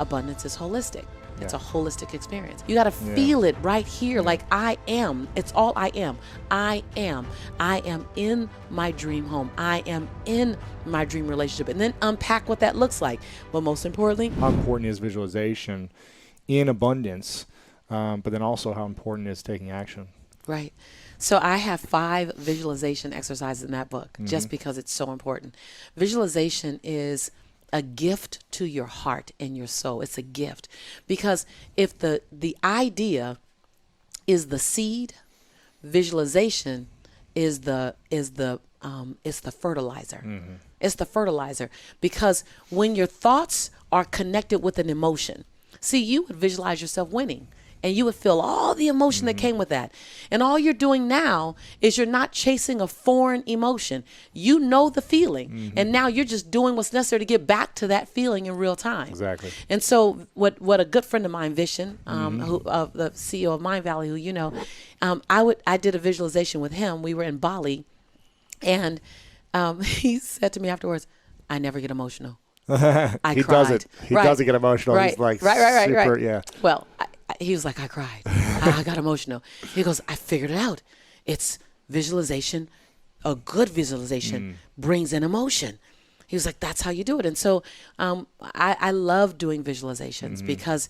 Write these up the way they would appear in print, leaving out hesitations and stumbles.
abundance is holistic. It's a holistic experience. You got to feel it right here. Like I am. It's all I am. I am. I am in my dream home. I am in my dream relationship. And then unpack what that looks like. But most importantly, how important is visualization in abundance, but then also how important is taking action. Right. So I have 5 visualization exercises in that book just because it's so important. Visualization is a gift to your heart and your soul. It's a gift because if the idea is the seed, visualization is the fertilizer. It's the fertilizer because when your thoughts are connected with an emotion, see, you would visualize yourself winning. And you would feel all the emotion that came with that. And all you're doing now is you're not chasing a foreign emotion. You know the feeling. And now you're just doing what's necessary to get back to that feeling in real time. Exactly. And so what a good friend of mine, Vishen, the CEO of Mind Valley, who you know, I did a visualization with him. We were in Bali. And he said to me afterwards, I never get emotional. He cried. He doesn't get emotional. He's like super, yeah. Well, he was like, I cried. I got emotional. He goes, I figured it out. It's visualization. A good visualization brings in emotion. He was like, that's how you do it. And so I love doing visualizations because,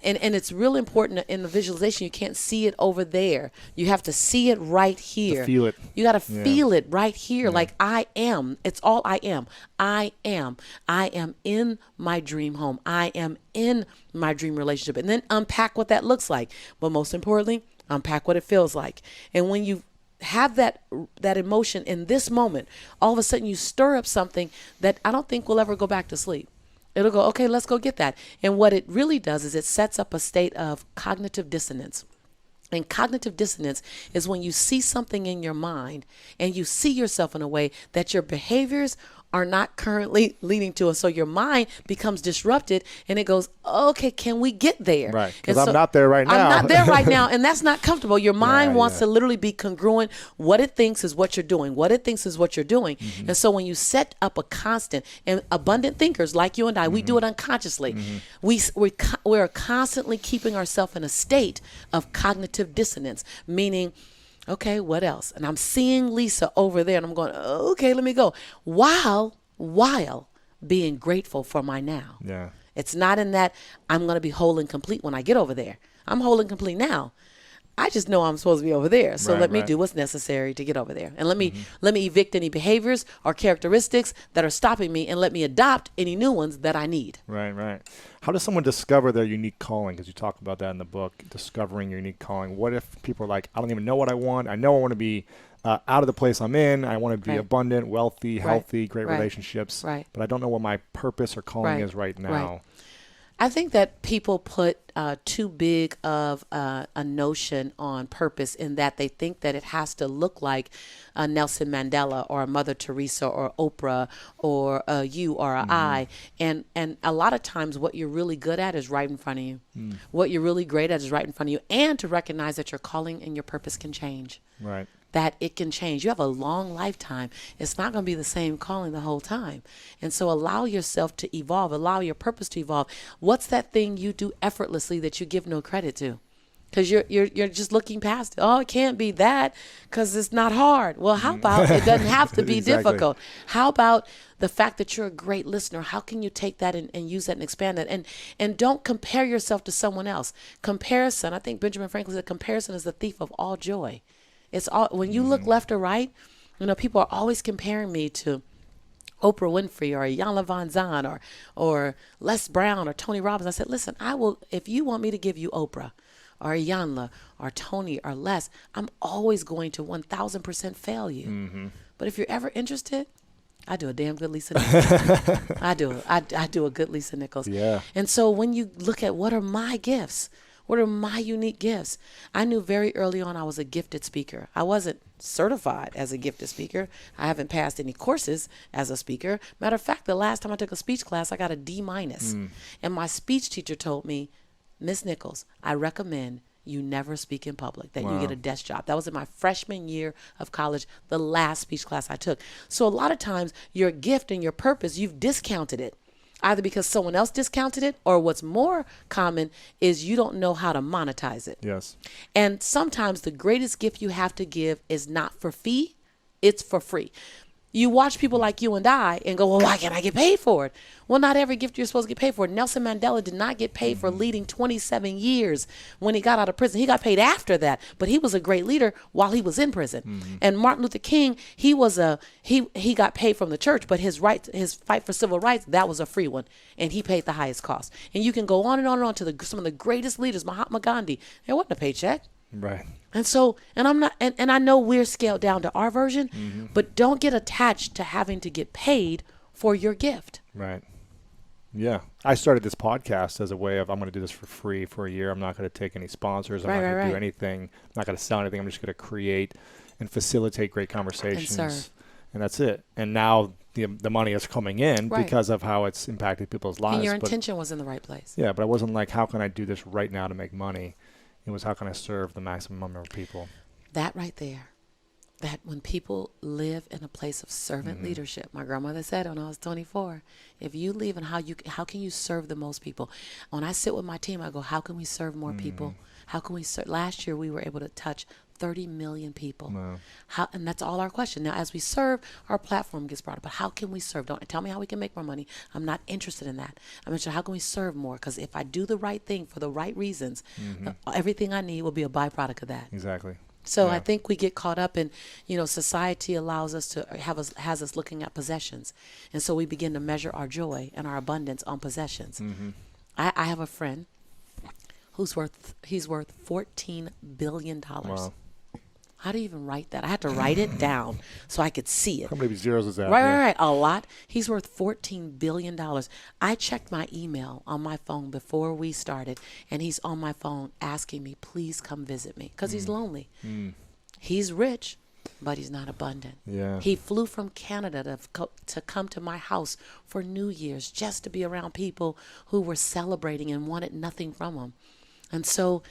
and it's real important in the visualization, you can't see it over there. You have to see it right here. To feel it. You got to feel it right here. Like I am. It's all I am. I am. I am in my dream home. I am in my dream relationship. And then unpack what that looks like. But most importantly, unpack what it feels like. And when you have that emotion in this moment, all of a sudden you stir up something that I don't think will ever go back to sleep. It'll go, okay, let's go get that. And what it really does is it sets up a state of cognitive dissonance. And cognitive dissonance is when you see something in your mind and you see yourself in a way that your behaviors are not currently leading to it. So your mind becomes disrupted and it goes, okay, can we get there? Right, because I'm not there right now. I'm not there right now, and that's not comfortable. Your mind wants to literally be congruent. What it thinks is what you're doing. What it thinks is what you're doing. And so when you set up a constant, and abundant thinkers like you and I, we do it unconsciously. We're constantly keeping ourselves in a state of cognitive dissonance, meaning, okay, what else? And I'm seeing Lisa over there and I'm going, okay, let me go. While being grateful for my now. Yeah. It's not in that I'm going to be whole and complete when I get over there. I'm whole and complete now. I just know I'm supposed to be over there. So let me do what's necessary to get over there. And let me evict any behaviors or characteristics that are stopping me and let me adopt any new ones that I need. Right. How does someone discover their unique calling? Because you talk about that in the book, discovering your unique calling. What if people are like, I don't even know what I want. I know I want to be out of the place I'm in. I want to be abundant, wealthy, healthy, great relationships. Right. But I don't know what my purpose or calling is right now. Right. I think that people put too big of a notion on purpose in that they think that it has to look like Nelson Mandela or Mother Teresa or Oprah or you or I. And a lot of times what you're really good at is right in front of you. What you're really great at is right in front of you. And to recognize that your calling and your purpose can change. Right. That it can change. You have a long lifetime. It's not going to be the same calling the whole time. And so allow yourself to evolve. Allow your purpose to evolve. What's that thing you do effortlessly that you give no credit to? Because you're just looking past it. Oh, it can't be that because it's not hard. Well, how about it doesn't have to be difficult? How about the fact that you're a great listener? How can you take that and use that and expand it? And don't compare yourself to someone else. Comparison, I think Benjamin Franklin said, comparison is the thief of all joy. It's all when you look left or right, people are always comparing me to Oprah Winfrey or Iyanla Vanzant or Les Brown or Tony Robbins. I said, listen, I will, if you want me to give you Oprah or Iyanla or Tony or Les, I'm always going to 1,000% fail you. But if you're ever interested, I do a damn good Lisa Nichols. I do a good Lisa Nichols. Yeah. And so when you look at what are my gifts, what are my unique gifts? I knew very early on I was a gifted speaker. I wasn't certified as a gifted speaker. I haven't passed any courses as a speaker. Matter of fact, the last time I took a speech class, I got a D-. And my speech teacher told me, Miss Nichols, I recommend you never speak in public, that you get a desk job. That was in my freshman year of college, the last speech class I took. So a lot of times your gift and your purpose, you've discounted it. either because someone else discounted it, or what's more common is you don't know how to monetize it. Yes. And sometimes the greatest gift you have to give is not for fee, it's for free. You watch people like you and I and go, well, why can't I get paid for it? Well, not every gift you're supposed to get paid for. Nelson Mandela did not get paid for leading 27 years when he got out of prison. He got paid after that, but he was a great leader while he was in prison. And Martin Luther King, he got paid from the church, but his fight for civil rights, that was a free one, and he paid the highest cost. And you can go on and on and on to some of the greatest leaders, Mahatma Gandhi. There wasn't a paycheck. Right. And so, and I'm not, and I know we're scaled down to our version, but don't get attached to having to get paid for your gift. Right. Yeah. I started this podcast as a way of, I'm going to do this for free for a year. I'm not going to take any sponsors. I'm not going to do anything. I'm not going to sell anything. I'm just going to create and facilitate great conversations. And serve. And that's it. And now the money is coming in because of how it's impacted people's lives. And your intention was in the right place. Yeah, but I wasn't like, how can I do this right now to make money? It was, how can I serve the maximum number of people? That right there. That when people live in a place of servant leadership, my grandmother said when I was 24, if you live in how can you serve the most people? When I sit with my team, I go, how can we serve more people? How can we serve? Last year, we were able to touch 30 million people. Wow. And that's all our question. Now, as we serve, our platform gets brought up. But how can we serve? Don't tell me how we can make more money. I'm not interested in that. I'm interested in how can we serve more? Because if I do the right thing for the right reasons, everything I need will be a byproduct of that. Exactly. So I think we get caught up in, society allows us to has us looking at possessions. And so we begin to measure our joy and our abundance on possessions. I have a friend he's worth $14 billion. Wow. How do you even write that? I had to write it down so I could see it. How many zeros is that? Right. A lot. He's worth $14 billion. I checked my email on my phone before we started, and he's on my phone asking me, please come visit me, because he's lonely. He's rich, but he's not abundant. Yeah. He flew from Canada to come to my house for New Year's just to be around people who were celebrating and wanted nothing from him. And so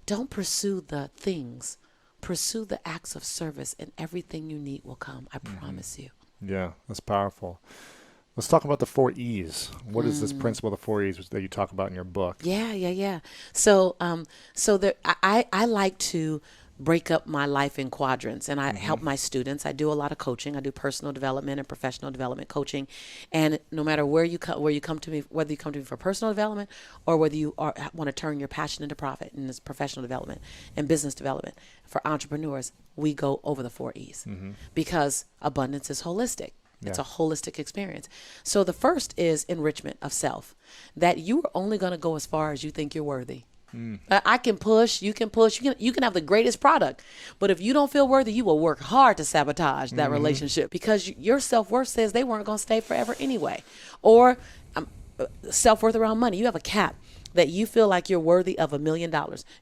don't pursue the things. Pursue the acts of service, and everything you need will come. I promise you. Yeah, that's powerful. Let's talk about the 4 E's. What is this principle of the 4 E's that you talk about in your book? Yeah. So, I like to break up my life in quadrants, and I help my students. I do a lot of coaching. I do personal development and professional development coaching. And no matter where you come to me, whether you come to me for personal development or whether you want to turn your passion into profit in this professional development and business development for entrepreneurs, we go over the 4 E's because abundance is holistic. It's a holistic experience. So the first is enrichment of self, that you are only going to go as far as you think you're worthy. I can push, you can have the greatest product, but if you don't feel worthy, you will work hard to sabotage that relationship, because your self-worth says they weren't going to stay forever anyway. Or self-worth around money. You have a cap that you feel like you're worthy of $1 million.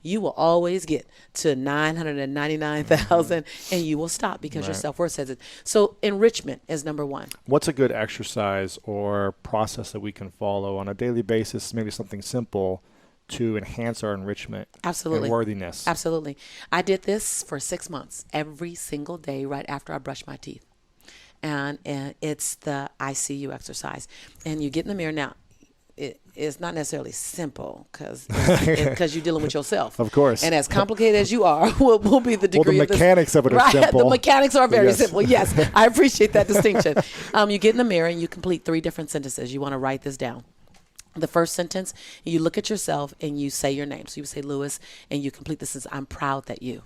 You will always get to 999,000 and you will stop because your self-worth says it. So enrichment is number one. What's a good exercise or process that we can follow on a daily basis, maybe something simple, to enhance our enrichment and worthiness? Absolutely. I did this for 6 months, every single day right after I brushed my teeth. And it's the ICU exercise. And you get in the mirror. Now, it's not necessarily simple because you're dealing with yourself. Of course. And as complicated as you are will be the degree of the mechanics of it are simple. The mechanics are very simple. Yes, I appreciate that distinction. You get in the mirror and you complete 3 different sentences. You want to write this down. The first sentence, you look at yourself and you say your name. So you say Lewis, and you complete this as I'm proud that you.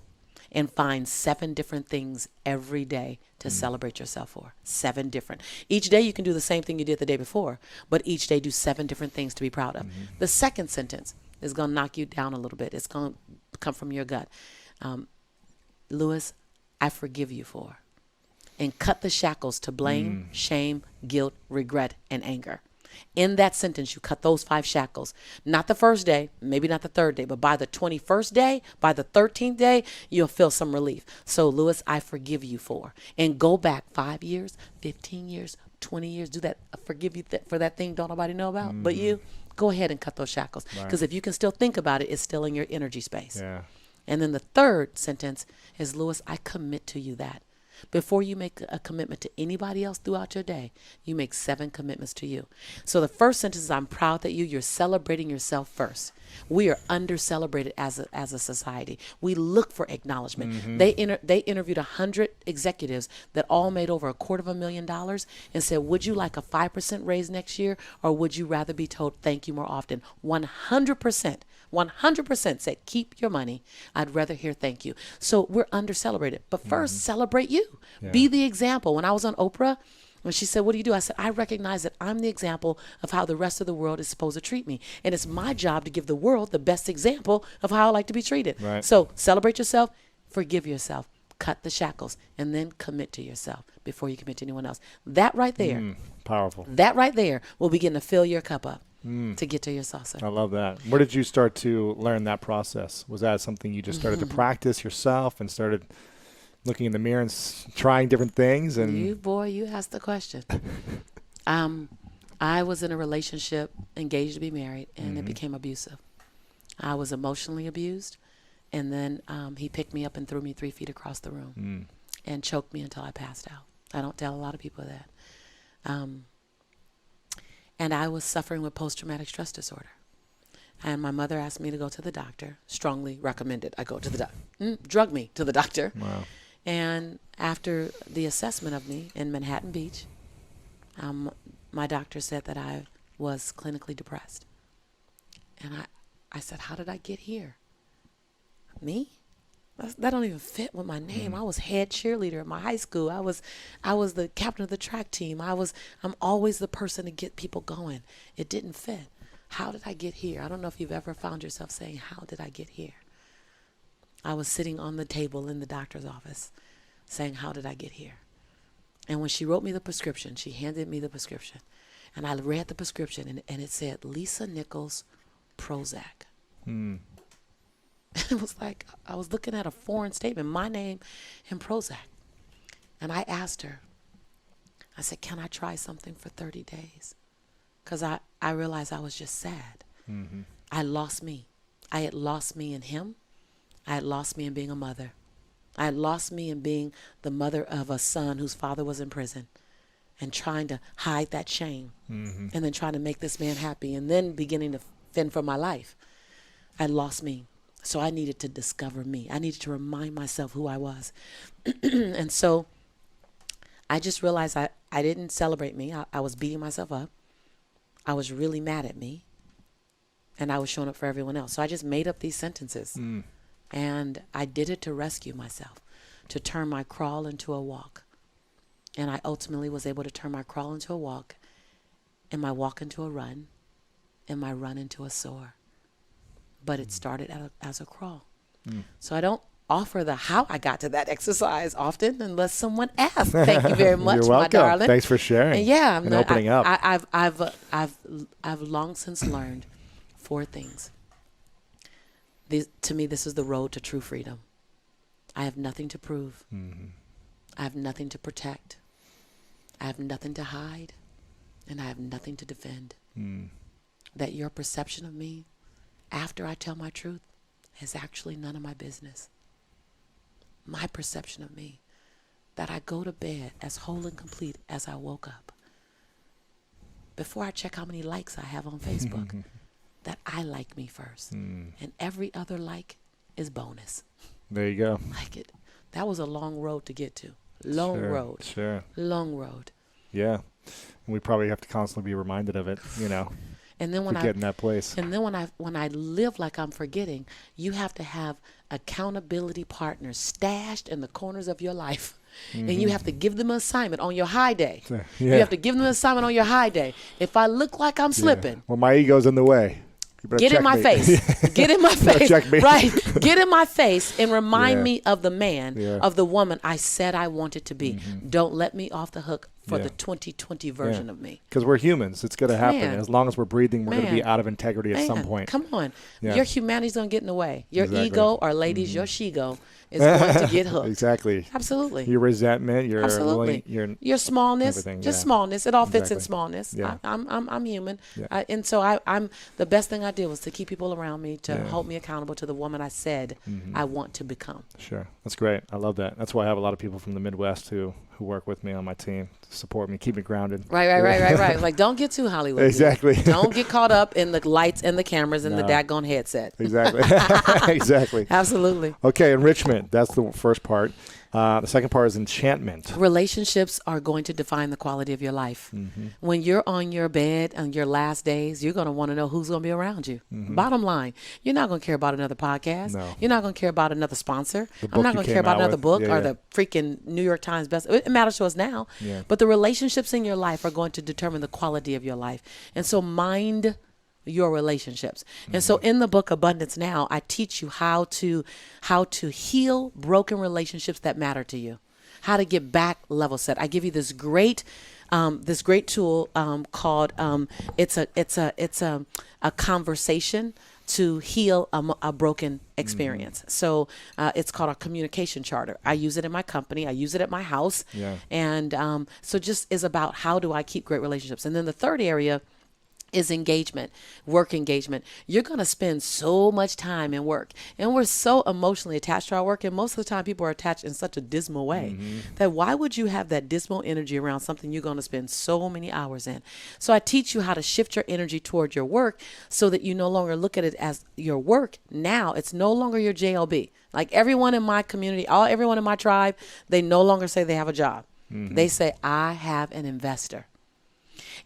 And find 7 different things every day to celebrate yourself for. 7 different. Each day you can do the same thing you did the day before, but each day do 7 different things to be proud of. The second sentence is going to knock you down a little bit. It's going to come from your gut. Lewis, I forgive you for. And cut the shackles to blame, shame, guilt, regret, and anger. In that sentence, you cut those 5 shackles. Not the first day, maybe not the 3rd day, but by the 21st day, by the 13th day, you'll feel some relief. So, Lewis, I forgive you for. And go back 5 years, 15 years, 20 years. Do that. Forgive you for that thing don't nobody know about but you. Go ahead and cut those shackles. Because if you can still think about it, it's still in your energy space. Yeah. And then the 3rd sentence is, Lewis, I commit to you that. Before you make a commitment to anybody else throughout your day, you make 7 commitments to you. So the first sentence is, I'm proud that you're celebrating yourself first. We are under-celebrated as a society. We look for acknowledgement. They interviewed 100 executives that all made over $250,000 and said, would you like a 5% raise next year, or would you rather be told thank you more often? 100% said, keep your money. I'd rather hear thank you. So we're under-celebrated. But first, celebrate you. Yeah. Be the example. When I was on Oprah, when she said, what do you do? I said, I recognize that I'm the example of how the rest of the world is supposed to treat me. And it's my job to give the world the best example of how I like to be treated. Right. So celebrate yourself, forgive yourself, cut the shackles, and then commit to yourself before you commit to anyone else. That right there, Powerful. that right there will begin to fill your cup up to get to your saucer. I love that. Where did you start to learn that process? Was that something you just started to practice yourself and started looking in the mirror and trying different things? And You asked the question. I was in a relationship, engaged to be married, and it became abusive. I was emotionally abused, and then he picked me up and threw me 3 feet across the room and choked me until I passed out. I don't tell a lot of people that. And I was suffering with post-traumatic stress disorder. And my mother asked me to go to the doctor, strongly recommended I go to the doctor, drug me to the doctor. wow. And after the assessment of me in Manhattan Beach, my doctor said that I was clinically depressed. And I said, how did I get here? Me? That don't even fit with my name. I was head cheerleader at my high school. I was the captain of the track team. I'm always the person to get people going. It didn't fit. How did I get here? I don't know if you've ever found yourself saying, how did I get here? I was sitting on the table in the doctor's office saying, how did I get here? And when she wrote me the prescription, she handed me the prescription. And I read the prescription, and it said, Lisa Nichols Prozac. It was like I was looking at a foreign statement, my name and Prozac. And I asked her, I said, can I try something for 30 days? Because I realized I was just sad. I lost me. I had lost me in him. I had lost me in being a mother. I had lost me in being the mother of a son whose father was in prison and trying to hide that shame and then trying to make this man happy and then beginning to fend for my life. I lost me. So I needed to discover me. I needed to remind myself who I was. And so I just realized I didn't celebrate me. I was beating myself up. I was really mad at me. And I was showing up for everyone else. So I just made up these sentences. And I did it to rescue myself, to turn my crawl into a walk. And I ultimately was able to turn my crawl into a walk, and my walk into a run, and my run into a soar. But it started as a crawl. So I don't offer the how I got to that exercise often unless someone asks. Thank you very much, You're welcome. my darling. Thanks for sharing. And yeah, and opening up. I've long since learned 4 things. To me, this is the road to true freedom. I have nothing to prove. I have nothing to protect. I have nothing to hide, and I have nothing to defend. That your perception of me after I tell my truth is actually none of my business. My perception of me, that I go to bed as whole and complete as I woke up. Before I check how many likes I have on Facebook, that I like me first. And every other like is bonus. There you go. Like it. That was a long road to get to. Long road. Sure. Long road. Yeah. And we probably have to constantly be reminded of it, And then when get in that place. And then when I live like I'm forgetting, you have to have accountability partners stashed in the corners of your life. And you have to give them an assignment on your high day. Yeah. You have to give them an assignment on your high day. If I look like I'm slipping, Well, my ego's in the way. You better get in check my me. face. Get in my face. Check me. Right. Get in my face and remind Yeah. me of the man, Yeah. of the woman I said I wanted to be. Don't let me off the hook for Yeah. the 2020 version of me. Because we're humans. It's going to happen. Man. As long as we're breathing, we're going to be Man. out of integrity at some Man, point. come on. Yeah. Your humanity's going to get in the way. Your Exactly. ego, or ladies, your she-go is going to get hooked. Exactly. Absolutely. Your resentment, your Absolutely. your Your smallness, everything, just yeah. smallness. It all fits in Exactly. smallness. Yeah. I'm human. Yeah. And so I'm the best thing I did was to keep people around me, to Yeah. hold me accountable to the woman I said I want to become. Sure. That's great. I love that. That's why I have a lot of people from the Midwest who work with me on my team to support me, keep me grounded. Right. Like, don't get too Hollywood. Exactly. Don't get caught up in the lights and the cameras and the No. daggone headset. Exactly. Exactly. Absolutely. Okay, enrichment. That's the first part. The second part is enchantment. Relationships are going to define the quality of your life. Mm-hmm. When you're on your bed on your last days, you're going to want to know who's going to be around you. Bottom line, you're not going to care about another podcast. Mm-hmm. No. You're not going to care about another sponsor. The book I'm not you going to came care about out another with. book Yeah, or yeah. the freaking New York Times best. It matters to us now. Yeah. But the relationships in your life are going to determine the quality of your life. And so mind your relationships. And so in the book Abundance Now, I teach you how to heal broken relationships that matter to you. How to get back level set. I give you this great tool called it's a conversation to heal a broken experience. So it's called a communication charter. I use it in my company. I use it at my house. Yeah. And so just is about how do I keep great relationships. And then the third area is engagement, work engagement. You're going to spend so much time in work, and we're so emotionally attached to our work. And most of the time people are attached in such a dismal way that why would you have that dismal energy around something you're going to spend so many hours in? So I teach you how to shift your energy toward your work so that you no longer look at it as your work. Now it's no longer your job. Like everyone in my community, everyone in my tribe, they no longer say they have a job. They say, I have an investor.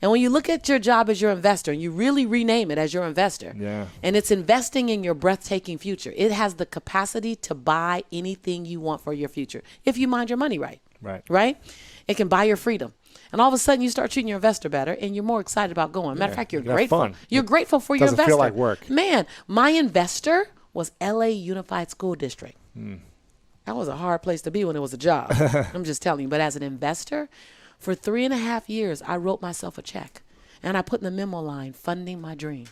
And when you look at your job as your investor and you really rename it as your investor, Yeah. and it's investing in your breathtaking future, it has the capacity to buy anything you want for your future if you mind your money right. Right. Right? It can buy your freedom. And all of a sudden you start treating your investor better and you're more excited about going. Matter of fact, you're You have grateful. fun. You're grateful for your Doesn't investor. feel like work. Man, my investor was LA Unified School District. That was a hard place to be when it was a job. I'm just telling you. But as an investor, for 3.5 years, I wrote myself a check. And I put in the memo line, funding my dream.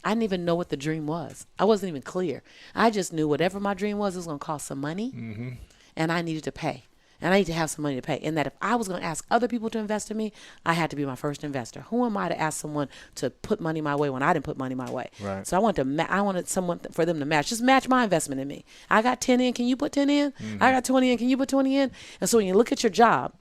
I didn't even know what the dream was. I wasn't even clear. I just knew whatever my dream was, it was going to cost some money. And I needed to pay. And I need to have some money to pay. And that if I was going to ask other people to invest in me, I had to be my first investor. Who am I to ask someone to put money my way when I didn't put money my way? Right. So I wanted someone for them to match. Just match my investment in me. I got 10 in. Can you put 10 in? I got 20 in. Can you put 20 in? And so when you look at your job,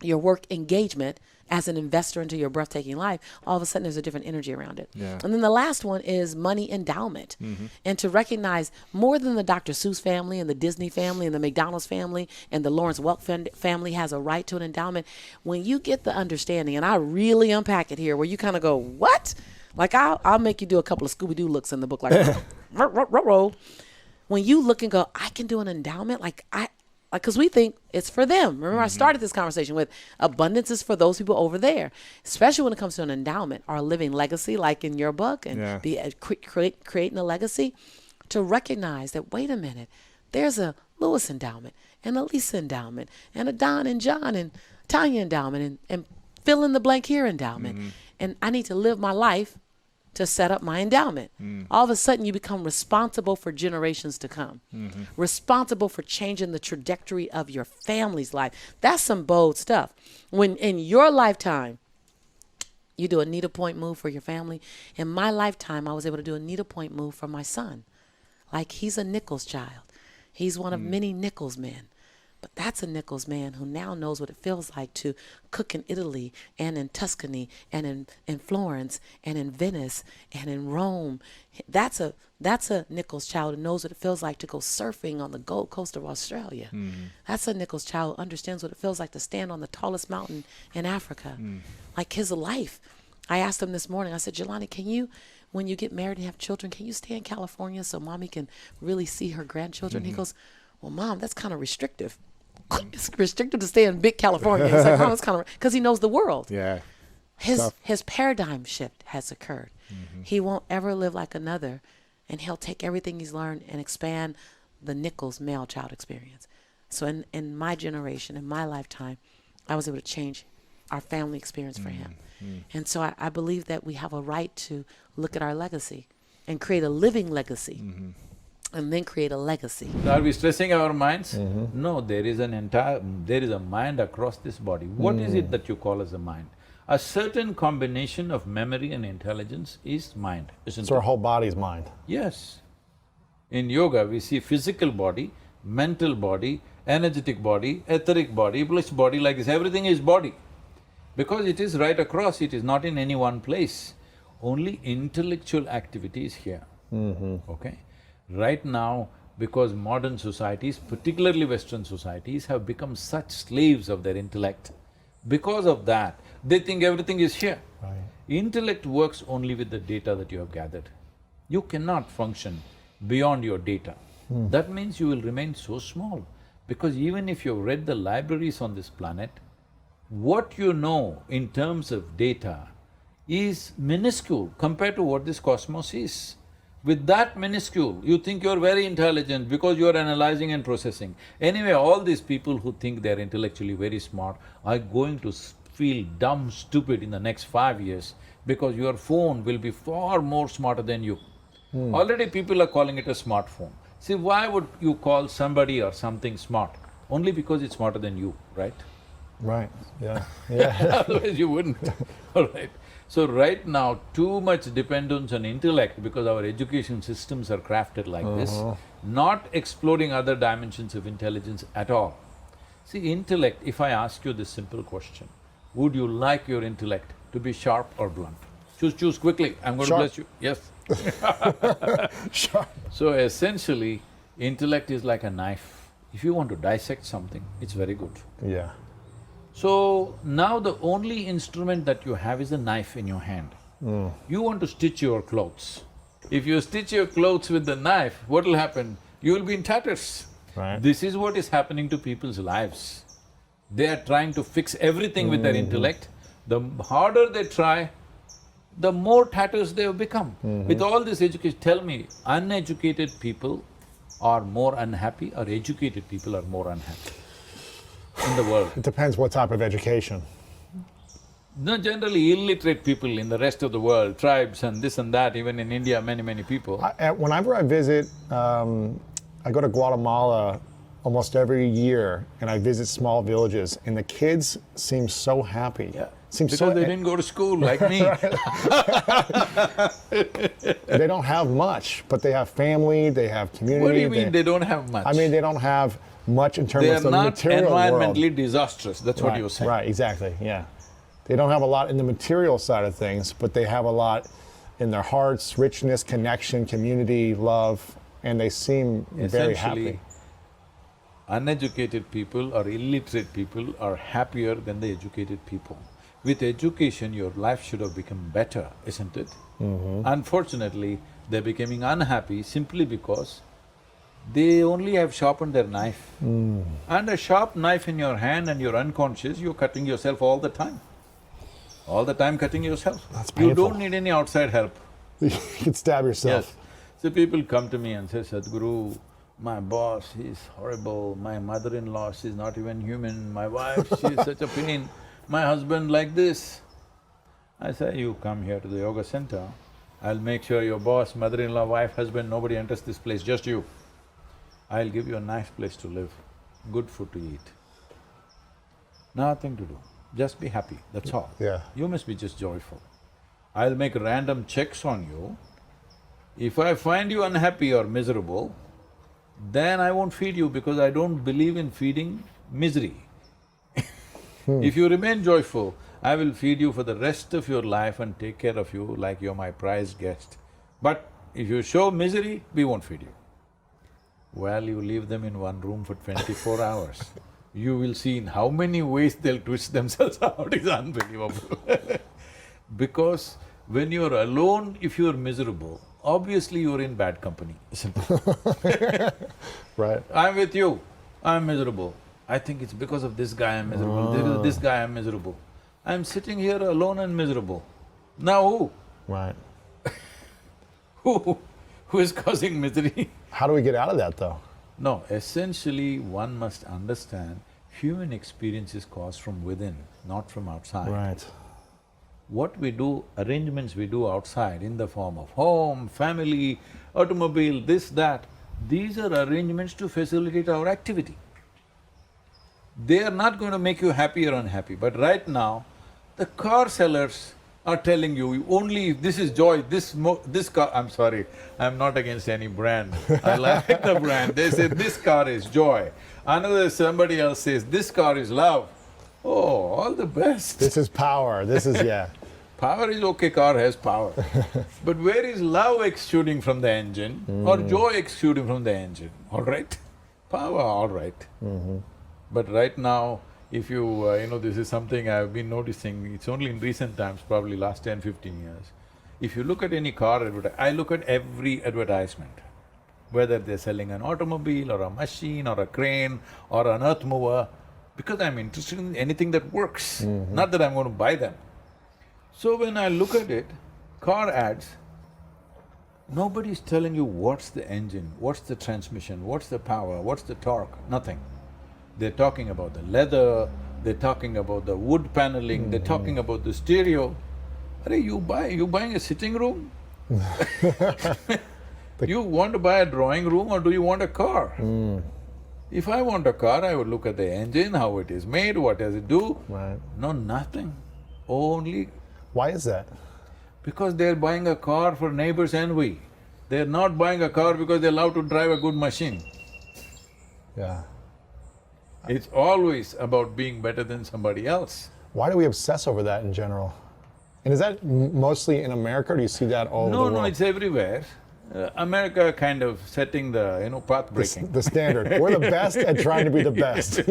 your work engagement as an investor into your breathtaking life, all of a sudden there's a different energy around it. Yeah. And then the last one is money endowment. And to recognize more than the Dr. Seuss family and the Disney family and the McDonald's family and the Lawrence Welk family has a right to an endowment. When you get the understanding, and I really unpack it here, where you kind of go, what? Like I'll make you do a couple of Scooby-Doo looks in the book, like, row. When you look and go, I can do an endowment, because we think it's for them. Remember, I started this conversation with abundance is for those people over there, especially when it comes to an endowment or a living legacy, like in your book, and creating a legacy, to recognize that, wait a minute, there's a Lewis endowment and a Lisa endowment and a Don and John and Tanya endowment and fill in the blank here endowment. And I need to live my life to set up my endowment. All of a sudden you become responsible for generations to come, responsible for changing the trajectory of your family's life. That's some bold stuff. When in your lifetime, you do a needlepoint move for your family. In my lifetime, I was able to do a needlepoint move for my son. Like he's a Nichols child. He's one of many Nichols men. But that's a Nichols man who now knows what it feels like to cook in Italy and in Tuscany and in Florence and in Venice and in Rome. That's a Nichols child who knows what it feels like to go surfing on the Gold Coast of Australia. That's a Nichols child who understands what it feels like to stand on the tallest mountain in Africa. Like his life. I asked him this morning, I said, Jelani, can you, when you get married and have children, can you stay in California so mommy can really see her grandchildren? He goes, well, Mom, that's kind of restrictive. It's restrictive to stay in big California. He's like, Mom, it's kind of, because he knows the world. Yeah. His paradigm shift has occurred. He won't ever live like another, and he'll take everything he's learned and expand the Nichols male child experience. So in my generation, in my lifetime, I was able to change our family experience for him. And so I believe that we have a right to look at our legacy and create a living legacy and then create a legacy. Are we stressing our minds? No, there is a mind across this body. What is it that you call as a mind? A certain combination of memory and intelligence is mind, isn't So our it? whole body's mind. Yes. In yoga, we see physical body, mental body, energetic body, etheric body, bliss body, like this, everything is body. Because it is right across, it is not in any one place. Only intellectual activity is here, okay? Right now, because modern societies, particularly Western societies, have become such slaves of their intellect, because of that, they think everything is here. Right. Intellect works only with the data that you have gathered. You cannot function beyond your data. That means you will remain so small, because even if you've read the libraries on this planet, what you know in terms of data is minuscule compared to what this cosmos is. With that minuscule, you think you're very intelligent because you're analyzing and processing. Anyway, all these people who think they're intellectually very smart are going to feel dumb, stupid in the next 5 years because your phone will be far more smarter than you. Already people are calling it a smartphone. See, why would you call somebody or something smart? Only because it's smarter than you, right? Right, yeah, yeah. Otherwise you wouldn't, all right. So right now, too much dependence on intellect because our education systems are crafted like this, not exploring other dimensions of intelligence at all. See, intellect, if I ask you this simple question, would you like your intellect to be sharp or blunt? Choose quickly, I'm going Sharp. to bless you. Yes. Sure. So essentially, intellect is like a knife. If you want to dissect something, it's very good. Yeah. So, now the only instrument that you have is a knife in your hand. You want to stitch your clothes. If you stitch your clothes with the knife, what will happen? You will be in tatters. Right. This is what is happening to people's lives. They are trying to fix everything with their intellect. The harder they try, the more tatters they have become. With all this education, tell me, uneducated people are more unhappy or educated people are more unhappy in the world? It depends what type of education. No, generally illiterate people in the rest of the world, tribes and this and that, even in India, many people. Whenever I visit, I go to Guatemala almost every year, and I visit small villages, and the kids seem so happy. Yeah, Seem because so, they didn't go to school like me. They don't have much, but they have family, they have community. What do you mean they don't have much? I mean, they don't have much in terms They of are the not material environmentally world. disastrous, that's what Right, you're saying. Right, exactly, yeah. They don't have a lot in the material side of things, but they have a lot in their hearts, richness, connection, community, love, and they seem very happy. Essentially, uneducated people or illiterate people are happier than the educated people. With education, your life should have become better, isn't it? Unfortunately, they're becoming unhappy simply because they only have sharpened their knife. And a sharp knife in your hand and you're unconscious, you're cutting yourself all the time. All the time cutting yourself. That's You painful. don't need any outside help. You can stab yourself. Yes. So people come to me and say, Sadhguru, my boss, he's horrible, my mother-in-law, she's not even human, my wife, she's such a pain, my husband like this. I say, you come here to the yoga center, I'll make sure your boss, mother-in-law, wife, husband, nobody enters this place, just you. I'll give you a nice place to live, good food to eat. Nothing to do, just be happy, that's all. Yeah. You must be just joyful. I'll make random checks on you. If I find you unhappy or miserable, then I won't feed you because I don't believe in feeding misery. If you remain joyful, I will feed you for the rest of your life and take care of you like you're my prized guest. But if you show misery, we won't feed you. Well, you leave them in one room for 24 hours. You will see in how many ways they'll twist themselves out, it's unbelievable. Because when you're alone, if you're miserable, obviously you're in bad company, isn't it? Right. I'm with you, I'm miserable. I think it's because of this guy I'm miserable, there is this guy I'm miserable. I'm sitting here alone and miserable. Now who? Right. Who is causing misery? How do we get out of that, though? No, essentially one must understand Human experience is caused from within, not from outside. Right. What we do, arrangements we do outside in the form of home, family, automobile, this, that, these are arrangements to facilitate our activity. They are not going to make you happy or unhappy, but right now, the car sellers are telling you, only if this is joy, this car… I'm sorry, I'm not against any brand, I like the brand. They say this car is joy, somebody else says this car is love. Oh, all the best. This is power, this is… yeah. Power is okay, car has power. But where is love exuding from the engine or joy exuding from the engine, all right? Power, all right. But right now, if you… this is something I've been noticing, it's only in recent times, probably last 10-15 years. If you look at any car I look at every advertisement, whether they're selling an automobile or a machine or a crane or an earth mover, because I'm interested in anything that works, not that I'm going to buy them. So when I look at it, car ads, nobody's telling you what's the engine, what's the transmission, what's the power, what's the torque, nothing. They're talking about the leather, they're talking about the wood paneling, they're talking about the stereo. Arey, you buying a sitting room? You want to buy a drawing room or do you want a car? If I want a car, I would look at the engine, how it is made, what does it do? Right. No, nothing. Only… Why is that? Because they're buying a car for neighbor's envy. They're not buying a car because they love to drive a good machine. Yeah. It's always about being better than somebody else. Why do we obsess over that in general? And is that mostly in America, or do you see that all over the world? No, it's everywhere. America kind of setting the, path breaking. The standard. We're the best at trying to be the best.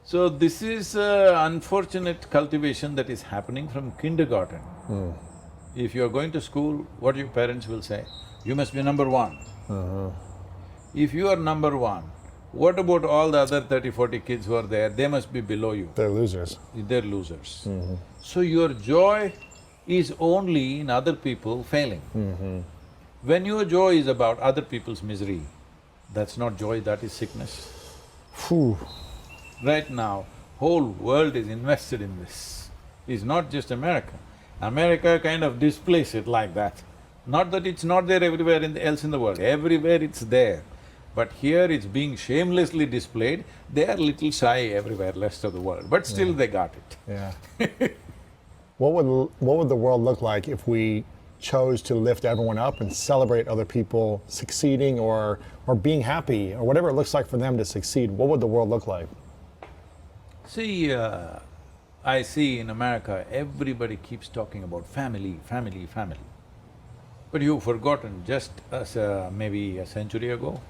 So this is unfortunate cultivation that is happening from kindergarten. If you're going to school, what your parents will say? You must be number one. If you are number one, what about all the other 30-40 kids who are there? They must be below you. They're losers. They're losers. So your joy is only in other people failing. When your joy is about other people's misery, that's not joy, that is sickness. Phew. Right now, whole world is invested in this. It's not just America. America kind of displays it like that. Not that it's not there everywhere else in the world, everywhere it's there. But here it's being shamelessly displayed, they are little shy everywhere rest of the world, but still they got it. Yeah. What would the world look like if we chose to lift everyone up and celebrate other people succeeding or being happy, or whatever it looks like for them to succeed? What would the world look like? See, I see in America, everybody keeps talking about family, family, family. But you've forgotten, just as maybe a century ago,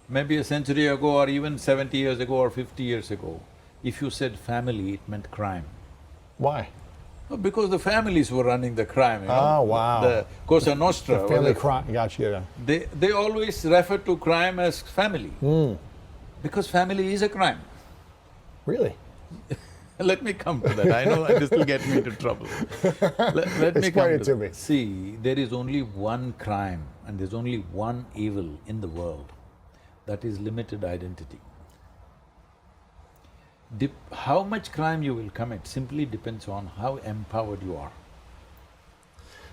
maybe a century ago or even 70 years ago or 50 years ago, if you said family, it meant crime. Why? Because the families were running the crime, Oh, wow. The Cosa Nostra. The family crime, gotcha, yeah. They always refer to crime as family. Because family is a crime. Really? Let me come to that, I know this will get me into trouble. Let me come Explain it to me. See, there is only one crime and there's only one evil in the world, that is limited identity. How much crime you will commit simply depends on how empowered you are.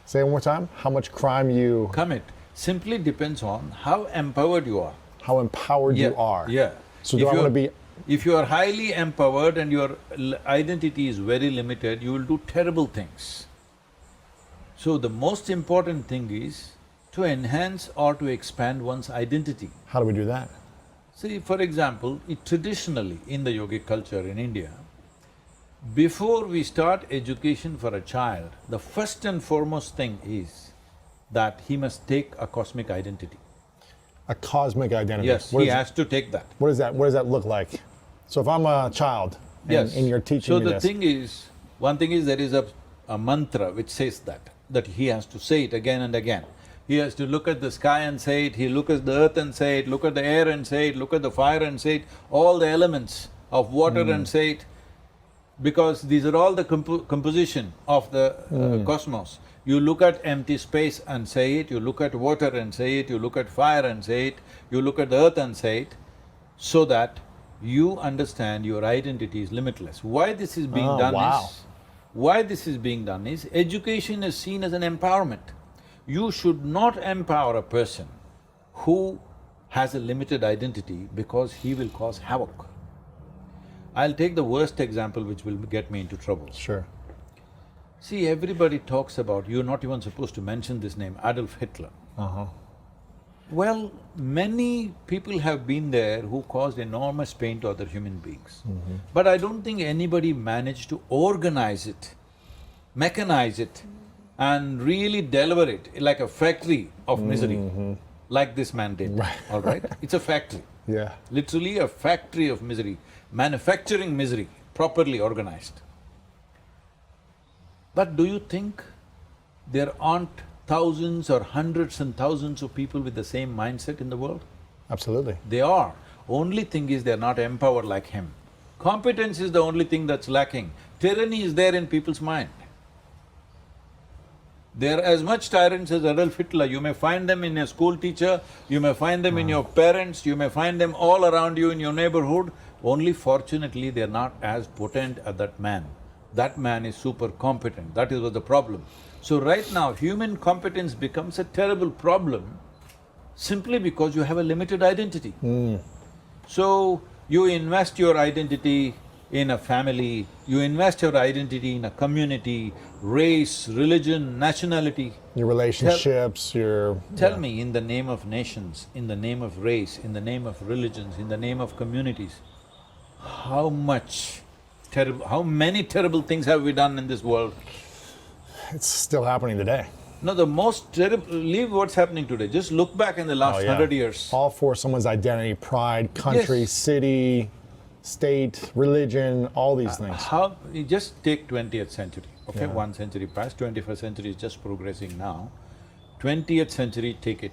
Say it one more time. How much crime you… Commit simply depends on how empowered you are. How empowered you are. Yeah. So do I want to be… If you are highly empowered and your identity is very limited, you will do terrible things. So the most important thing is to enhance or to expand one's identity. How do we do that? See, for example, traditionally in the yogic culture in India, before we start education for a child, the first and foremost thing is that he must take a cosmic identity. A cosmic identity. Yes, he has to take that. What does that look like? So if I'm a child and you're teaching me this… So the thing is, one thing is there is a mantra which says that he has to say it again and again. He has to look at the sky and say it, he look at the earth and say it, look at the air and say it, look at the fire and say it, all the elements of water and say it, because these are all the composition of the cosmos. You look at empty space and say it, you look at water and say it, you look at fire and say it, you look at the earth and say it, so that you understand your identity is limitless. Why this is being Oh, done wow. is… Why this is being done is, education is seen as an empowerment. You should not empower a person who has a limited identity because he will cause havoc. I'll take the worst example which will get me into trouble. Sure. See, everybody talks about… you're not even supposed to mention this name, Adolf Hitler. Well, many people have been there who caused enormous pain to other human beings. But I don't think anybody managed to organize it, mechanize it, and really deliver it like a factory of misery, like this man did, all right? It's a factory, Yeah. literally a factory of misery, manufacturing misery, properly organized. But do you think there aren't thousands or hundreds and thousands of people with the same mindset in the world? Absolutely. They are. Only thing is they're not empowered like him. Competence is the only thing that's lacking. Tyranny is there in people's mind. They're as much tyrants as Adolf Hitler. You may find them in a school teacher, you may find them in your parents, you may find them all around you in your neighborhood. Only fortunately, they're not as potent as that man. That man is super competent, that is what the problem. So right now, human competence becomes a terrible problem simply because you have a limited identity. So, you invest your identity in a family, you invest your identity in a community, race, religion, nationality. Your relationships, your… Tell me, in the name of nations, in the name of race, in the name of religions, in the name of communities, how many terrible things have we done in this world? It's still happening today. No, the most terrible… leave what's happening today, just look back in the last Oh, yeah. 100 years. All for someone's identity, pride, country, Yes. city, state, religion, all these things. How… you just take 20th century, okay, Yeah. 1 century passed, 21st century is just progressing now. 20th century, take it,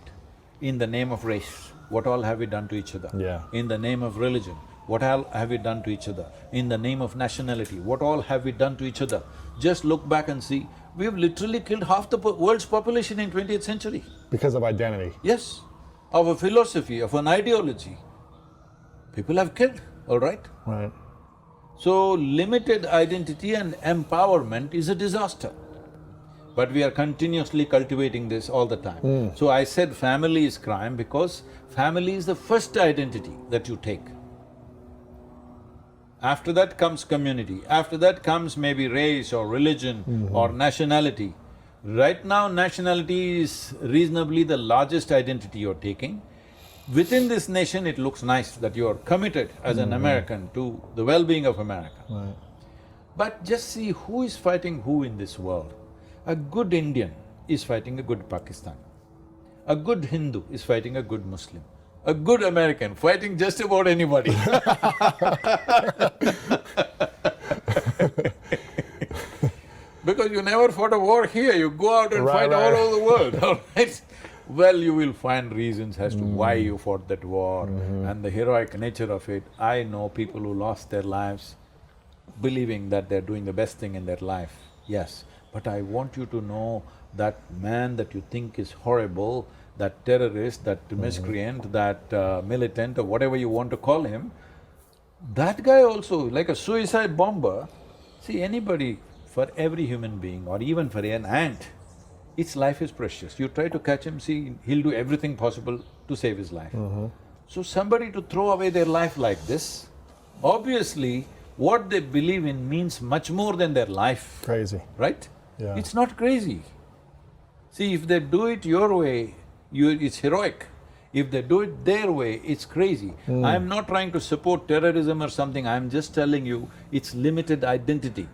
in the name of race, what all have we done to each other? Yeah. In the name of religion, what all have we done to each other? In the name of nationality, what all have we done to each other? Just look back and see, we've literally killed half the world's population in 20th century. Because of identity. Yes, of a philosophy, of an ideology. People have killed, all right? Right. So, limited identity and empowerment is a disaster. But we are continuously cultivating this all the time. So I said family is crime because family is the first identity that you take. After that comes community, after that comes maybe race or religion or nationality. Right now, nationality is reasonably the largest identity you're taking. Within this nation, it looks nice that you're committed as an American to the well-being of America. Right. But just see who is fighting who in this world. A good Indian is fighting a good Pakistani. A good Hindu is fighting a good Muslim. A good American fighting just about anybody. Because you never fought a war here, you go out and Right, fight right. all over the world, all right? Well, you will find reasons as to why you fought that war and the heroic nature of it. I know people who lost their lives believing that they're doing the best thing in their life, yes. But I want you to know that man that you think is horrible, that terrorist, that miscreant, that militant or whatever you want to call him, that guy also, like a suicide bomber, see anybody, for every human being or even for an ant, its life is precious. You try to catch him, see, he'll do everything possible to save his life. So somebody to throw away their life like this, obviously what they believe in means much more than their life, Crazy. right? Yeah. It's not crazy. See, if they do it your way, it's heroic. If they do it their way, it's crazy. I'm not trying to support terrorism or something, I'm just telling you, it's limited identity.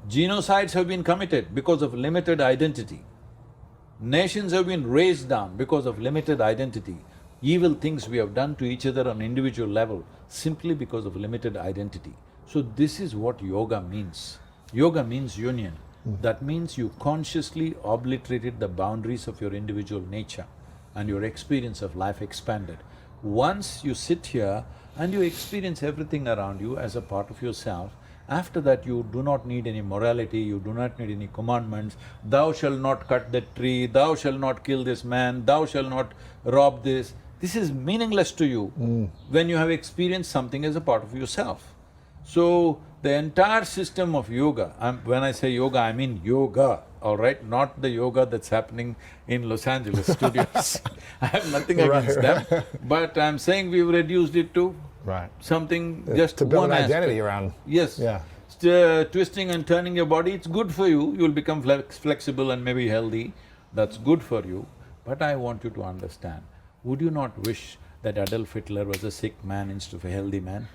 Genocides have been committed because of limited identity. Nations have been raised down because of limited identity. Evil things we have done to each other on individual level simply because of limited identity. So this is what yoga means. Yoga means union. That means you consciously obliterated the boundaries of your individual nature and your experience of life expanded. Once you sit here and you experience everything around you as a part of yourself, after that you do not need any morality, you do not need any commandments, thou shalt not cut that tree, thou shalt not kill this man, thou shalt not rob this. This is meaningless to you when you have experienced something as a part of yourself. So, the entire system of yoga, when I say yoga, I mean yoga, all right? Not the yoga that's happening in Los Angeles studios. I have nothing against them, but I'm saying we've reduced it to Right. something just To build one an identity aspect. around. Yes. Yeah. Twisting and turning your body, it's good for you, you'll become flexible and maybe healthy, that's good for you. But I want you to understand, would you not wish that Adolf Hitler was a sick man instead of a healthy man?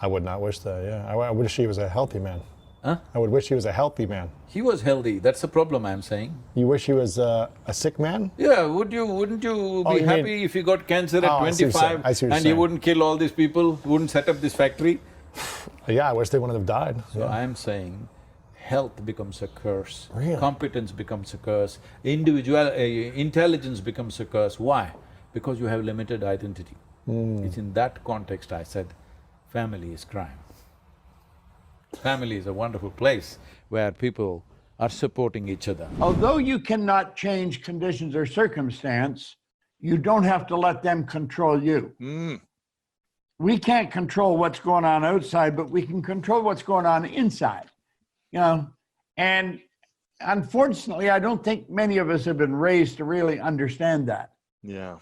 I would not wish that, yeah. I wish he was a healthy man. Huh? I would wish he was a healthy man. He was healthy, that's the problem I'm saying. You wish he was a sick man? Yeah, wouldn't you Oh, be you happy mean- if he got cancer at Oh, I see what you're saying. 25 I see what you're and he saying. wouldn't kill all these people, wouldn't set up this factory? Yeah, I wish they wouldn't have died. So Yeah. I'm saying, health becomes a curse, Really? competence becomes a curse, intelligence becomes a curse. Why? Because you have limited identity. It's in that context I said, family is crime. Family is a wonderful place where people are supporting each other. Although you cannot change conditions or circumstance, you don't have to let them control you. We can't control what's going on outside, but we can control what's going on inside, you know? And unfortunately, I don't think many of us have been raised to really understand that. Yeah.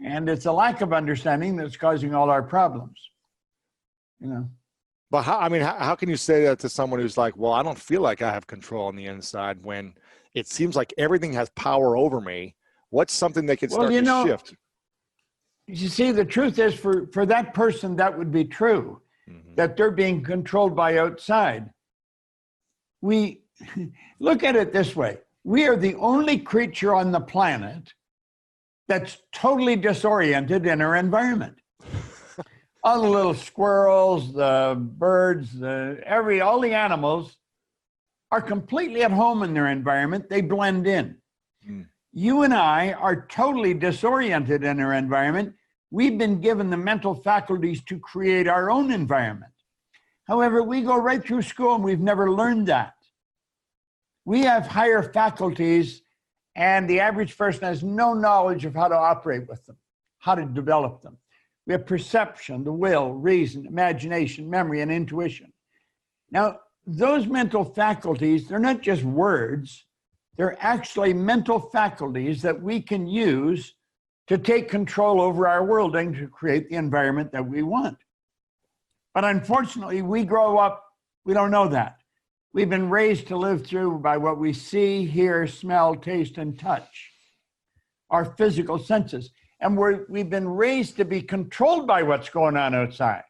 And it's a lack of understanding that's causing all our problems, you know? But how can you say that to someone who's like, well, I don't feel like I have control on the inside when it seems like everything has power over me? What's something they could start to shift? You see, the truth is for that person, that would be true, that they're being controlled by outside. We look at it this way. We are the only creature on the planet that's totally disoriented in our environment. All the little squirrels, the birds, all the animals are completely at home in their environment. They blend in. You and I are totally disoriented in our environment. We've been given the mental faculties to create our own environment. However, we go right through school and we've never learned that. We have higher faculties and the average person has no knowledge of how to operate with them, how to develop them. We have perception, the will, reason, imagination, memory, and intuition. Now, those mental faculties, they're not just words, they're actually mental faculties that we can use to take control over our world and to create the environment that we want. But unfortunately, we grow up, we don't know that. We've been raised to live through by what we see, hear, smell, taste, and touch, our physical senses. And we've been raised to be controlled by what's going on outside.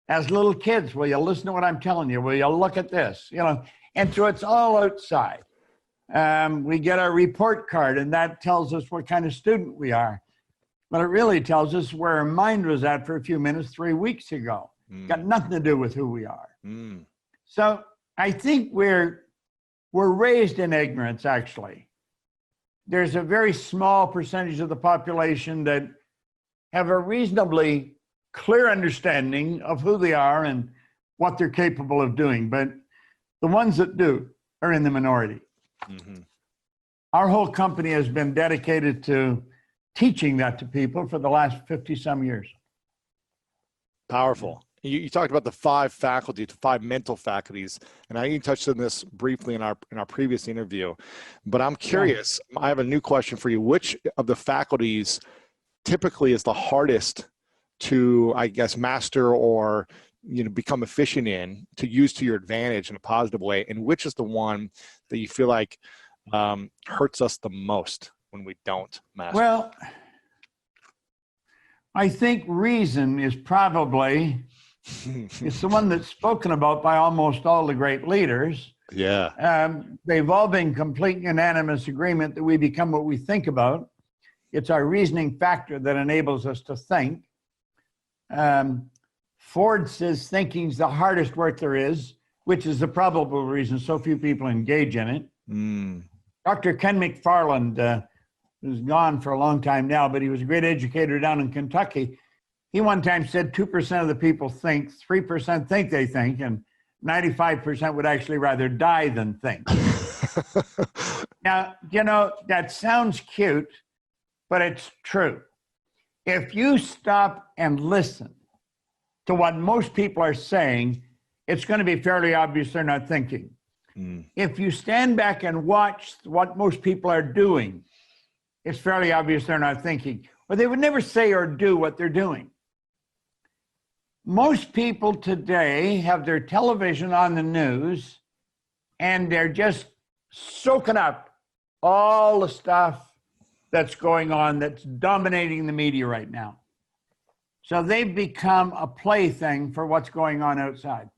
As little kids, will you listen to what I'm telling you? Will you look at this? You know, and so it's all outside. We get our report card and that tells us what kind of student we are. But it really tells us where our mind was at for a few minutes 3 weeks ago. Got nothing to do with who we are. So I think we're raised in ignorance, actually. There's a very small percentage of the population that have a reasonably clear understanding of who they are and what they're capable of doing. But the ones that do are in the minority. Our whole company has been dedicated to teaching that to people for the last 50-some years. Powerful. You talked about the five mental faculties, and I even touched on this briefly in our previous interview. But I'm curious. Yeah. I have a new question for you. Which of the faculties typically is the hardest to, I guess, master or become efficient in, to use to your advantage in a positive way, and which is the one that you feel like hurts us the most when we don't master? Well, I think reason is probably it's the one that's spoken about by almost all the great leaders. Yeah. They've all been complete unanimous agreement that we become what we think about. It's our reasoning factor that enables us to think. Ford says thinking's the hardest work there is, which is the probable reason so few people engage in it. Dr. Ken McFarland, who's gone for a long time now, but he was a great educator down in Kentucky. He one time said 2% of the people think, 3% think they think, and 95% would actually rather die than think. Now, that sounds cute, but it's true. If you stop and listen to what most people are saying, it's going to be fairly obvious they're not thinking. If you stand back and watch what most people are doing, it's fairly obvious they're not thinking, or they would never say or do what they're doing. Most people today have their television on the news and they're just soaking up all the stuff that's going on that's dominating the media right now. So they've become a plaything for what's going on outside.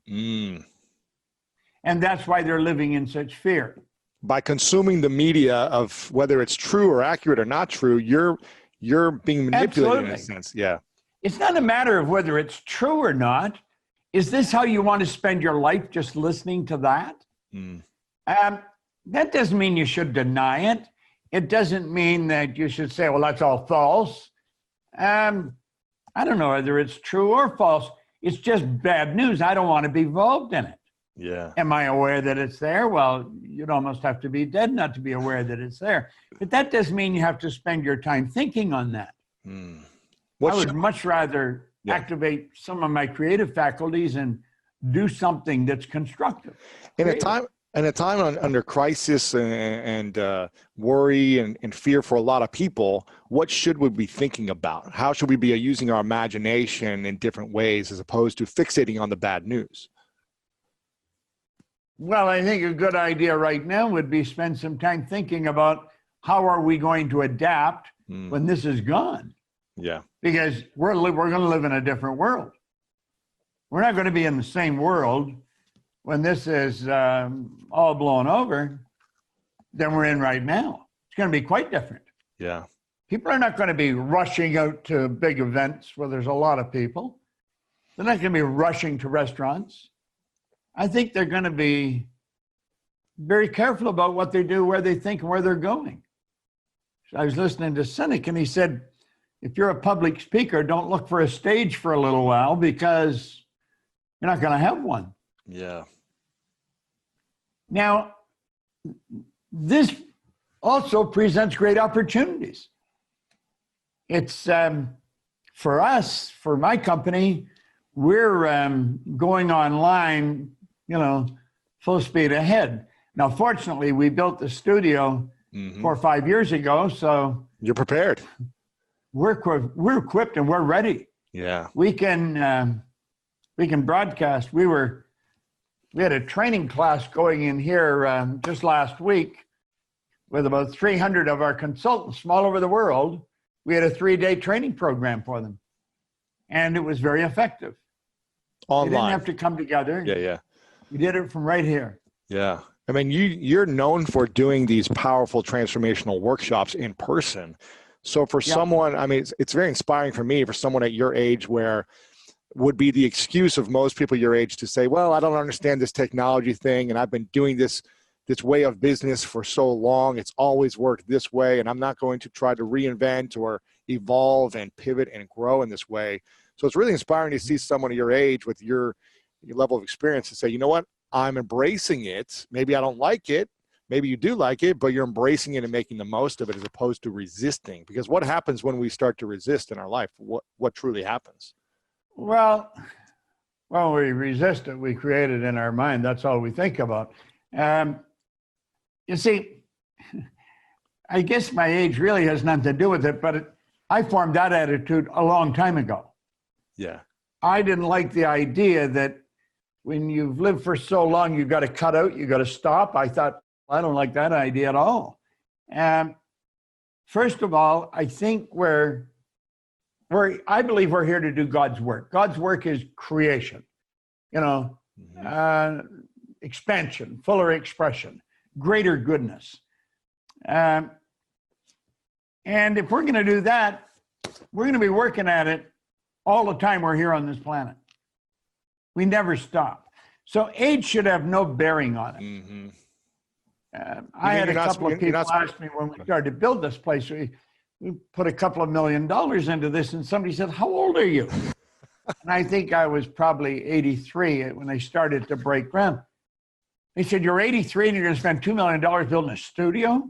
And that's why they're living in such fear. By consuming the media of whether it's true or accurate or not true, you're being manipulated in a sense. Yeah. It's not a matter of whether it's true or not. Is this how you want to spend your life, just listening to that? That doesn't mean you should deny it. It doesn't mean that you should say, well, that's all false. I don't know whether it's true or false. It's just bad news. I don't want to be involved in it. Yeah. Am I aware that it's there? Well, you'd almost have to be dead not to be aware that it's there. But that doesn't mean you have to spend your time thinking on that. I would much rather activate some of my creative faculties and do something that's constructive. In a time under crisis and worry and fear for a lot of people, what should we be thinking about? How should we be using our imagination in different ways as opposed to fixating on the bad news? Well, I think a good idea right now would be spend some time thinking about how are we going to adapt when this is gone? Yeah. Because we're going to live in a different world. We're not going to be in the same world when this is all blown over than we're in right now. It's going to be quite different. Yeah. People are not going to be rushing out to big events where there's a lot of people. They're not going to be rushing to restaurants. I think they're going to be very careful about what they do, where they think, and where they're going. I was listening to Sinek, and he said, if you're a public speaker, don't look for a stage for a little while because you're not going to have one. Yeah. Now, this also presents great opportunities. It's for us, for my company, we're going online, full speed ahead. Now, fortunately, we built the studio 4 or 5 years ago, so you're prepared. We're equipped and we're ready. Yeah. We can broadcast. We had a training class going in here just last week with about 300 of our consultants from all over the world. We had a 3-day training program for them, and it was very effective. Online. We didn't have to come together. Yeah. We did it from right here. Yeah. I mean, you're known for doing these powerful transformational workshops in person. So for someone, I mean, it's very inspiring for me, for someone at your age, where would be the excuse of most people your age to say, well, I don't understand this technology thing, and I've been doing this way of business for so long. It's always worked this way, and I'm not going to try to reinvent or evolve and pivot and grow in this way. So it's really inspiring to see someone of your age with your level of experience and say, you know what, I'm embracing it. Maybe I don't like it. Maybe you do like it, but you're embracing it and making the most of it as opposed to resisting. Because what happens when we start to resist in our life? What truly happens? Well, when we resist it, we create it in our mind. That's all we think about. You see, I guess my age really has nothing to do with it, but I formed that attitude a long time ago. Yeah. I didn't like the idea that when you've lived for so long, you've got to cut out, you've got to stop. I thought, I don't like that idea at all. First of all, I think I believe we're here to do God's work. God's work is creation, expansion, fuller expression, greater goodness. And if we're going to do that, we're going to be working at it all the time we're here on this planet. We never stop. So age should have no bearing on it. Mm-hmm. I had a couple of people ask me when we started to build this place, we put a couple of $1 million into this, and somebody said, how old are you? And I think I was probably 83 when they started to break ground. They said, you're 83 and you're going to spend $2 million building a studio?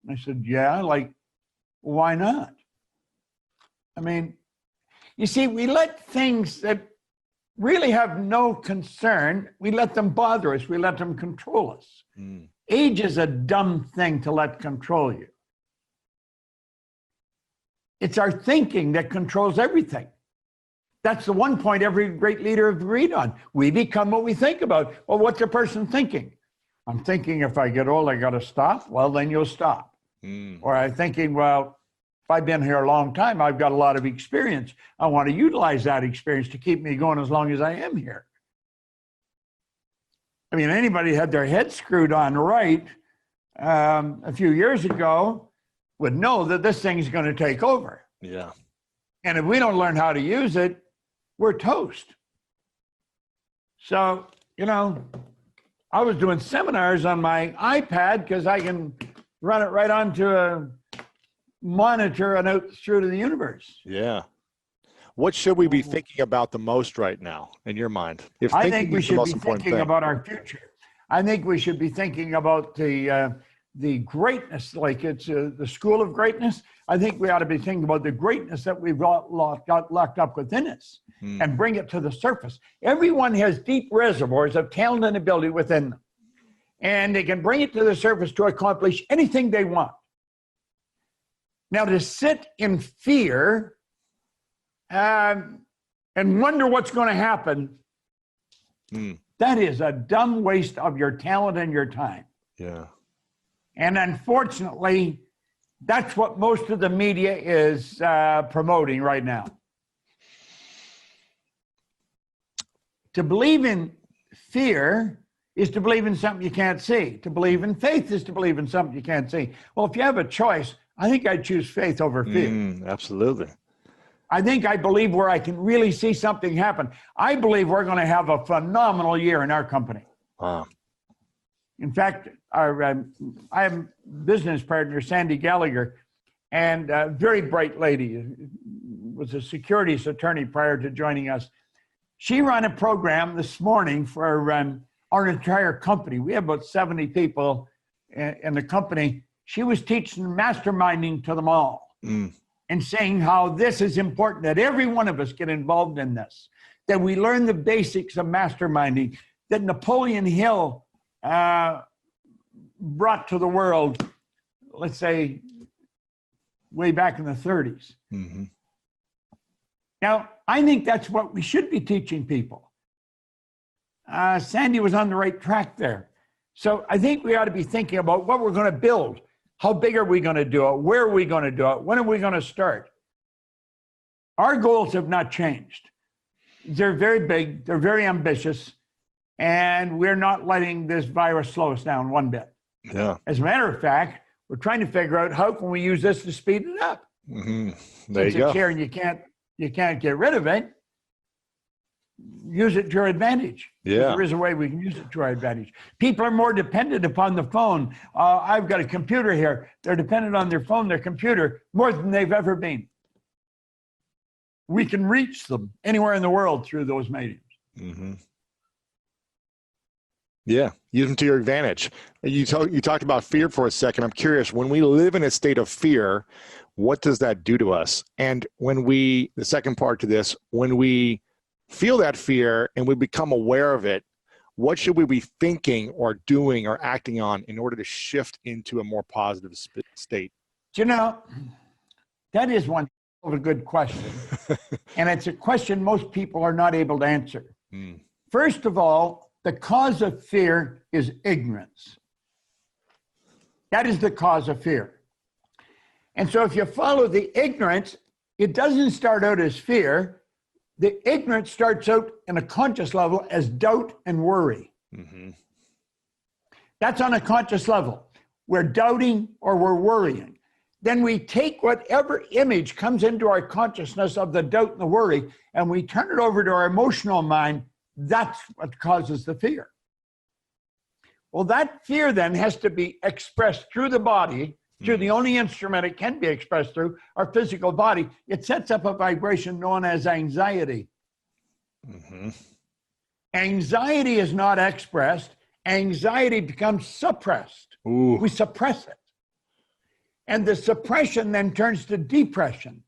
And I said, yeah, why not? I mean, you see, we let things that really have no concern, we let them bother us, we let them control us. Age is a dumb thing to let control you. It's our thinking that controls everything. That's the one point every great leader agreed on. We become what we think about. Well, what's a person thinking? I'm thinking if I get old, I got to stop. Well, then you'll stop. Or I'm thinking, well, if I've been here a long time, I've got a lot of experience. I want to utilize that experience to keep me going as long as I am here. I mean, anybody had their head screwed on right a few years ago would know that this thing's going to take over. Yeah. And if we don't learn how to use it, we're toast. So, you know, I was doing seminars on my iPad because I can run it right onto a monitor and out through to the universe. Yeah. What should we be thinking about the most right now in your mind? If I thinking think we is the should most be important thinking thing. about our future. I think we should be thinking about the greatness, like it's the school of greatness. I think we ought to be thinking about the greatness that we've got locked up within us and bring it to the surface. Everyone has deep reservoirs of talent and ability within them, and they can bring it to the surface to accomplish anything they want. Now, to sit in fear and wonder what's going to happen, that is a dumb waste of your talent and your time. Yeah. And unfortunately, that's what most of the media is promoting right now. To believe in fear is to believe in something you can't see. To believe in faith is to believe in something you can't see. Well, if you have a choice, I think I'd choose faith over fear. Absolutely. I think I believe where I can really see something happen. I believe we're going to have a phenomenal year in our company. Wow. In fact, I have a business partner, Sandy Gallagher, and a very bright lady, was a securities attorney prior to joining us. She ran a program this morning for our entire company. We have about 70 people in the company. She was teaching masterminding to them all and saying how this is important, that every one of us get involved in this, that we learn the basics of masterminding, that Napoleon Hill brought to the world, let's say, way back in the 30s. Now, I think that's what we should be teaching people. Sandy was on the right track there. So I think we ought to be thinking about what we're going to build. How big are we going to do it? Where are we going to do it? When are we going to start? Our goals have not changed. They're very big. They're very ambitious. And we're not letting this virus slow us down one bit. Yeah. As a matter of fact, we're trying to figure out how can we use this to speed it up. There It's you go. a chair and you can't get rid of it. Use it to your advantage. Yeah. There is a way we can use it to our advantage. People are more dependent upon the phone. I've got a computer here. They're dependent on their phone, their computer, more than they've ever been. We can reach them anywhere in the world through those mediums. Yeah, use them to your advantage. You talked about fear for a second. I'm curious, when we live in a state of fear, what does that do to us? And when the second part to this, when we feel that fear and we become aware of it, what should we be thinking or doing or acting on in order to shift into a more positive state? You know, that is one of a good question. And it's a question most people are not able to answer. First of all, the cause of fear is ignorance. That is the cause of fear. And so if you follow the ignorance, it doesn't start out as fear. The ignorance starts out in a conscious level as doubt and worry. That's on a conscious level. We're doubting or we're worrying. Then we take whatever image comes into our consciousness of the doubt and the worry, and we turn it over to our emotional mind. That's what causes the fear. Well, that fear then has to be expressed through the body, through the only instrument it can be expressed through, our physical body. It sets up a vibration known as anxiety. Anxiety is not expressed. Anxiety becomes suppressed. We suppress it. And the suppression then turns to depression.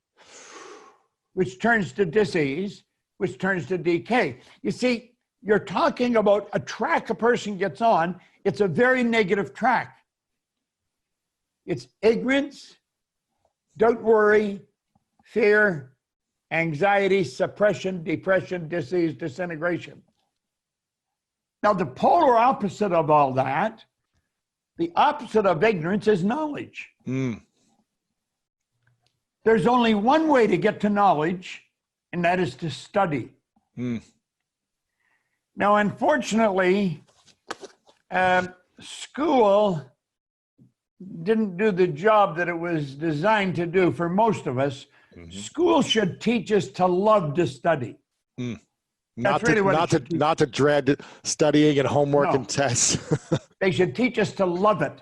which turns to disease, which turns to decay. You see, you're talking about a track a person gets on. It's a very negative track. It's ignorance, don't worry, fear, anxiety, suppression, depression, disease, disintegration. Now, the polar opposite of all that, the opposite of ignorance is knowledge. There's only one way to get to knowledge, and that is to study. Now, unfortunately, school didn't do the job that it was designed to do for most of us. School should teach us to love to study. Not really what it not to dread studying and homework No. and tests. They should teach us to love it.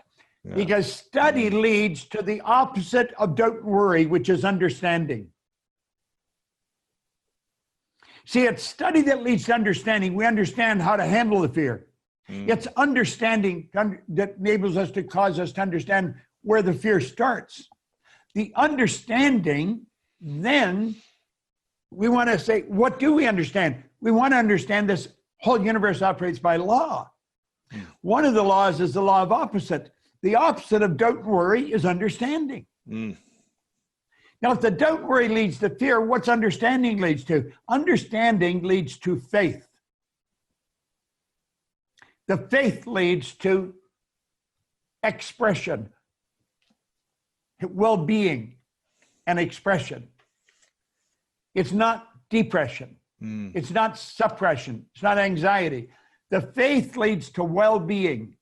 Because study leads to the opposite of don't worry, which is understanding. See, it's study that leads to understanding. We understand how to handle the fear. It's understanding that enables us to cause us to understand where the fear starts. The understanding, then we want to say, what do we understand? We want to understand this whole universe operates by law. One of the laws is the law of opposite. The opposite of don't worry is understanding. Now, if the don't worry leads to fear, what's understanding leads to? Understanding leads to faith. The faith leads to expression, well-being, and expression. It's not depression. It's not suppression. It's not anxiety. The faith leads to well-being.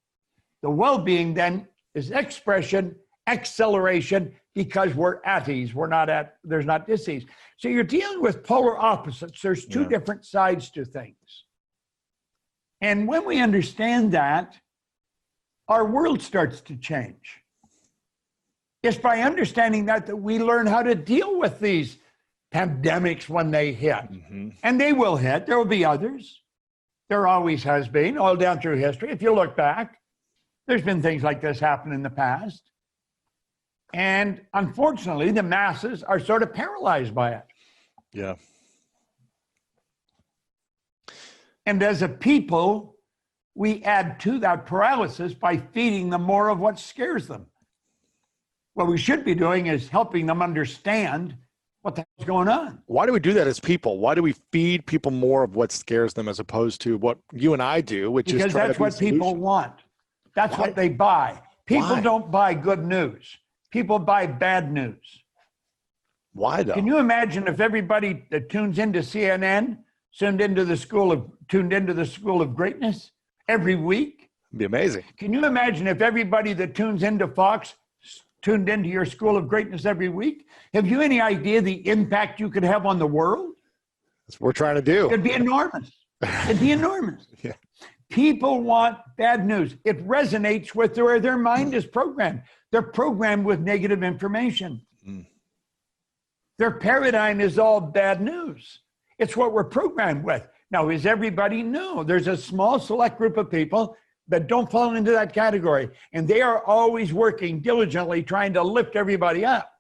The well-being then is expression, acceleration, because we're at ease. There's not disease. So you're dealing with polar opposites. There's two different sides to things. And when we understand that, our world starts to change. It's by understanding that we learn how to deal with these pandemics when they hit. And they will hit. There will be others. There always has been, all down through history. If you look back, there's been things like this happen in the past. And unfortunately, the masses are sort of paralyzed by it. Yeah. And as a people, we add to that paralysis by feeding them more of what scares them. What we should be doing is helping them understand what the hell's going on. Why do we do that as people? Why do we feed people more of what scares them as opposed to what you and I do, which Because is try that's to be what people solution? want. That's what they buy. People Why? don't buy good news. People buy bad news. Why though? Can you imagine if everybody that tunes into CNN tuned into the school of greatness every week? It'd be amazing. Can you imagine if everybody that tunes into Fox tuned into your school of greatness every week? Have you any idea the impact you could have on the world? That's what we're trying to do. It'd be enormous. It'd be enormous. Yeah. People want bad news. It resonates with where their mind is programmed. They're programmed with negative information. Their paradigm is all bad news. It's what we're programmed with. Now, is everybody? No. There's a small select group of people that don't fall into that category. And they are always working diligently trying to lift everybody up.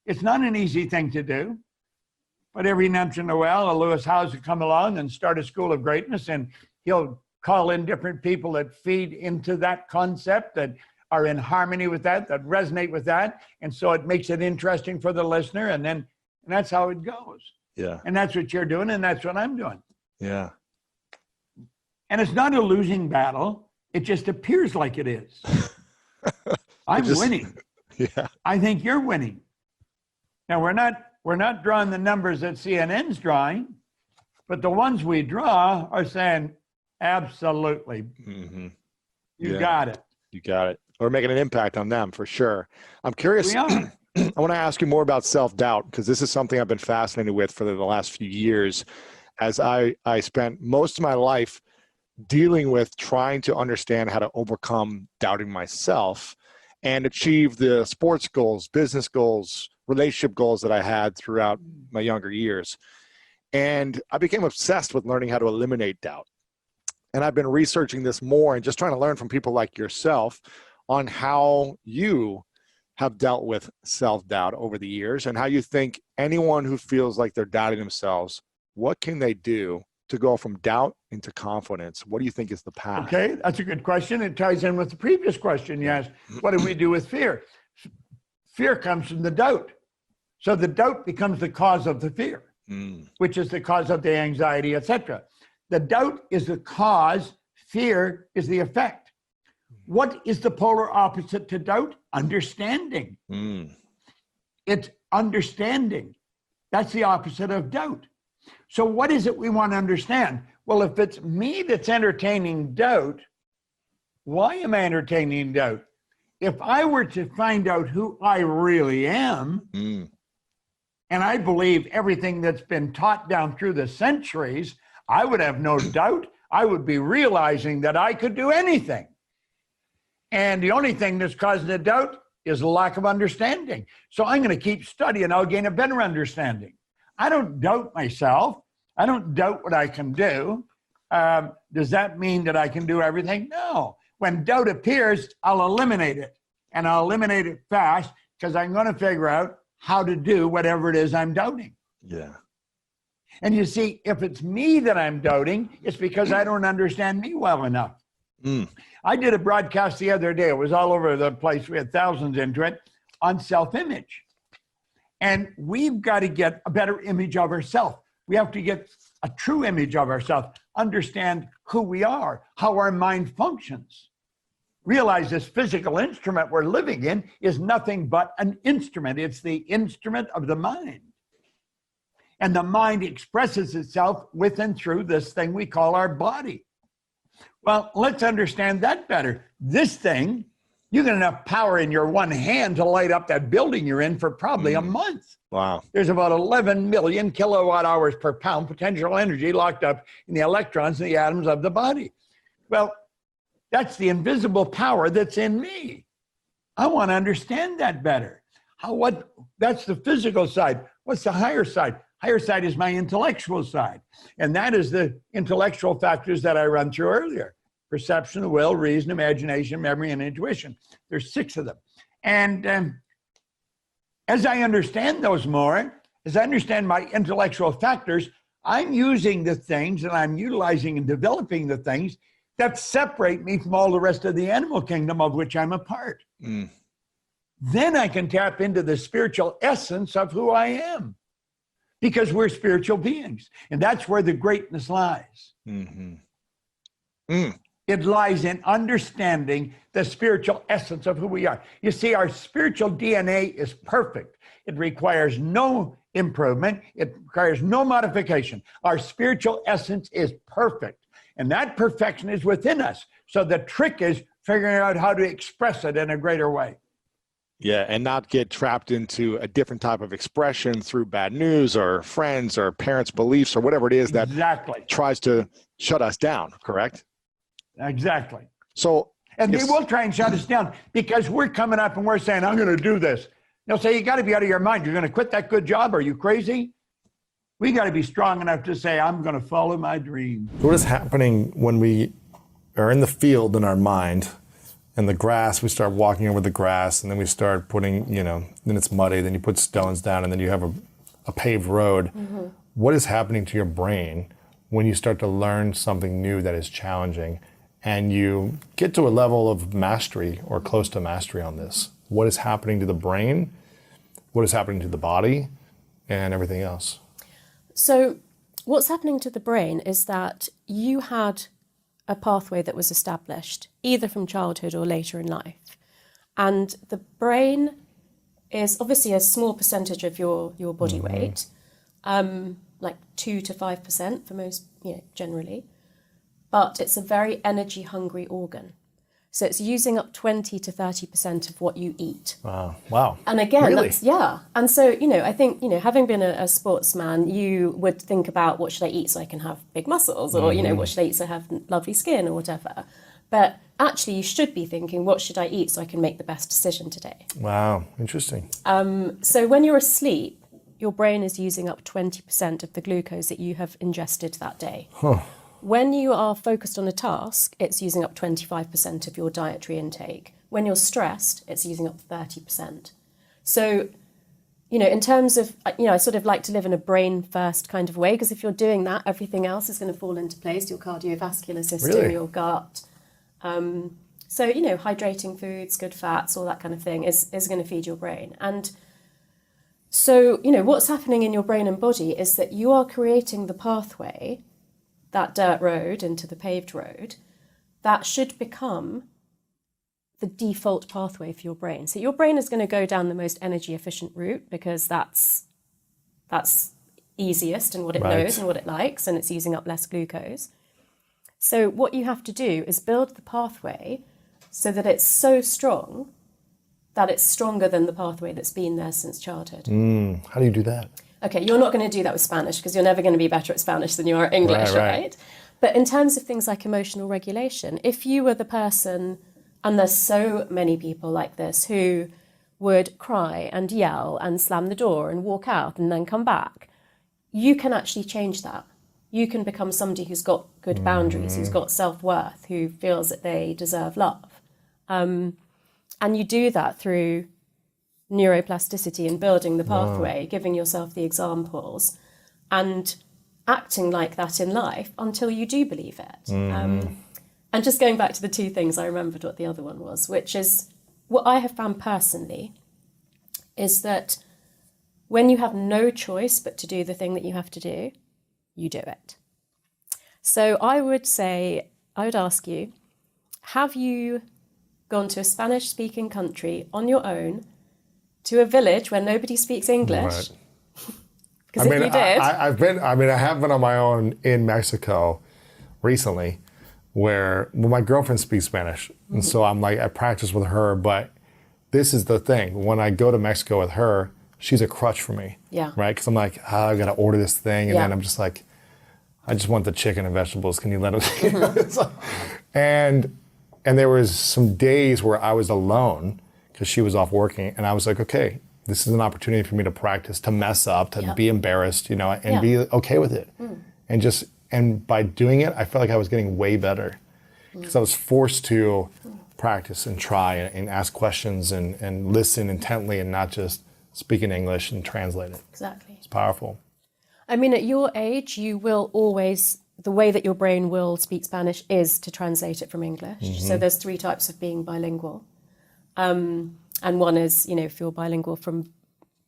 It's not an easy thing to do. But every once in a while, Lewis Howes will come along and start a school of greatness, and he'll call in different people that feed into that concept, that are in harmony with that, that resonate with that. And so it makes it interesting for the listener. And that's how it goes. Yeah. And that's what you're doing. And that's what I'm doing. Yeah. And it's not a losing battle. It just appears like it is. I'm winning. Yeah. I think you're winning. Now, we're not drawing the numbers that CNN's drawing, but the ones we draw are saying, absolutely. You got it. You got it. We're making an impact on them for sure. I'm curious. We are. I want to ask you more about self-doubt, because this is something I've been fascinated with for the last few years, as I spent most of my life dealing with trying to understand how to overcome doubting myself and achieve the sports goals, business goals, relationship goals that I had throughout my younger years. And I became obsessed with learning how to eliminate doubt. And I've been researching this more and just trying to learn from people like yourself on how you have dealt with self-doubt over the years, and how you think anyone who feels like they're doubting themselves, what can they do to go from doubt into confidence? What do you think is the path? Okay, that's a good question. It ties in with the previous question you asked. What do we do with fear? Fear comes from the doubt. So the doubt becomes the cause of the fear, which is the cause of the anxiety, etc. The doubt is the cause, fear is the effect. What is the polar opposite to doubt? Understanding. It's understanding. That's the opposite of doubt. So what is it we want to understand? Well, if it's me that's entertaining doubt, why am I entertaining doubt? If I were to find out who I really am, and I believe everything that's been taught down through the centuries, I would have no doubt. I would be realizing that I could do anything. And the only thing that's causing the doubt is a lack of understanding. So I'm going to keep studying. I'll gain a better understanding. I don't doubt myself. I don't doubt what I can do. Does that mean that I can do everything? No. When doubt appears, I'll eliminate it. And I'll eliminate it fast because I'm going to figure out how to do whatever it is I'm doubting. Yeah. And you see, if it's me that I'm doubting, it's because I don't understand me well enough. I did a broadcast the other day. It was all over the place. We had thousands into it on self-image. And we've got to get a better image of ourselves. We have to get a true image of ourselves, understand who we are, how our mind functions. Realize this physical instrument we're living in is nothing but an instrument. It's the instrument of the mind. And the mind expresses itself with and through this thing we call our body. Well, let's understand that better. This thing, you get enough power in your one hand to light up that building you're in for probably a month. Wow. There's about 11 million kilowatt hours per pound potential energy locked up in the electrons and the atoms of the body. Well, that's the invisible power that's in me. I want to understand that better. That's the physical side. What's the higher side? Higher side is my intellectual side. And that is the intellectual factors that I run through earlier. Perception, will, reason, imagination, memory, and intuition. There's 6 of them. And as I understand those more, as I understand my intellectual factors, I'm using the things and I'm utilizing and developing the things that separate me from all the rest of the animal kingdom of which I'm a part. Then I can tap into the spiritual essence of who I am. Because we're spiritual beings. And that's where the greatness lies. It lies in understanding the spiritual essence of who we are. You see, our spiritual DNA is perfect. It requires no improvement. It requires no modification. Our spiritual essence is perfect. And that perfection is within us. So the trick is figuring out how to express it in a greater way. Yeah, and not get trapped into a different type of expression through bad news or friends or parents' beliefs or whatever it is that tries to shut us down, correct? Exactly. So, and they will try and shut us down because we're coming up and we're saying, I'm going to do this. They'll say, you got to be out of your mind. You're going to quit that good job. Are you crazy? We got to be strong enough to say, I'm going to follow my dream. What is happening when we are in the field in our mind? And the grass, we start walking over the grass, and then we start putting, then it's muddy, then you put stones down, and then you have a paved road. What is happening to your brain when you start to learn something new that is challenging, and you get to a level of mastery or close to mastery on this? What is happening to the brain? What is happening to the body? And everything else? So what's happening to the brain is that you had a pathway that was established, either from childhood or later in life. And the brain is obviously a small percentage of your body weight, like 2 to 5% for most, generally. But it's a very energy hungry organ. So it's using up 20 to 30% of what you eat. Wow. And again, really? And so, I think, having been a sportsman, you would think about what should I eat so I can have big muscles, or, what should I eat so I have lovely skin or whatever. But actually you should be thinking, what should I eat so I can make the best decision today? Wow, interesting. So when you're asleep, your brain is using up 20% of the glucose that you have ingested that day. When you are focused on a task, it's using up 25% of your dietary intake. When you're stressed, it's using up 30%. So, you know, in terms of, you know, I sort of like to live in a brain first kind of way, because if you're doing that, everything else is going to fall into place, your cardiovascular system, Really? your gut. So, you know, hydrating foods, good fats, all that kind of thing is going to feed your brain. And so, you know, what's happening in your brain and body is that you are creating the pathway, that dirt road into the paved road, that should become the default pathway for your brain. So your brain is going to go down the most energy efficient route because that's easiest and what it Right. knows and what it likes, and it's using up less glucose. So what you have to do is build the pathway so that it's so strong that it's stronger than the pathway that's been there since childhood. How do you do that? Okay, you're not going to do that with Spanish because you're never going to be better at Spanish than you are at English, Right, right. right? But in terms of things like emotional regulation, if you were the person, and there's so many people like this who would cry and yell and slam the door and walk out and then come back, you can actually change that. You can become somebody who's got good boundaries, who's got self-worth, who feels that they deserve love. And you do that through neuroplasticity and building the pathway, giving yourself the examples, and acting like that in life until you do believe it. And just going back to the two things, I remembered what the other one was, which is what I have found personally is that when you have no choice but to do the thing that you have to do, you do it. So I would ask you, have you gone to a Spanish-speaking country on your own to a village where nobody speaks English? Right. Because if you did, I have been on my own in Mexico recently, where my girlfriend speaks Spanish, and so I practice with her. But this is the thing: when I go to Mexico with her, she's a crutch for me. Yeah. Right? Because I'm like, I got to order this thing, and Yeah. then I'm just like, I just want the chicken and vegetables. Can you let it? It's like- and there was some days where I was alone because she was off working, and I was like, okay, this is an opportunity for me to practice, to mess up, to Yeah. be embarrassed, you know, and Yeah. be okay with it, and by doing it, I felt like I was getting way better because I was forced to practice and try and ask questions and listen intently and not just speak in English and translate it. exactly. It's powerful. I mean, at your age, you will always, the way that your brain will speak Spanish is to translate it from English. So there's 3 types of being bilingual. And one is, you know, if you're bilingual from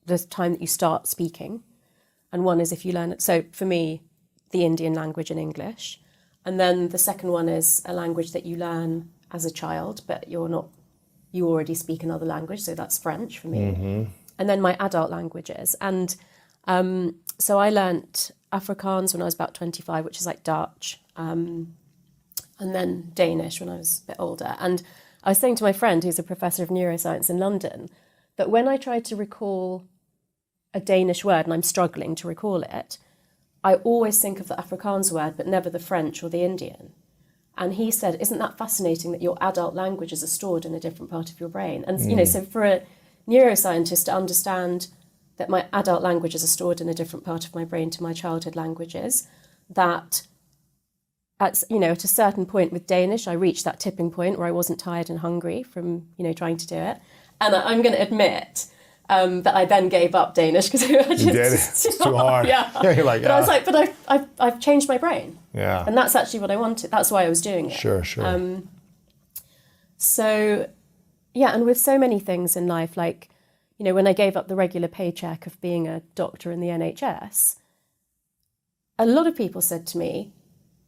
the time that you start speaking. And one is if you learn it. So for me, the Indian language and English. And then the second one is a language that you learn as a child, but you already speak another language. So that's French for me. And then my adult languages. And so I learnt Afrikaans when I was about 25, which is like Dutch, and then Danish when I was a bit older. And I was saying to my friend, who's a professor of neuroscience in London, that when I try to recall a Danish word and I'm struggling to recall it, I always think of the Afrikaans word, but never the French or the Indian. And he said, isn't that fascinating that your adult languages are stored in a different part of your brain? And, you know, so for a neuroscientist to understand that my adult languages are stored in a different part of my brain to my childhood languages, that at a certain point with Danish, I reached that tipping point where I wasn't tired and hungry from, you know, trying to do it. And I'm going to admit that I then gave up Danish because it was You did? It's too hard. Yeah. You're like, but I was like, but I've changed my brain. yeah. And that's actually what I wanted. That's why I was doing it. Sure. So, yeah, and with so many things in life, like, you know, when I gave up the regular paycheck of being a doctor in the NHS, a lot of people said to me,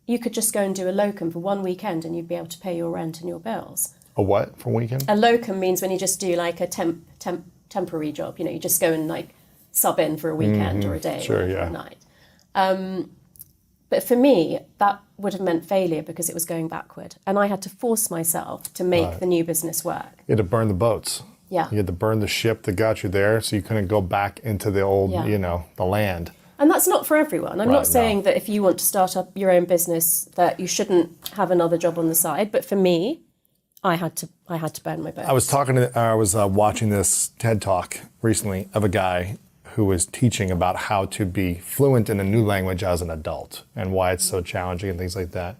you could just go and do a locum for one weekend and you'd be able to pay your rent and your bills. A what for weekend? A locum means when you just do like a temporary job, you know, you just go and like sub in for a weekend or a day Sure, or yeah. a night. But for me, that would have meant failure because it was going backward. And I had to force myself to make the new business work. You had to burn the boats. Yeah. You had to burn the ship that got you there, so you couldn't go back into the old, Yeah. you know, the land. And that's not for everyone. I'm Right, not saying no. that if you want to start up your own business that you shouldn't have another job on the side. But for me, I had to burn my boats. I was watching this TED Talk recently of a guy who was teaching about how to be fluent in a new language as an adult and why it's so challenging and things like that.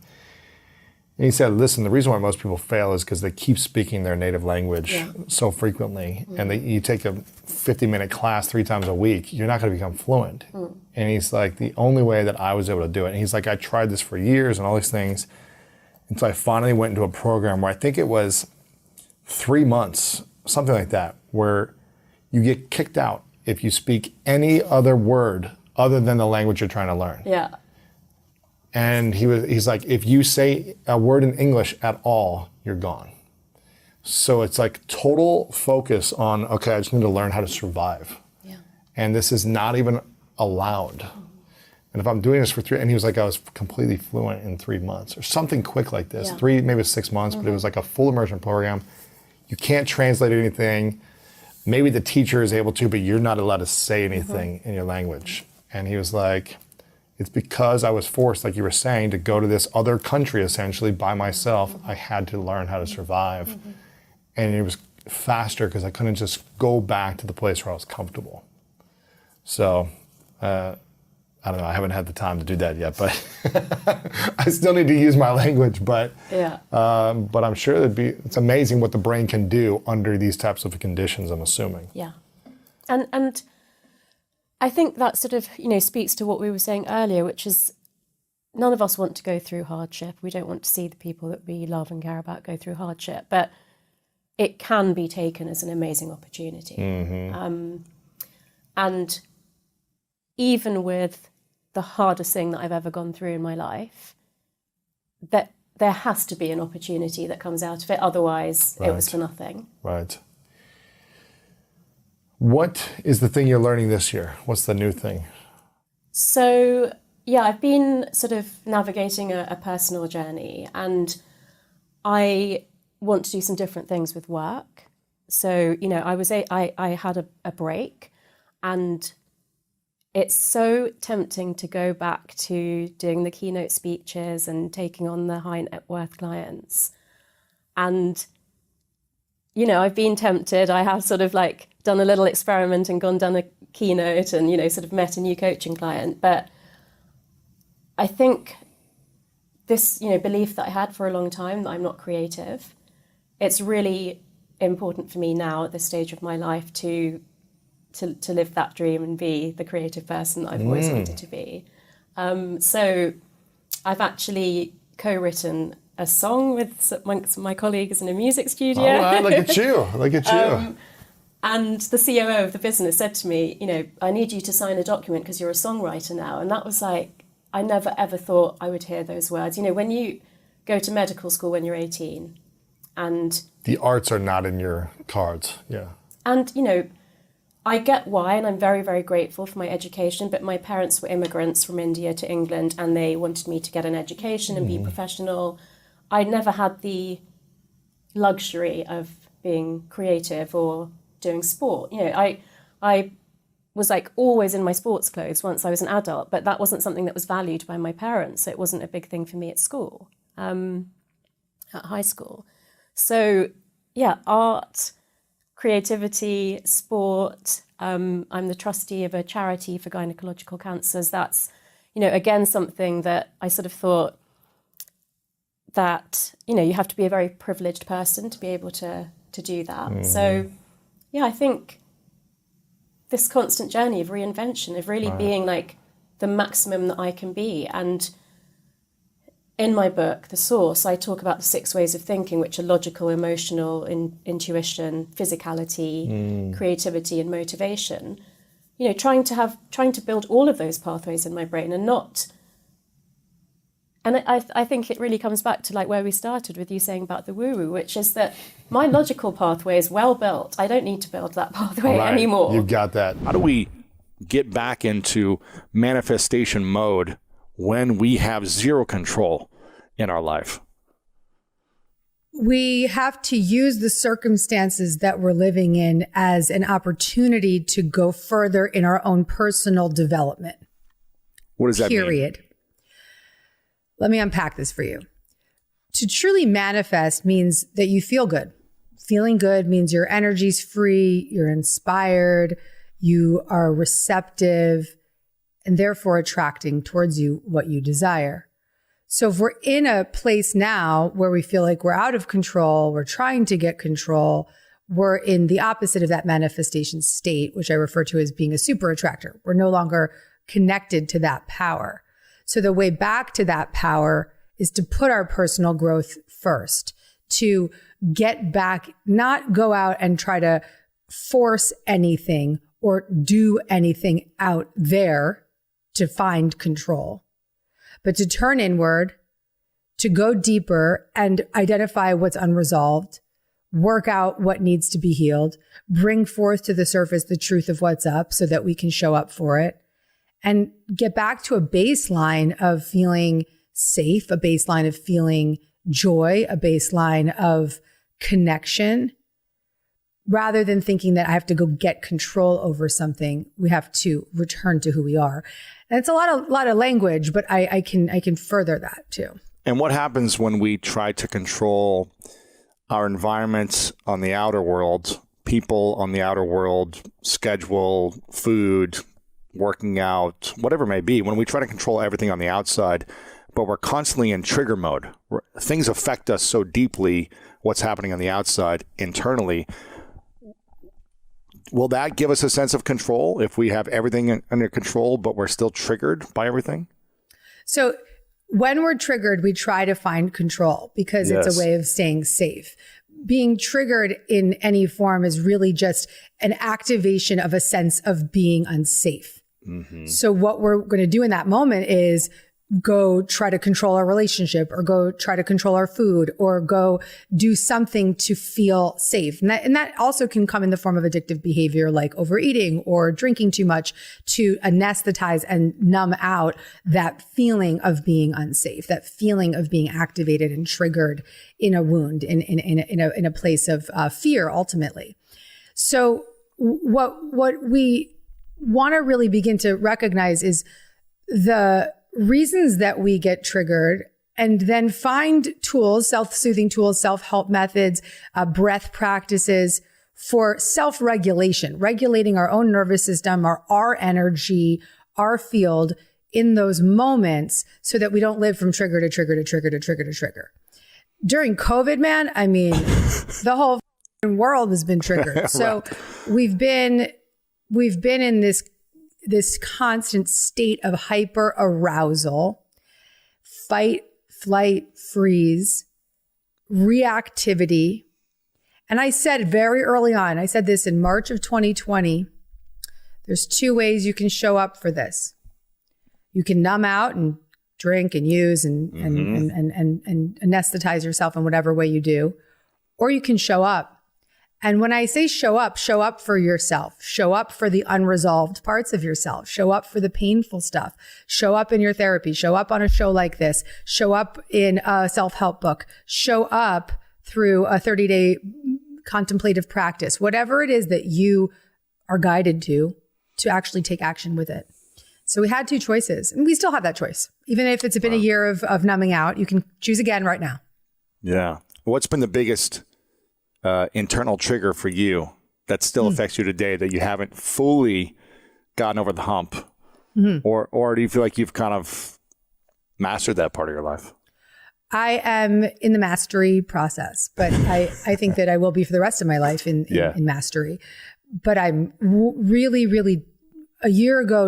And he said, listen, the reason why most people fail is because they keep speaking their native language so frequently. And you take a 50-minute class 3 times a week, you're not going to become fluent. And he's like, the only way that I was able to do it, and he's like, I tried this for years and all these things. And so I finally went into a program where I think it was 3 months, something like that, where you get kicked out if you speak any other word other than the language you're trying to learn. Yeah. And he's like, if you say a word in English at all, you're gone. So it's like total focus on, okay, I just need to learn how to survive. Yeah. And this is not even allowed. And if I'm doing this for 3, and he was like, I was completely fluent in 3 months or something quick like this. 3, maybe 6 months, but it was like a full immersion program. You can't translate anything. Maybe the teacher is able to, but you're not allowed to say anything in your language. And he was like, it's because I was forced, like you were saying, to go to this other country essentially by myself. I had to learn how to survive. And it was faster because I couldn't just go back to the place where I was comfortable. So, I don't know, I haven't had the time to do that yet, but I still need to use my language. But I'm sure it's amazing what the brain can do under these types of conditions, I'm assuming. Yeah. And I think that sort of, speaks to what we were saying earlier, which is none of us want to go through hardship. We don't want to see the people that we love and care about go through hardship, but it can be taken as an amazing opportunity. And even with the hardest thing that I've ever gone through in my life, that there has to be an opportunity that comes out of it. Otherwise, it was for nothing. Right. What is the thing you're learning this year? What's the new thing? So, I've been sort of navigating a personal journey, and I want to do some different things with work. So, I had a break, and it's so tempting to go back to doing the keynote speeches and taking on the high net worth clients. And, I've been tempted. I have sort of like done a little experiment and done a keynote and, sort of met a new coaching client. But I think this, belief that I had for a long time that I'm not creative, it's really important for me now at this stage of my life to live that dream and be the creative person that I've always wanted to be. So I've actually co-written a song with amongst my colleagues in a music studio. All right, look at you, look at you. And the COO of the business said to me, I need you to sign a document because you're a songwriter now. And that was like, I never ever thought I would hear those words. When you go to medical school when you're 18 and... The arts are not in your cards, yeah. And, I get why, and I'm very, very grateful for my education, but my parents were immigrants from India to England, and they wanted me to get an education and be professional. I never had the luxury of being creative or doing sport. I was like always in my sports clothes once I was an adult, but that wasn't something that was valued by my parents. So it wasn't a big thing for me at school, at high school. So art, creativity, sport. I'm the trustee of a charity for gynecological cancers. That's, again, something that I sort of thought that, you have to be a very privileged person to be able to do that. So, I think this constant journey of reinvention, of really being like the maximum that I can be. And in my book, The Source, I talk about the 6 ways of thinking, which are logical, emotional, intuition, physicality, creativity, and motivation. Trying to build all of those pathways in my brain and not. And I think it really comes back to like where we started with you saying about the woo-woo, which is that my logical pathway is well built. I don't need to build that pathway anymore. You've got that. How do we get back into manifestation mode when we have zero control in our life? We have to use the circumstances that we're living in as an opportunity to go further in our own personal development. What does that mean? Period. Let me unpack this for you. To truly manifest means that you feel good. Feeling good means your energy's free, you're inspired, you are receptive, and therefore attracting towards you what you desire. So if we're in a place now where we feel like we're out of control, we're trying to get control, we're in the opposite of that manifestation state, which I refer to as being a super attractor. We're no longer connected to that power. So the way back to that power is to put our personal growth first, to get back, not go out and try to force anything or do anything out there to find control, but to turn inward, to go deeper and identify what's unresolved, work out what needs to be healed, bring forth to the surface the truth of what's up so that we can show up for it, and get back to a baseline of feeling safe, a baseline of feeling joy, a baseline of connection. Rather than thinking that I have to go get control over something, we have to return to who we are. And it's a lot of language, but I can further that too. And what happens when we try to control our environments on the outer world, people on the outer world, schedule, food, working out, whatever it may be, when we try to control everything on the outside, but we're constantly in trigger mode. Things affect us so deeply, what's happening on the outside internally. Will that give us a sense of control if we have everything under control, but we're still triggered by everything? So when we're triggered, we try to find control because it's a way of staying safe. Being triggered in any form is really just an activation of a sense of being unsafe. Mm-hmm. So what we're going to do in that moment is go try to control our relationship or go try to control our food or go do something to feel safe. And that also can come in the form of addictive behavior like overeating or drinking too much to anesthetize and numb out that feeling of being unsafe, that feeling of being activated and triggered in a wound, in a place of fear ultimately. So what we want to really begin to recognize is the reasons that we get triggered, and then find tools, self-soothing tools, self-help methods, breath practices for self-regulation, regulating our own nervous system, our energy, our field in those moments so that we don't live from trigger to trigger to trigger to trigger to trigger. During COVID, man, I mean, the whole world has been triggered. So we've been in this constant state of hyper arousal, fight, flight, freeze, reactivity. And I said very early on, I said this in March of 2020, there's two ways you can show up for this. You can numb out and drink and use and anesthetize yourself in whatever way you do, or you can show up. And when I say show up for yourself, show up for the unresolved parts of yourself, show up for the painful stuff, show up in your therapy, show up on a show like this, show up in a self-help book, show up through a 30-day contemplative practice, whatever it is that you are guided to actually take action with it. So we had two choices, and we still have that choice. Even if it's been a year of numbing out, you can choose again right now. Yeah. What's been the biggest internal trigger for you that still affects you today that you haven't fully gotten over the hump? Mm-hmm. Or do you feel like you've kind of mastered that part of your life? I am in the mastery process, but I think that I will be for the rest of my life in mastery. But I'm really a year ago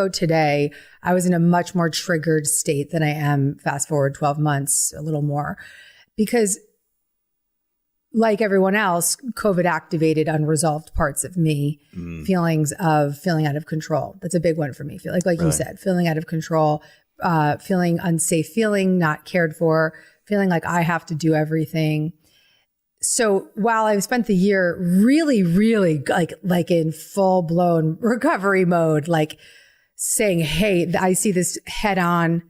today, I was in a much more triggered state than I am fast forward 12 months, a little more, because like everyone else, COVID activated unresolved parts of me, feelings of feeling out of control. That's a big one for me. Like you said, feeling out of control, feeling unsafe, feeling not cared for, feeling like I have to do everything. So while I've spent the year really like in full blown recovery mode, like saying, hey, I see this head on,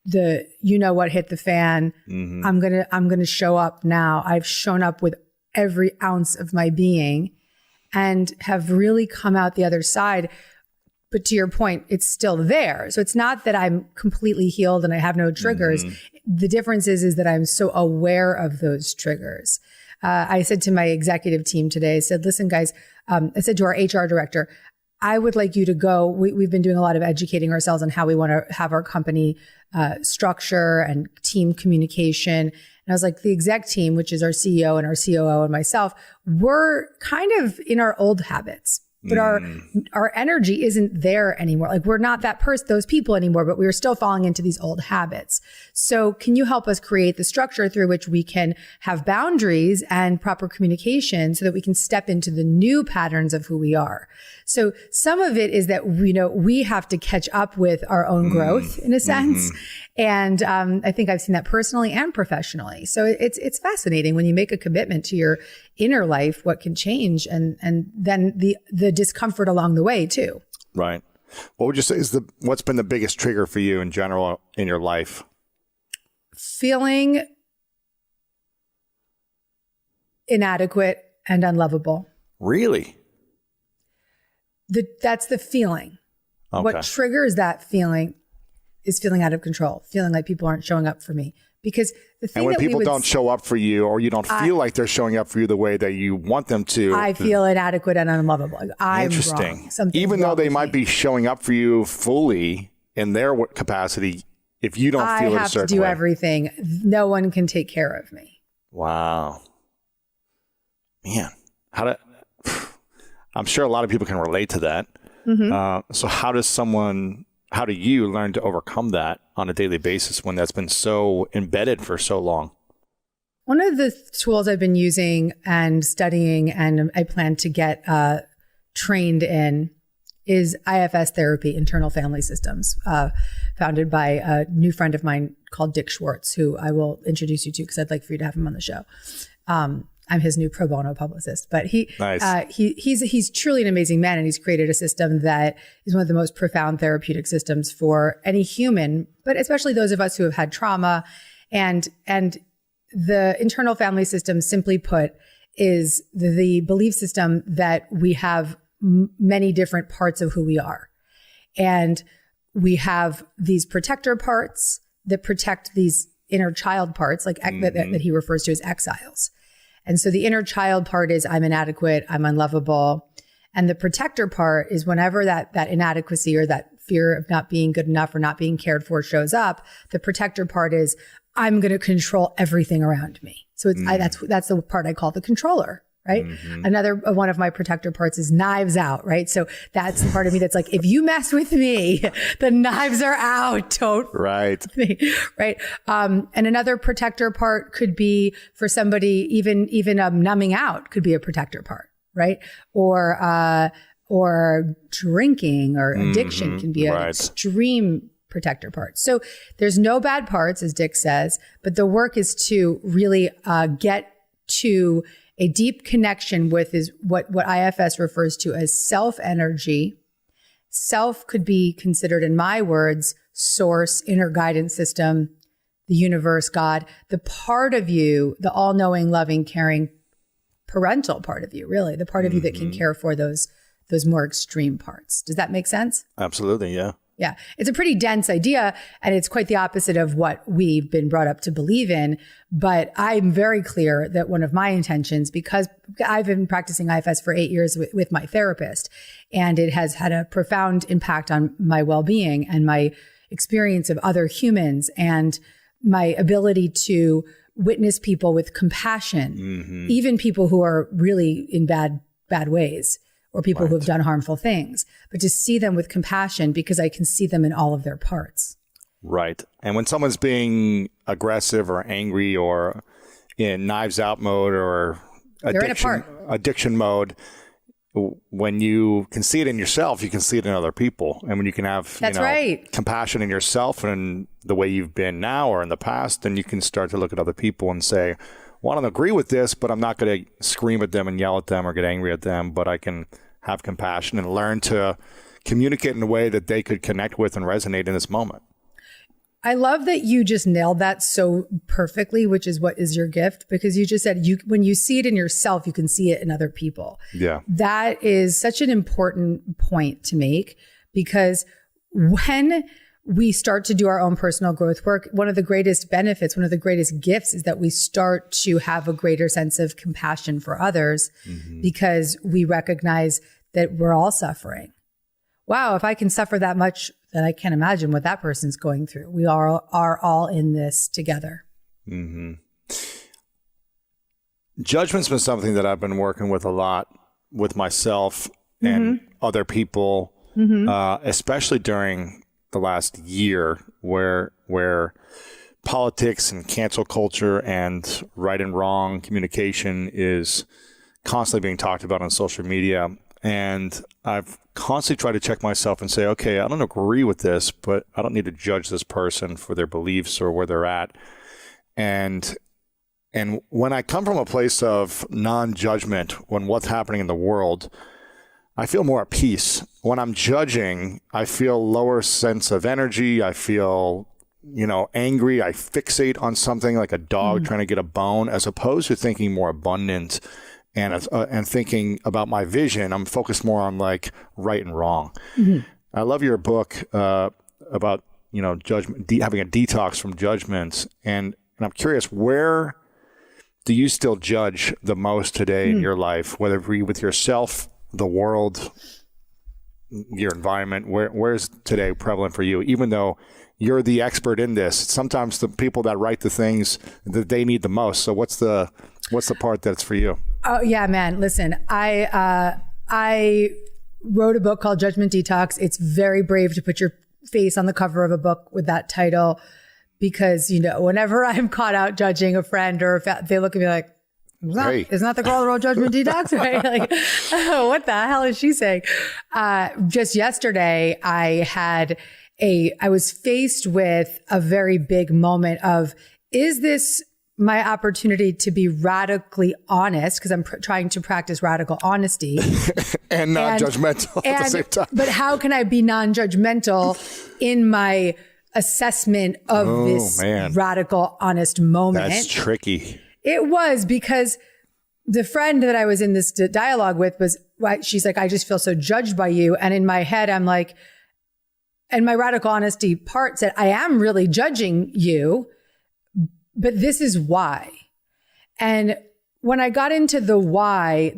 what hit the fan. Mm-hmm. I'm gonna show up now. I've shown up with every ounce of my being and have really come out the other side. But to your point, it's still there. So it's not that I'm completely healed and I have no triggers. Mm-hmm. The difference is that I'm so aware of those triggers. I said to my executive team today, I said, listen, guys, I said to our HR director, I would like you to go. We've been doing a lot of educating ourselves on how we want to have our company structure and team communication. And I was like, the exec team, which is our CEO and our COO and myself, we're kind of in our old habits. But our energy isn't there anymore. Like we're not those people anymore, but we're still falling into these old habits. So can you help us create the structure through which we can have boundaries and proper communication so that we can step into the new patterns of who we are? So some of it is that we have to catch up with our own growth in a sense. And I think I've seen that personally and professionally. So it's fascinating when you make a commitment to your inner life, what can change, and then the discomfort along the way too. Right. What would you say is what's been the biggest trigger for you in general in your life? Feeling inadequate and unlovable. Really? That's the feeling. Okay. What triggers that feeling is feeling out of control, feeling like people aren't showing up for me. Because the thing and when that people don't show up for you, or you don't feel like they're showing up for you the way that you want them to, I feel inadequate and unlovable. Like, I'm interesting. Wrong. Even though they might me. be showing up for you fully in their capacity, if you don't feel it a certain way. I have to do everything. No one can take care of me. Wow. Man, I'm sure a lot of people can relate to that. So how do you learn to overcome that on a daily basis when that's been so embedded for so long? One of the tools I've been using and studying, and I plan to get trained in, is IFS therapy, internal family systems, founded by a new friend of mine called Dick Schwartz, who I will introduce you to because I'd like for you to have him on the show. I'm his new pro bono publicist, but he's truly an amazing man, and he's created a system that is one of the most profound therapeutic systems for any human, but especially those of us who have had trauma. And the internal family system, simply put, is the belief system that we have many different parts of who we are. And we have these protector parts that protect these inner child parts, like that he refers to as exiles. And so the inner child part is I'm inadequate, I'm unlovable. And the protector part is whenever that inadequacy or that fear of not being good enough or not being cared for shows up, the protector part is I'm going to control everything around me. So that's the part I call the controller, right? Another one of my protector parts is knives out, right? So that's the part of me that's like, if you mess with me, the knives are out. Don't right. Right. And another protector part could be for somebody, even numbing out could be a protector part, right? Or drinking or addiction can be an extreme protector part. So there's no bad parts, as Dick says, but the work is to really get to a deep connection with is what IFS refers to as self energy. Self could be considered, in my words, source, inner guidance system, the universe, God, the part of you, the all-knowing, loving, caring, parental part of you, really, the part of you that can care for those more extreme parts. Does that make sense? Absolutely, yeah. Yeah, it's a pretty dense idea, and it's quite the opposite of what we've been brought up to believe in. But I'm very clear that one of my intentions, because I've been practicing IFS for 8 years with my therapist, and it has had a profound impact on my well-being and my experience of other humans and my ability to witness people with compassion, even people who are really in bad ways, or people who have done harmful things, but to see them with compassion because I can see them in all of their parts. Right. And when someone's being aggressive or angry or in knives out mode or addiction mode, when you can see it in yourself, you can see it in other people. And when you can have compassion in yourself and the way you've been now or in the past, then you can start to look at other people and say, well, I don't agree with this, but I'm not going to scream at them and yell at them or get angry at them, but I can have compassion and learn to communicate in a way that they could connect with and resonate in this moment. I love that you just nailed that so perfectly, which is what is your gift, because you just said when you see it in yourself, you can see it in other people. Yeah. That is such an important point to make, because when we start to do our own personal growth work, one of the greatest benefits, one of the greatest gifts is that we start to have a greater sense of compassion for others because we recognize that we're all suffering. wow, if I can suffer that much, then I can't imagine what that person's going through. We are all in this together. Mm-hmm. Judgment's been something that I've been working with a lot with myself and other people, especially during the last year where politics and cancel culture and right and wrong communication is constantly being talked about on social media. And I've constantly tried to check myself and say, okay, I don't agree with this, but I don't need to judge this person for their beliefs or where they're at. And when I come from a place of non-judgment when what's happening in the world, I feel more at peace. When I'm judging, I feel lower sense of energy. I feel, angry. I fixate on something like a dog trying to get a bone, as opposed to thinking more abundant and thinking about my vision. I'm focused more on like right and wrong. I love your book about, judgment, having a detox from judgment. And I'm curious, where do you still judge the most today in your life, whether it be with yourself, the world, your environment? Where's today prevalent for you, even though you're the expert in this? Sometimes the people that write the things that they need the most. So what's the part that's for you? Oh yeah, man. Listen, I wrote a book called Judgment Detox. It's very brave to put your face on the cover of a book with that title, because, whenever I'm caught out judging a friend or if they look at me like, isn't that the girl that wrote Judgment Detox? Right? Like, oh, what the hell is she saying? Just yesterday, I was faced with a very big moment of, is this my opportunity to be radically honest? Because I'm trying to practice radical honesty. and non-judgmental at the same time. But how can I be non-judgmental in my assessment of this radical honest moment? That's tricky. It was, because the friend that I was in this dialogue with she's like, I just feel so judged by you. And in my head, I'm like, and my radical honesty part said, I am really judging you, but this is why. And when I got into the why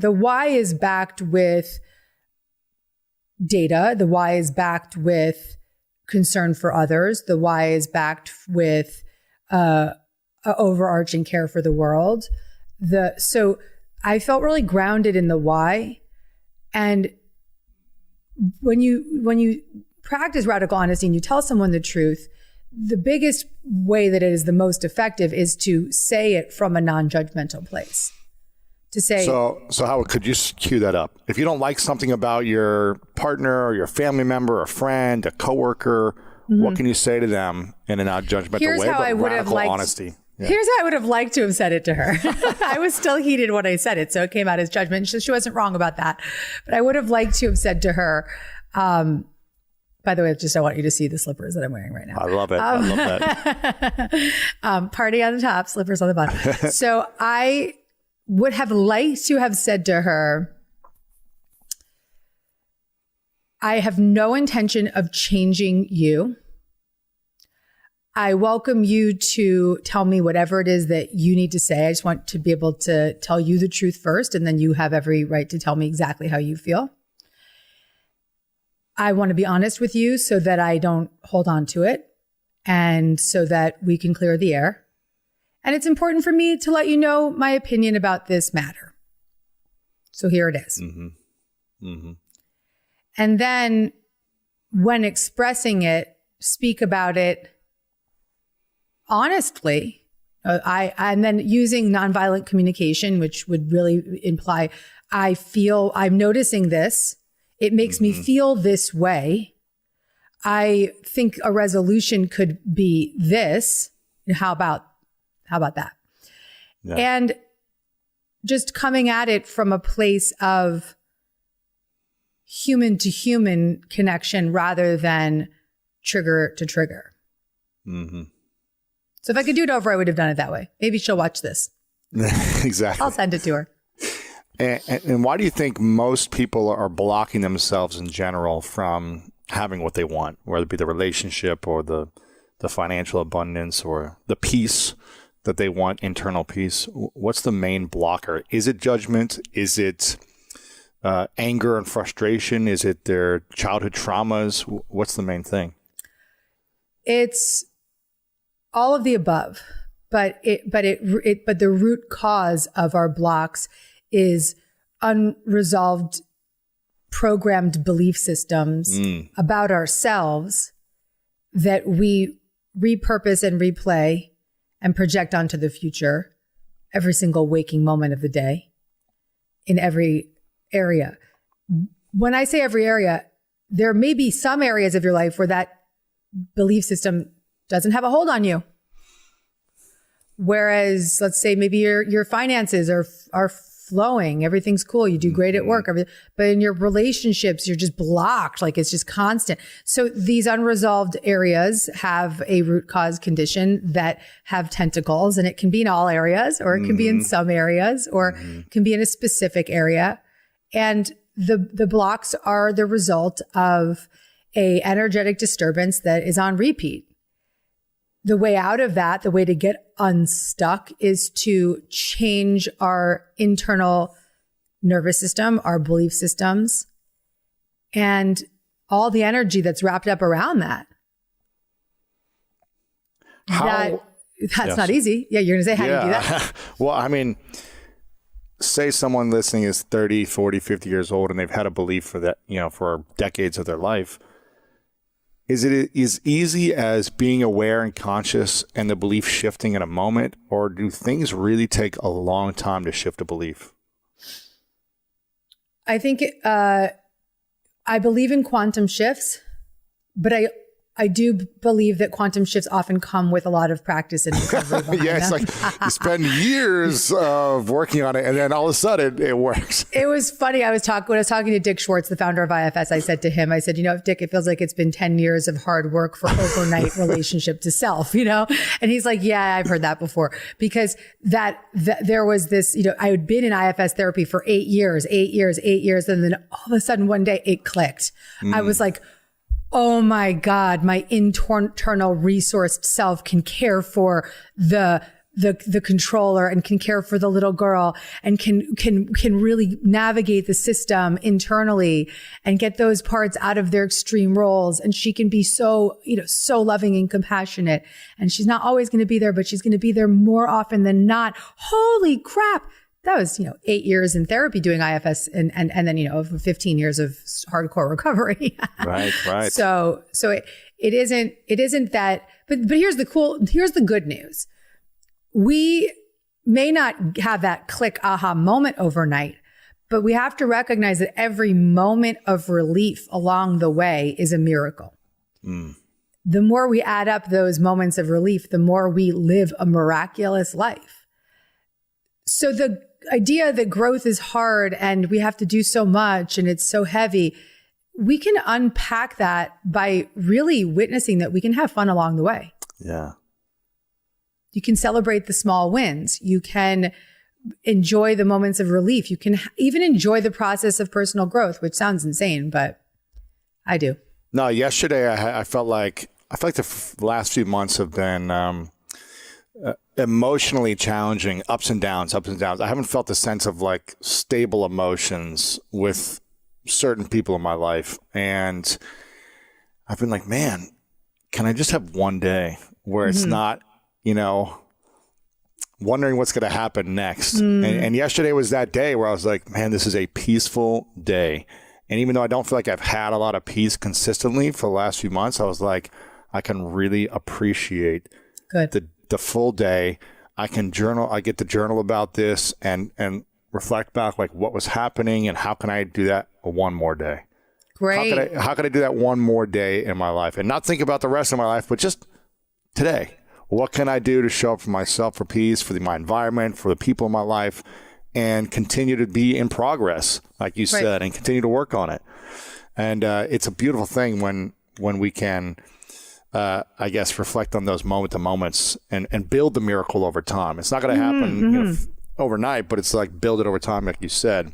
is backed with data. The why is backed with concern for others. The why is backed with overarching care for the world. So I felt really grounded in the why. And when you practice radical honesty and you tell someone the truth, the biggest way that it is the most effective is to say it from a non-judgmental place. To say, so Howard, could you cue that up? If you don't like something about your partner or your family member, a friend, a coworker, what can you say to them in a non-judgmental way? How I would have liked honesty. Yeah. Here's how I would have liked to have said it to her. I was still heated when I said it, so it came out as judgment. She wasn't wrong about that. But I would have liked to have said to her, by the way, I want you to see the slippers that I'm wearing right now. I love it. I love that. Party on the top, slippers on the bottom. So I would have liked to have said to her, I have no intention of changing you. I welcome you to tell me whatever it is that you need to say. I just want to be able to tell you the truth first, and then you have every right to tell me exactly how you feel. I want to be honest with you so that I don't hold on to it, and so that we can clear the air. And it's important for me to let you know my opinion about this matter. So here it is. And then when expressing it, speak about it honestly. And then using nonviolent communication, which would really imply, I'm noticing this. It makes me feel this way. I think a resolution could be this. How about that? Yeah. And just coming at it from a place of human to human connection rather than trigger to trigger. So if I could do it over, I would have done it that way. Maybe she'll watch this. Exactly. I'll send it to her. And why do you think most people are blocking themselves in general from having what they want, whether it be the relationship or the financial abundance or the peace that they want, internal peace? What's the main blocker? Is it judgment? Is it anger and frustration? Is it their childhood traumas? What's the main thing? It's all of the above, but the root cause of our blocks is unresolved programmed belief systems about ourselves that we repurpose and replay and project onto the future every single waking moment of the day in every area. When I say every area, there may be some areas of your life where that belief system doesn't have a hold on you. Whereas, let's say maybe your finances are flowing, everything's cool, you do great at work, but in your relationships, you're just blocked, like it's just constant. So these unresolved areas have a root cause condition that have tentacles, and it can be in all areas, or it can be in some areas, or it can be in a specific area. And the blocks are the result of a energetic disturbance that is on repeat. The way out of that, the way to get unstuck, is to change our internal nervous system, our belief systems, and all the energy that's wrapped up around that. That's Yes. not easy. Yeah, you're going to say, how do you do that? Well, I mean, say someone listening is 30, 40, 50 years old and they've had a belief for that, for decades of their life. Is it as easy as being aware and conscious and the belief shifting in a moment, or do things really take a long time to shift a belief? I think I believe in quantum shifts, but I do believe that quantum shifts often come with a lot of practice and recovery behind Yeah, it's them. like you spend years of working on it, and then all of a sudden it works. It was funny. When I was talking to Dick Schwartz, the founder of IFS, I said to him, Dick, it feels like it's been 10 years of hard work for overnight relationship to self, And he's like, yeah, I've heard that before, because that there was this, I had been in IFS therapy for 8 years. And then all of a sudden one day it clicked. I was like, oh my God, my internal resourced self can care for the controller and can care for the little girl and can really navigate the system internally and get those parts out of their extreme roles. And she can be so loving and compassionate. And she's not always going to be there, but she's going to be there more often than not. Holy crap. That was, 8 years in therapy doing IFS and then, 15 years of hardcore recovery. Right. So it isn't that, but here's the good news. We may not have that click aha moment overnight, but we have to recognize that every moment of relief along the way is a miracle. The more we add up those moments of relief, the more we live a miraculous life. So the idea that growth is hard and we have to do so much and it's so heavy, we can unpack that by really witnessing that we can have fun along the way. Yeah. You can celebrate the small wins. You can enjoy the moments of relief. You can even enjoy the process of personal growth, which sounds insane, but I do. No, yesterday I felt like the last few months have been emotionally challenging, ups and downs. I haven't felt a sense of like stable emotions with certain people in my life. And I've been like, man, can I just have one day where it's not, wondering what's going to happen next. And yesterday was that day where I was like, man, this is a peaceful day. And even though I don't feel like I've had a lot of peace consistently for the last few months, I was like, I can really appreciate the full day. I can journal. I get to journal about this and reflect back like what was happening and how can I do that one more day? Great. How could I do that one more day in my life and not think about the rest of my life, but just today? What can I do to show up for myself, for peace, for my environment, for the people in my life, and continue to be in progress, like you said, and continue to work on it. And it's a beautiful thing when we can, I guess, reflect on those moments and build the miracle over time. It's not going to happen overnight, but it's like build it over time, like you said.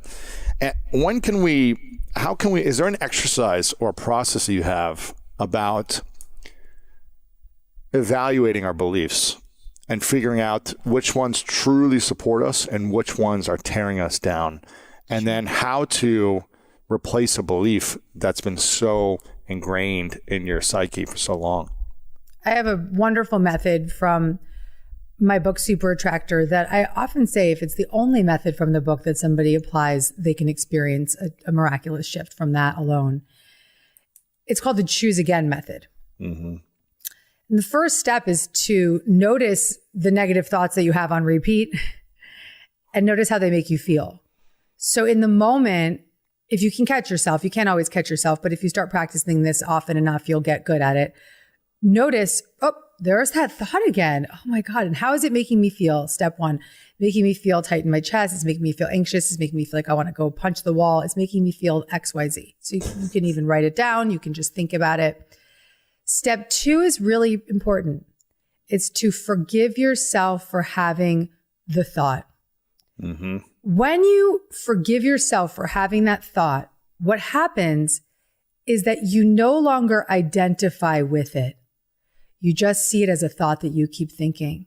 And is there an exercise or a process you have about evaluating our beliefs and figuring out which ones truly support us and which ones are tearing us down? and then how to replace a belief that's been so ingrained in your psyche for so long. I have a wonderful method from my book, Super Attractor, that I often say if it's the only method from the book that somebody applies, they can experience a miraculous shift from that alone. It's called the Choose Again method. Mm-hmm. And the first step is to notice the negative thoughts that you have on repeat and notice how they make you feel. So in the moment, if you can catch yourself, you can't always catch yourself, but if you start practicing this often enough, you'll get good at it. Notice, oh, there's that thought again. Oh my God. And how is it making me feel? Step one, making me feel tight in my chest. It's making me feel anxious. It's making me feel like I want to go punch the wall. It's making me feel XYZ. So you can even write it down. You can just think about it. Step two is really important. It's to forgive yourself for having the thought. Mm-hmm. When you forgive yourself for having that thought, what happens is that you no longer identify with it. You just see it as a thought that you keep thinking.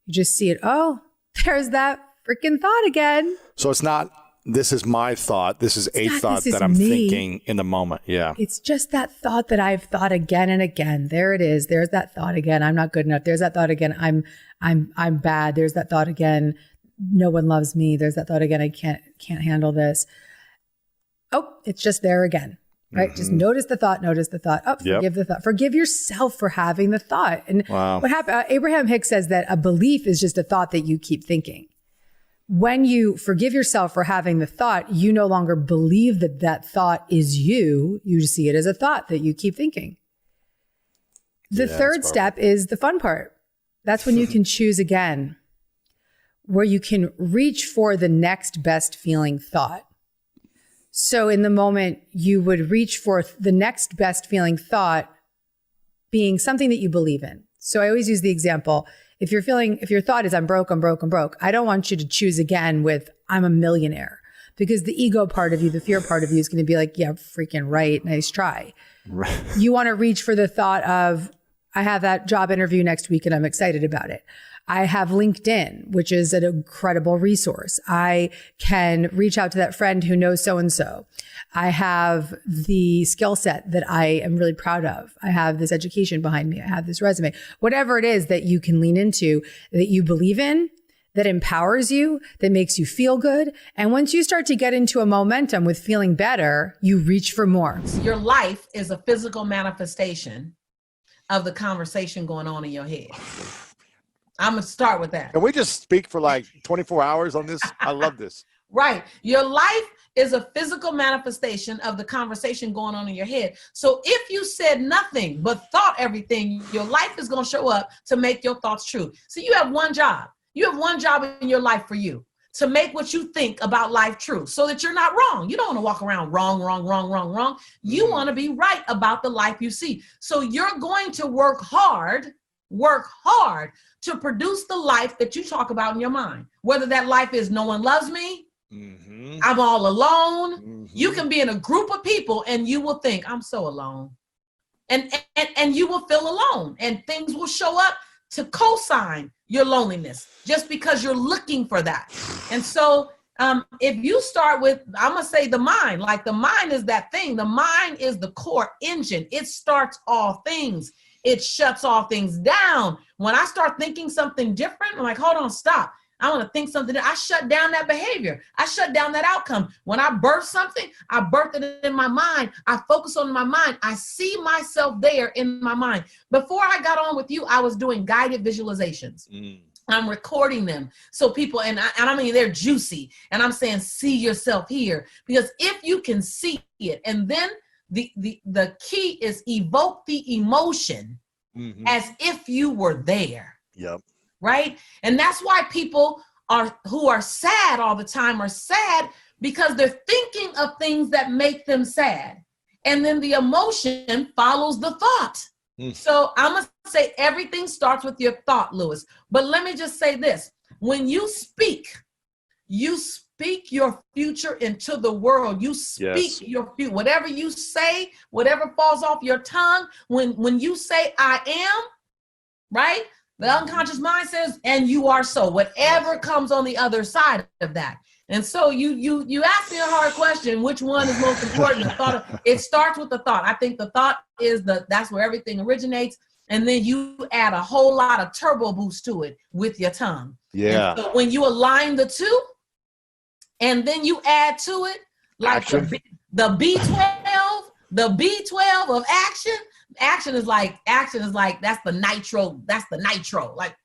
You just see it, oh, there's that freaking thought again. So it's not, this is my thought. This is a thought this is that I'm me. thinking in the moment. Yeah. It's just that thought that I've thought again and again. There it is. There's that thought again. I'm not good enough. There's that thought again. I'm bad. There's that thought again. No one loves me. There's that thought again. I can't handle this. Oh, it's just there again. Right? Just notice the thought. Oh, forgive the thought. Forgive yourself for having the thought. And what happened? Abraham Hicks says that a belief is just a thought that you keep thinking. When you forgive yourself for having the thought, you no longer believe that that thought is you. You see it as a thought that you keep thinking. The third step is the fun part. That's when you can choose again, where you can reach for the next best feeling thought. So in the moment, you would reach for the next best feeling thought being something that you believe in. So I always use the example, if your thought is I'm broke, I don't want you to choose again with I'm a millionaire, because the ego part of you, the fear part of you is going to be like, yeah, freaking right. Nice try. Right. You want to reach for the thought of I have that job interview next week and I'm excited about it. I have LinkedIn, which is an incredible resource. I can reach out to that friend who knows so-and-so. I have the skill set that I am really proud of. I have this education behind me. I have this resume. Whatever it is that you can lean into, that you believe in, that empowers you, that makes you feel good. And once you start to get into a momentum with feeling better, you reach for more. Your life is a physical manifestation of the conversation going on in your head. I'm going to start with that. Can we just speak for like 24 hours on this? I love this. Right. Your life is a physical manifestation of the conversation going on in your head. So if you said nothing but thought everything, your life is going to show up to make your thoughts true. So you have one job. You have one job in your life for you, to make what you think about life true, so that you're not wrong. You don't want to walk around wrong. You want to be right about the life you see. So you're going to work hard to produce the life that you talk about in your mind. Whether that life is no one loves me, I'm all alone. You can be in a group of people and you will think, I'm so alone. And you will feel alone, and things will show up to co-sign your loneliness just because you're looking for that. And so if you start with, I'm going to say the mind, like the mind is that thing. The mind is the core engine. It starts all things. It shuts all things down. When I start thinking something different, I'm like, hold on, stop. I want to think something. I shut down that behavior. I shut down that outcome. When I birth something, I birth it in my mind. I focus on my mind. I see myself there in my mind. Before I got on with you, I was doing guided visualizations. I'm recording them. So people, and I mean, they're juicy. And I'm saying, see yourself here. Because if you can see it, and then the key is evoke the emotion as if you were there. Yep. Right? And that's why people who are sad all the time are sad, because they're thinking of things that make them sad. And then the emotion follows the thought. So I'm going to say everything starts with your thought, Lewis. But let me just say this. When you speak your future into the world. You speak your future. Whatever you say, whatever falls off your tongue, when you say I am, right? The unconscious mind says, and you are so. Whatever comes on the other side of that. And so you ask me a hard question, which one is most important? It starts with the thought. I think the thought is that's where everything originates. And then you add a whole lot of turbo boost to it with your tongue. Yeah. And so when you align the two, and then you add to it, like the B12, the B12 of action. Action is like, that's the nitro, like,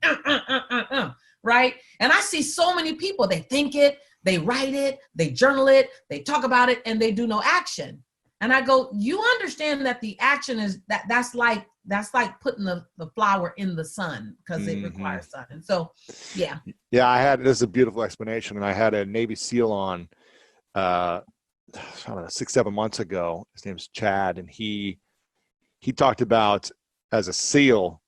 right? And I see so many people, they think it, they write it, they journal it, they talk about it, and they do no action. And I go, you understand that the action is that's like putting the flower in the sun, because it requires sun. And so, yeah. Yeah, this is a beautiful explanation. And I had a Navy SEAL on, I don't know, 6-7 months ago. His name's Chad. And he talked about, as a SEAL,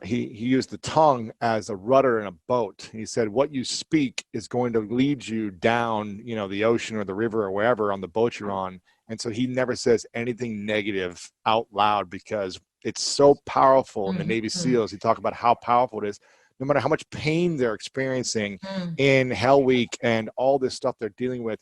he used the tongue as a rudder in a boat. He said, what you speak is going to lead you down, the ocean or the river or wherever on the boat you're on. And so he never says anything negative out loud, because it's so powerful. In the Navy SEALs, he talked about how powerful it is. No matter how much pain they're experiencing in Hell Week and all this stuff they're dealing with,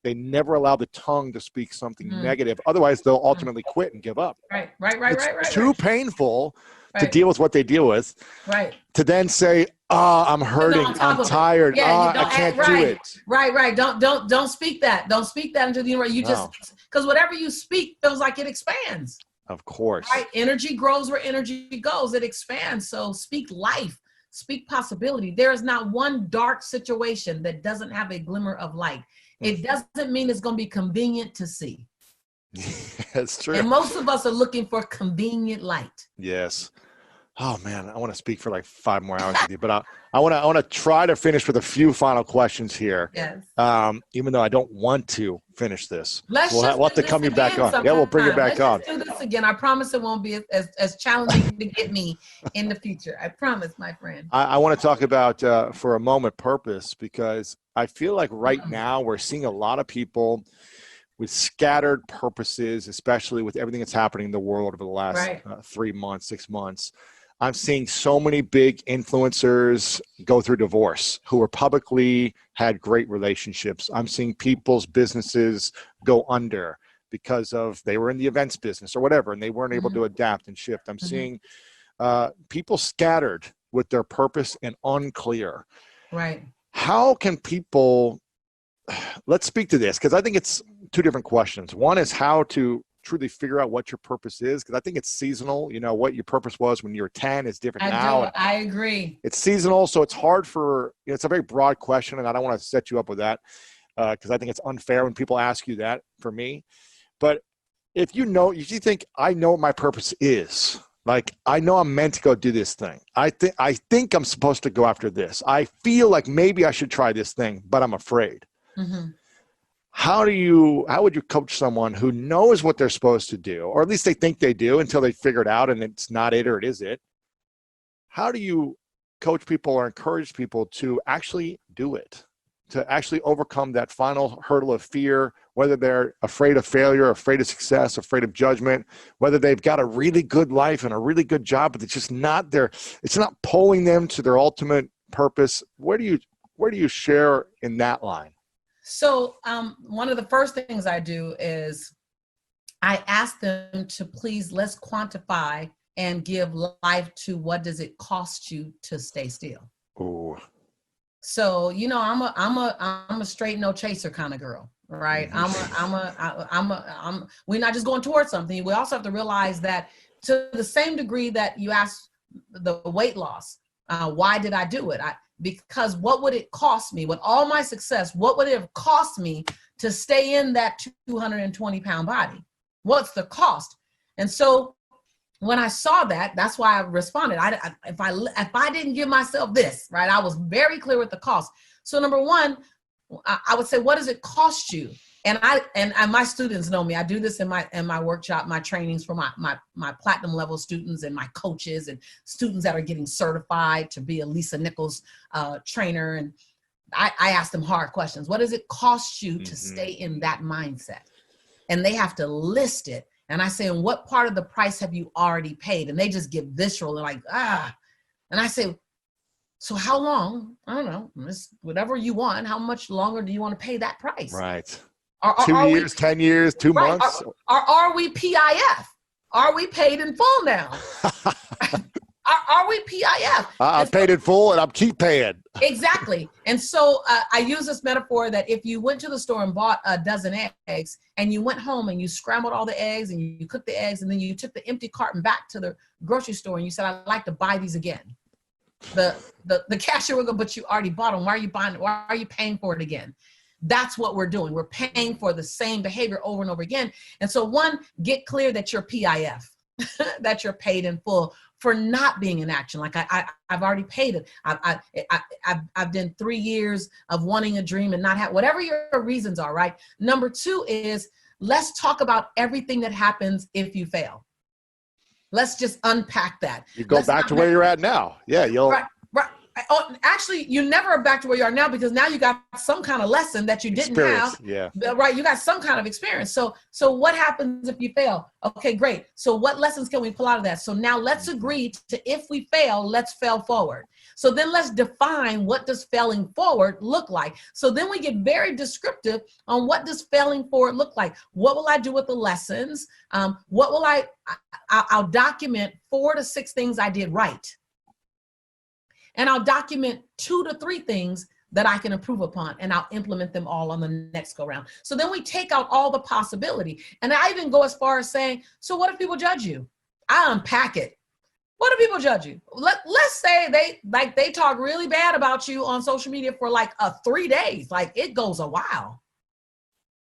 they never allow the tongue to speak something negative. Otherwise, they'll ultimately quit and give up. Right. It's too painful to deal with what they deal with. Right. To then say, I'm hurting, I'm tired, I can't do it. Right. Don't speak that. Don't speak that into the universe. You just, because whatever you speak feels like it expands. Of course. Right. Energy grows where energy goes. It expands. So speak life. Speak possibility. There is not one dark situation that doesn't have a glimmer of light. It doesn't mean it's going to be convenient to see. That's true. And most of us are looking for convenient light. Yes. Oh man, I want to speak for like 5 more hours with you, but I want to try to finish with a few final questions here. Yes. Even though I don't want to finish this, We'll have to come you back on. Yeah, we'll bring it back on. Let's do this again. I promise it won't be as challenging to get me in the future. I promise, my friend. I want to talk about for a moment purpose, because I feel like right now we're seeing a lot of people with scattered purposes, especially with everything that's happening in the world over the last 3 months, 6 months. I'm seeing so many big influencers go through divorce who were publicly had great relationships. I'm seeing people's businesses go under because of they were in the events business or whatever, and they weren't able to adapt and shift. I'm seeing people scattered with their purpose and unclear. Right. How can people, let's speak to this, because I think it's 2 different questions. One is how to truly figure out what your purpose is, because I think it's seasonal. What your purpose was when you were 10 is different now. I agree. It's seasonal, so it's hard for, it's a very broad question, and I don't want to set you up with that because I think it's unfair when people ask you that for me. But if you think, I know what my purpose is, like I know I'm meant to go do this thing. I think I'm supposed to go after this. I feel like maybe I should try this thing, but I'm afraid. How would you coach someone who knows what they're supposed to do, or at least they think they do until they figure it out and it's not it or it is it? How do you coach people or encourage people to actually do it, to actually overcome that final hurdle of fear, whether they're afraid of failure, afraid of success, afraid of judgment, whether they've got a really good life and a really good job, but it's just not it's not pulling them to their ultimate purpose? Where do you share in that line? So one of the first things I do is I ask them to please, let's quantify and give life to what does it cost you to stay still. Ooh. So, I'm a straight no chaser kind of girl, right? We're not just going towards something. We also have to realize that to the same degree that you asked the weight loss, why did I do it? Because what would it cost me with all my success? What would it have cost me to stay in that 220-pound body? What's the cost? And so when I saw that, that's why I responded. If I didn't give myself this, right, I was very clear with the cost. So number one, I would say, what does it cost you? And my students know me. I do this in my workshop, my trainings for my platinum level students and my coaches and students that are getting certified to be a Lisa Nichols trainer. And I ask them hard questions. What does it cost you to stay in that mindset? And they have to list it. And I say, and what part of the price have you already paid? And they just give visceral, like, And I say, So how long? I don't know. It's whatever you want. How much longer do you want to pay that price? Right. Are 2 we- years, 10 years, 2 right, months. Are we PIF? Are we paid in full now? Are we PIF? I'm paid in full and I'm keep paying. Exactly. And so I use this metaphor that if you went to the store and bought a dozen eggs and you went home and you scrambled all the eggs and you cooked the eggs and then you took the empty carton back to the grocery store and you said, I'd like to buy these again. The cashier will go, but you already bought them. Why are you buying it? Why are you paying for it again? That's what we're doing. We're paying for the same behavior over and over again. And so one, get clear that you're PIF, that you're paid in full for not being in action. Like I've already paid it. I've done 3 years of wanting a dream and not have, whatever your reasons are, right? Number two is, let's talk about everything that happens if you fail. Let's just unpack that. You go back to where you're at now. Yeah, you'll. Right. Oh, actually, you never are back to where you are now because now you got some kind of lesson that you didn't have. Yeah. Right. You got some kind of experience. So what happens if you fail? Okay, great. So what lessons can we pull out of that? So now let's agree to, if we fail, let's fail forward. So then let's define, what does failing forward look like? So then we get very descriptive on what does failing forward look like? What will I do with the lessons? What will I'll document 4 to 6 things I did right. And I'll document 2 to 3 things that I can improve upon, and I'll implement them all on the next go round. So then we take out all the possibility. And I even go as far as saying, so what if people judge you? I unpack it. What if people judge you? Let's say they talk really bad about you on social media for like 3 days. Like it goes a while.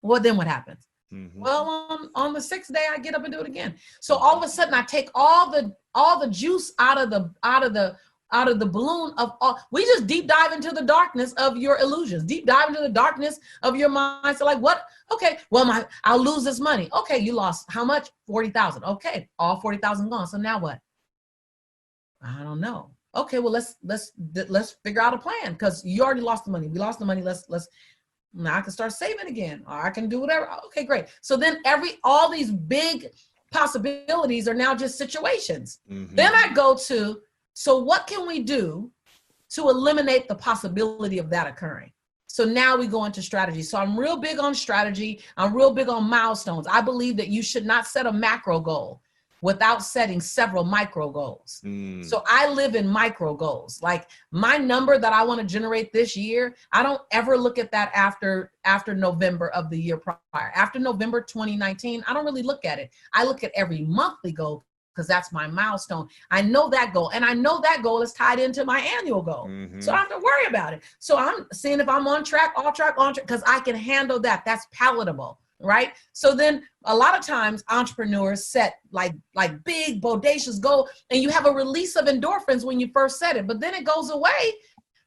Well, then what happens? Mm-hmm. Well, on the 6th day, I get up and do it again. So all of a sudden I take all the juice out of the balloon of all. We just deep dive into the darkness of your illusions, deep dive into the darkness of your mind. So like, what? Okay, well, I'll lose this money. Okay, you lost how much? 40,000. Okay, all 40,000 gone. So now what? I don't know. Okay, well, let's figure out a plan, because you already lost the money. We lost the money. Let's now I can start saving again, or I can do whatever. Okay, great. So then all these big possibilities are now just situations. Mm-hmm. Then I go to, so what can we do to eliminate the possibility of that occurring? So now we go into strategy. So I'm real big on strategy. I'm real big on milestones. I believe that you should not set a macro goal without setting several micro goals. So I live in micro goals. Like my number that I want to generate this year, I don't ever look at that after November of the year prior. After November 2019, I don't really look at it. I look at every monthly goal, because that's my milestone. I know that goal, and I know that goal is tied into my annual goal. Mm-hmm. So I don't have to worry about it. So I'm seeing if I'm on track, because I can handle that. That's palatable, right? So then a lot of times entrepreneurs set like big, bodacious goal, and you have a release of endorphins when you first set it, but then it goes away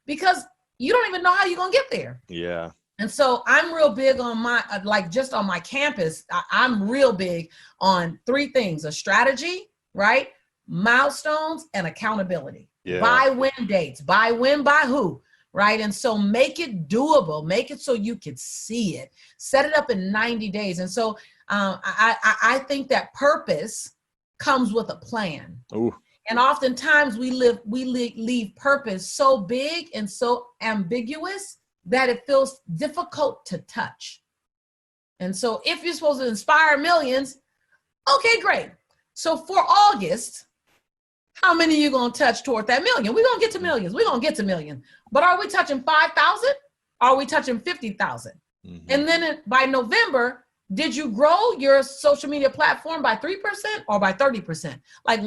because you don't even know how you're going to get there. Yeah. And so I'm real big on my, just on my campus, I'm real big on 3 things: a strategy, right? Milestones and accountability. Yeah. By when dates, by when, by who, right? And so make it doable, make it so you can see it, set it up in 90 days. And so I think that purpose comes with a plan. Ooh. And oftentimes we leave purpose so big and so ambiguous that it feels difficult to touch. And so if you're supposed to inspire millions, okay, great. So for August, how many are you going to touch toward that million? We're going to get to millions. We're going to get to millions. But are we touching 5,000? Are we touching 50,000? Mm-hmm. And then by November, did you grow your social media platform by 3% or by 30%? Like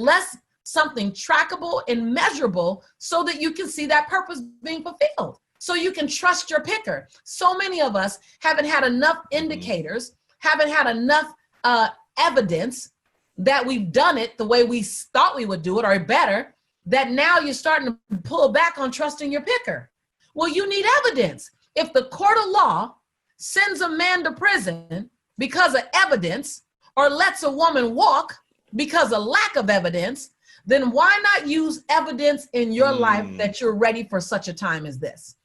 something trackable and measurable so that you can see that purpose being fulfilled. So you can trust your picker. So many of us haven't had enough indicators, haven't had enough evidence that we've done it the way we thought we would do it, or better, that now you're starting to pull back on trusting your picker. Well, you need evidence. If the court of law sends a man to prison because of evidence, or lets a woman walk because of lack of evidence, then why not use evidence in your life that you're ready for such a time as this?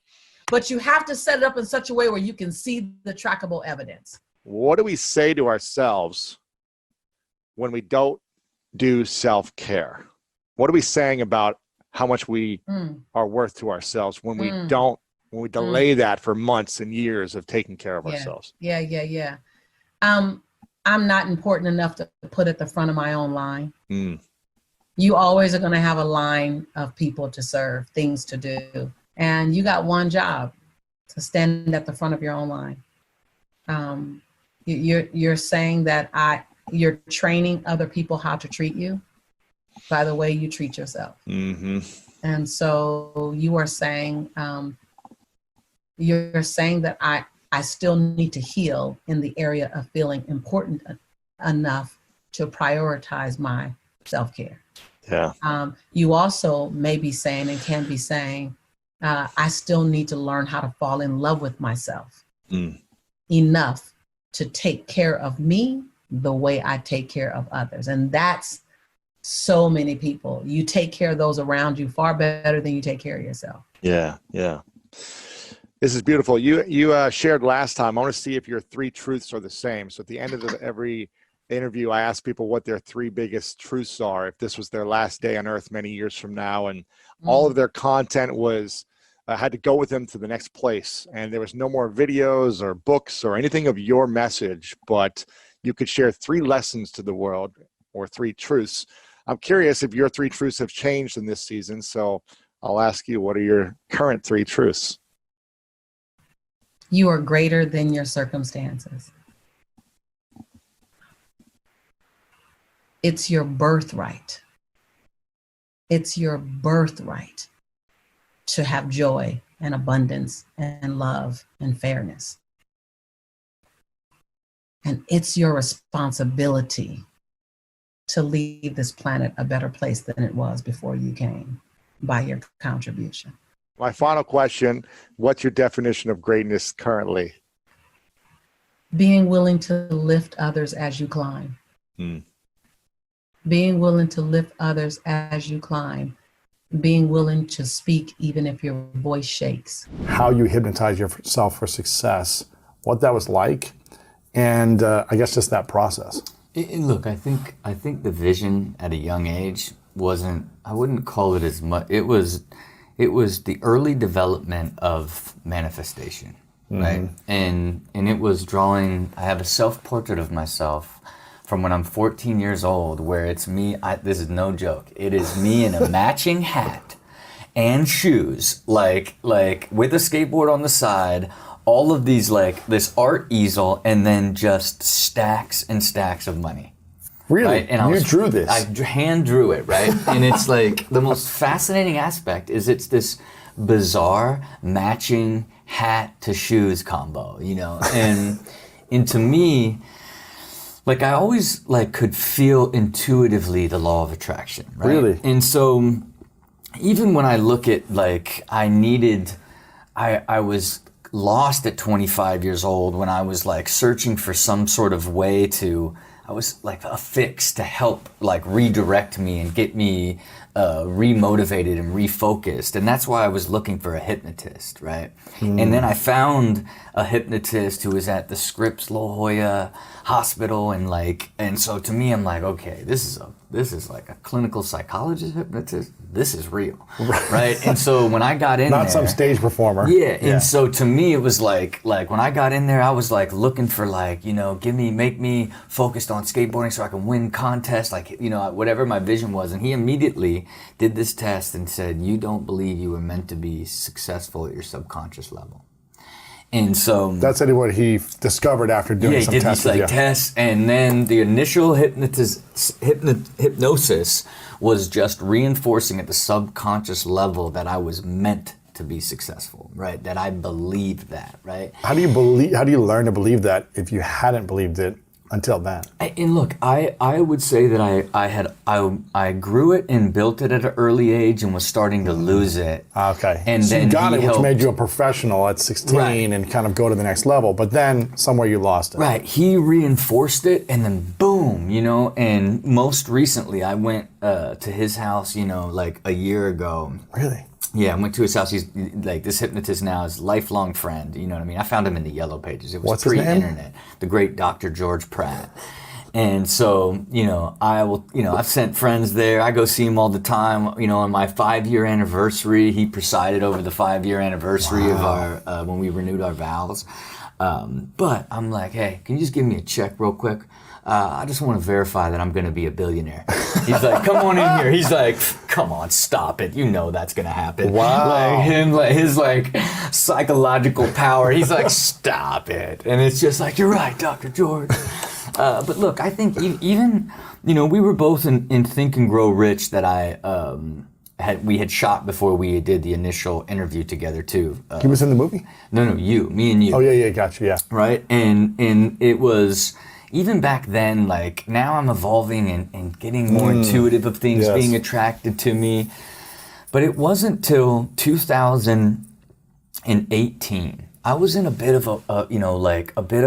But you have to set it up in such a way where you can see the trackable evidence. What do we say to ourselves when we don't do self-care? What are we saying about how much we Mm, are worth to ourselves when we Mm. don't, when we delay that for months and years of taking care of Yeah. ourselves. yeah. I'm not important enough to put at the front of my own line. Mm. You always are going to have a line of people to serve, things to do, and you got one job: to stand at the front of your own line. You're saying that you're training other people how to treat you by the way you treat yourself. Mm-hmm. And so you are saying, that I still need to heal in the area of feeling important enough to prioritize my self-care. Yeah. You also may be saying and can be saying, I still need to learn how to fall in love with myself enough to take care of me the way I take care of others. And that's so many people. You take care of those around you far better than you take care of yourself. Yeah. Yeah. This is beautiful. You shared last time. I want to see if your 3 truths are the same. So at the end of every interview, I ask people what their 3 biggest truths are, if this was their last day on earth many years from now, and all of their content was had to go with them to the next place, and there was no more videos or books or anything of your message, but you could share 3 lessons to the world or 3 truths. I'm curious if your 3 truths have changed in this season, so I'll ask you, what are your current 3 truths? You are greater than your circumstances. It's your birthright. It's your birthright to have joy and abundance and love and fairness. And it's your responsibility to leave this planet a better place than it was before you came by your contribution. My final question, what's your definition of greatness currently? Being willing to lift others as you climb. Being willing to lift others as you climb. Being willing to speak even if your voice shakes. How you hypnotize yourself for success, what that was like, and I guess just that process. Look, I think the vision at a young age wasn't, I wouldn't call it as much, it was the early development of manifestation, right? And it was drawing, I have a self-portrait of myself from when I'm 14 years old, where it's me, this is no joke, it is me in a matching hat and shoes, like with a skateboard on the side, all of these, like this art easel, and then just stacks and stacks of money. Really? Right? And you drew this? I hand drew it, right? And it's like, the most fascinating aspect is it's this bizarre matching hat to shoes combo, you know? And to me, like I always like could feel intuitively the law of attraction, right? Really? And so even when I look at like, I was lost at 25 years old when I was like searching for some sort of way I was like a fix to help like redirect me and get me remotivated and refocused. And that's why I was looking for a hypnotist, right? And then I found a hypnotist who was at the Scripps La Jolla Hospital, and so to me, I'm like, okay, this is like a clinical psychologist hypnotist. This is real, right? And so when I got in Not there, some stage performer. yeah, and so to me, it was like when I got in there, I was like looking for like, you know, make me focused on skateboarding so I can win contests, like, you know, whatever my vision was. And he immediately did this test and said, you don't believe you were meant to be successful at your subconscious level. And so That's what he discovered after doing some he did tests these with like you. tests, and then the initial hypnosis was just reinforcing at the subconscious level that I was meant to be successful, right? That I believed that, right? How do you learn to believe that if you hadn't believed it until then? And look, I would say that I grew it and built it at an early age and was starting to lose it. Okay. And so then you got he it, which helped. made you a professional at 16 Right. and kind of go to the next level. But then somewhere you lost it. Right, he reinforced it, and then boom, you know. And most recently, I went to his house, you know, like a year ago. Really? Yeah, I went to his house. He's like, this hypnotist now is a lifelong friend. You know what I mean? I found him in the yellow pages. It was What's his name? pre-internet. The great Dr. George Pratt. And so, I've sent friends there. I go see him all the time. On my 5-year anniversary, he presided over the 5-year anniversary of our, when we renewed our vows. But I'm like, hey, can you just give me a check real quick? I just want to verify that I'm going to be a billionaire. He's like, come on in here. He's like, come on, stop it. You know that's going to happen. Wow. His psychological power. He's like, stop it. And it's just like, you're right, Dr. George. But look, I think even, we were both in Think and Grow Rich that we had shot before we did the initial interview together too. He was in the movie? No, me and you. Oh yeah, gotcha, yeah. Right, and it was even back then. Like now, I'm evolving and getting more intuitive of things, Yes. being attracted to me. But it wasn't till 2018. I was in a bit of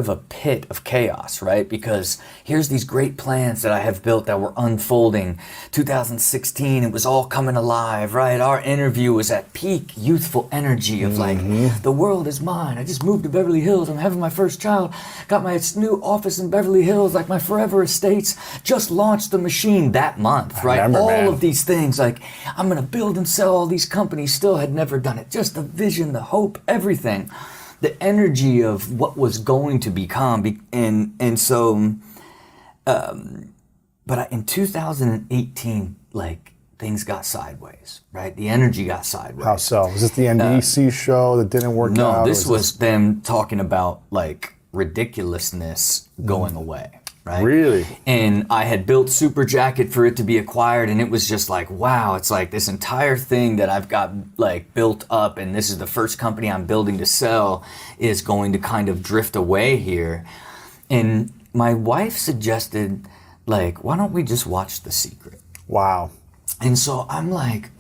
a pit of chaos, right? Because here's these great plans that I have built that were unfolding. 2016, it was all coming alive, right? Our interview was at peak youthful energy of like, the world is mine. I just moved to Beverly Hills. I'm having my first child. Got my new office in Beverly Hills, like my forever estates. Just launched the machine that month, right? All of these things, like I'm gonna build and sell all these companies. Still had never done it. Just the vision, the hope, everything. The energy of what was going to become, in 2018, like things got sideways, right? The energy got sideways. How so? Was this the NBC show that didn't work out? No, this was them talking about like ridiculousness going away, right? Really? And I had built Super Jacket for it to be acquired, and it was just like, wow, it's like this entire thing that I've got like built up, and this is the first company I'm building to sell is going to kind of drift away here. And my wife suggested, like, why don't we just watch The Secret? Wow. And so I'm like,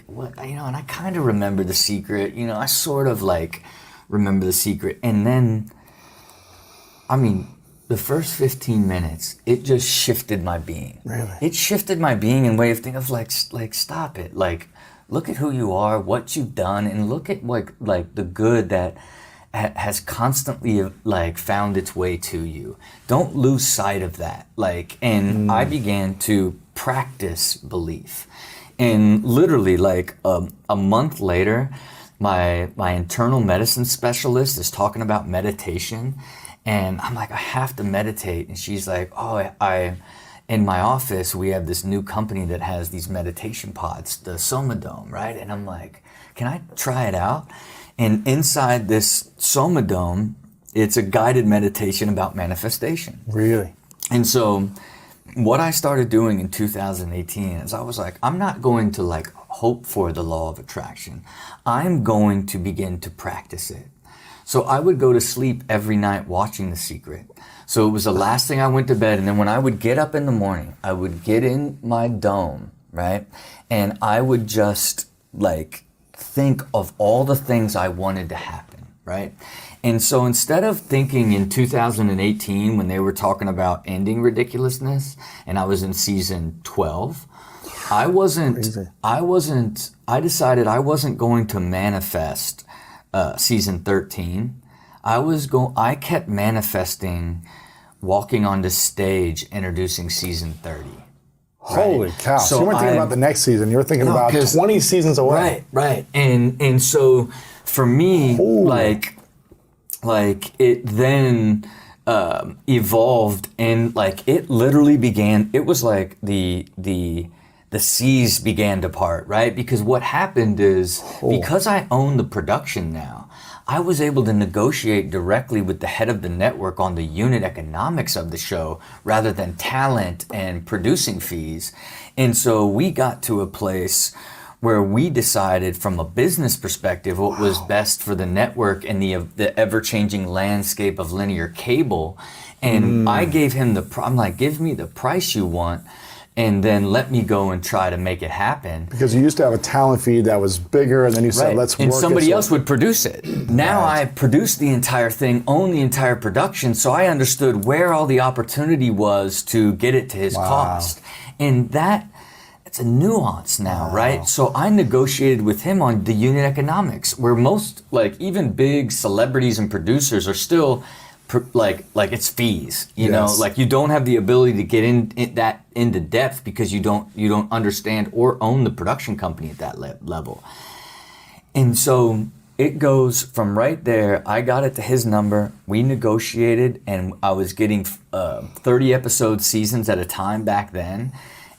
what, and I kind of remember The Secret, I sort of like remember The Secret. And then, the first 15 minutes, it just shifted my being. Really? It shifted my being in way of thinking of like stop it. Like, look at who you are, what you've done, and look at like the good that has constantly like found its way to you. Don't lose sight of that. I began to practice belief. And literally like a month later, my internal medicine specialist is talking about meditation. And I'm like, I have to meditate. And she's like, in my office, we have this new company that has these meditation pods, the Somadome, right? And I'm like, can I try it out? And inside this Somadome, it's a guided meditation about manifestation. Really? And so what I started doing in 2018 is I was like, I'm not going to like hope for the law of attraction. I'm going to begin to practice it. So I would go to sleep every night watching The Secret. So it was the last thing I went to bed. And then when I would get up in the morning, I would get in my dome, right? And I would just like think of all the things I wanted to happen, right? And so instead of thinking in 2018 when they were talking about ending ridiculousness and I was in season 12, I decided I wasn't going to manifest season 13. I kept manifesting walking onto stage introducing season 30. Holy cow. So you weren't thinking about the next season. You were thinking about 20 seasons away. Right. And so for me, like it then evolved and like it literally began, it was like the seas began to part, right? Because what happened is because I own the production now, I was able to negotiate directly with the head of the network on the unit economics of the show rather than talent and producing fees. And so we got to a place where we decided from a business perspective what was best for the network and the ever-changing landscape of linear cable. And I gave him I'm like, give me the price you want and then let me go and try to make it happen. Because you used to have a talent feed that was bigger, and then you said, let's work it. And somebody else would produce it. Now I produced the entire thing, own the entire production, so I understood where all the opportunity was to get it to his cost. And it's a nuance now, right? So I negotiated with him on the unit economics, where most, like even big celebrities and producers are still like it's fees, you know, Yes. like you don't have the ability to get into depth because you don't understand or own the production company at that level. And so it goes from right there. I got it to his number. We negotiated, and I was getting 30 episode seasons at a time back then.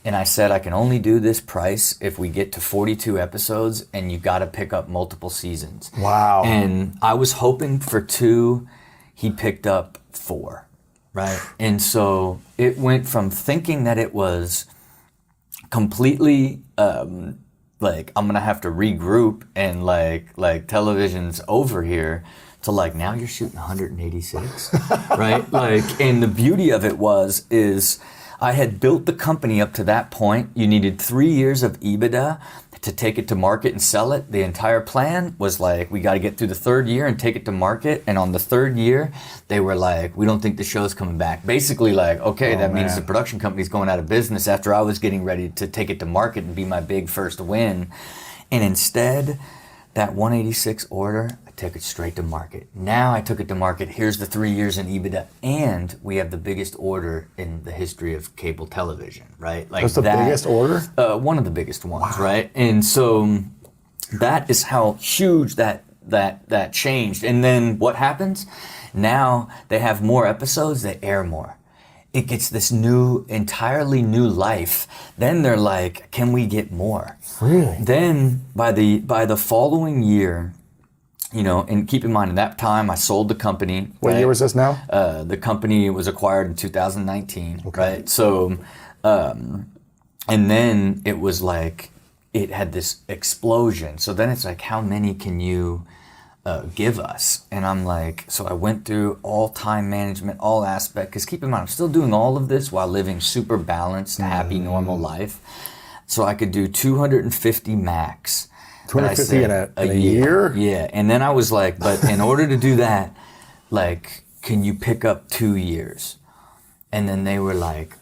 And I said, I can only do this price if we get to 42 episodes, and you got to pick up multiple seasons. Wow. And I was hoping for 2. He picked up 4, right? And so it went from thinking that it was completely like I'm gonna have to regroup and like television's over here to like now you're shooting 186, right? Like, and the beauty of it is I had built the company up to that point. You needed 3 years of EBITDA to take it to market and sell it. The entire plan was like, we got to get through the 3rd year and take it to market. And on the 3rd year, they were like, we don't think the show's coming back. Basically like, okay, that means the production company's going out of business after I was getting ready to take it to market and be my big first win. And instead, that 186 order, I took it straight to market. Now I took it to market. Here's the 3 years in EBITDA, and we have the biggest order in the history of cable television, right? Like That's the biggest order? One of the biggest ones, right? And so that is how huge that changed. And then what happens? Now they have more episodes, they air more. It gets this entirely new life. Then they're like, can we get more? Really? Then by the following year, you know, and keep in mind at that time I sold the company. What year was this now? The company was acquired in 2019, right? So, and then it was like, it had this explosion. So then it's like, how many can you give us? And I'm like, so I went through all time management, all aspect, because keep in mind, I'm still doing all of this while living super balanced, happy, normal life. So I could do 250 max. 250 in a year? Yeah. And then I was like, but in order to do that, like, can you pick up 2 years? And then they were like,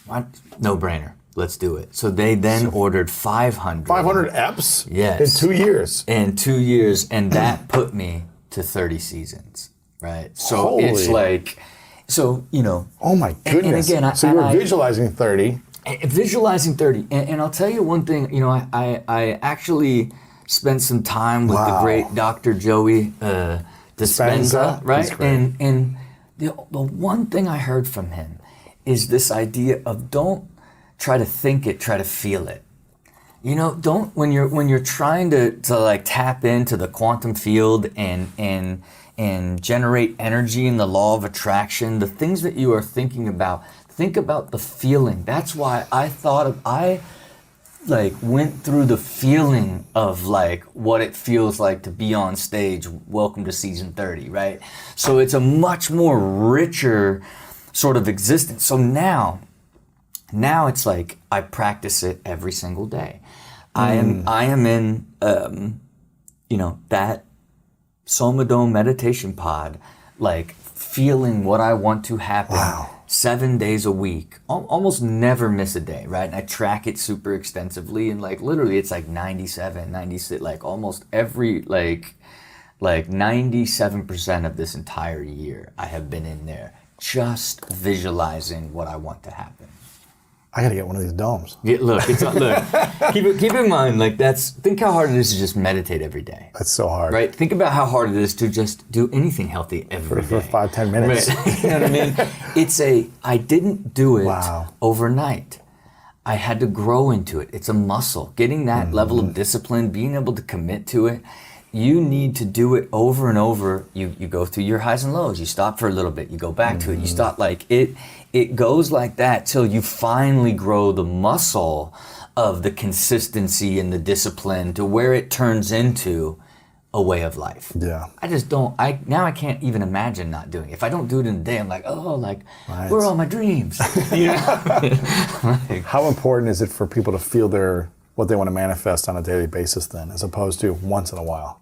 what? No brainer. Let's do it. So they then ordered 500. 500 eps? Yes. In 2 years? In 2 years. And that put me to 30 seasons, right? So it's Holy. like, so, you know. Oh my goodness. And again, so you were visualizing 30. Visualizing 30. And I'll tell you one thing, you know, I actually spent some time with the great Dr. Joey Dispenza, right? And the one thing I heard from him is this idea of don't try to think it, try to feel it. You know, don't when you're trying to like tap into the quantum field and generate energy in the law of attraction, the things that you are thinking about, think about the feeling. That's why I went through the feeling of like what it feels like to be on stage. Welcome to season 30, right? So it's a much more richer sort of existence. So now it's like I practice it every single day. I am in you know, that Somadome meditation pod, like feeling what I want to happen 7 days a week. Almost never miss a day, right? And I track it super extensively, and like literally it's like 97, 96, like almost every like 97% of this entire year I have been in there just visualizing what I want to happen. I gotta get one of these domes. Yeah, look, keep in mind, like think how hard it is to just meditate every day. That's so hard. Right? Think about how hard it is to just do anything healthy every day. For 5-10 minutes. Right. You know what I mean? I didn't do it overnight. I had to grow into it. It's a muscle. Getting that level of discipline, being able to commit to it, you need to do it over and over. You go through your highs and lows. You stop for a little bit. You go back to it. You stop. Like it goes like that till you finally grow the muscle of the consistency and the discipline to where it turns into a way of life. Yeah. I just don't. Now I can't even imagine not doing it. If I don't do it in a day, I'm like, oh, like where are all my dreams? You know? How important is it for people to feel what they want to manifest on a daily basis then, as opposed to once in a while?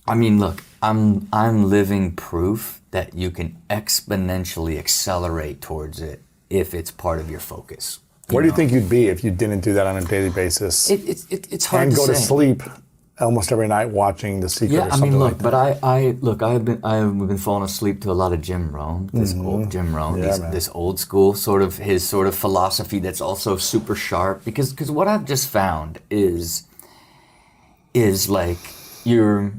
I mean, look, I'm living proof that you can exponentially accelerate towards it if it's part of your focus. Where do you think you'd be if you didn't do that on a daily basis? It's hard and to go say. to sleep almost every night watching The Secret Yeah, or I something mean, look, like but that. I've been falling asleep to a lot of Jim Rohn, this old Jim Rohn, Yeah, man. this old school sort of his sort of philosophy that's also super sharp. Because what I've just found is like you're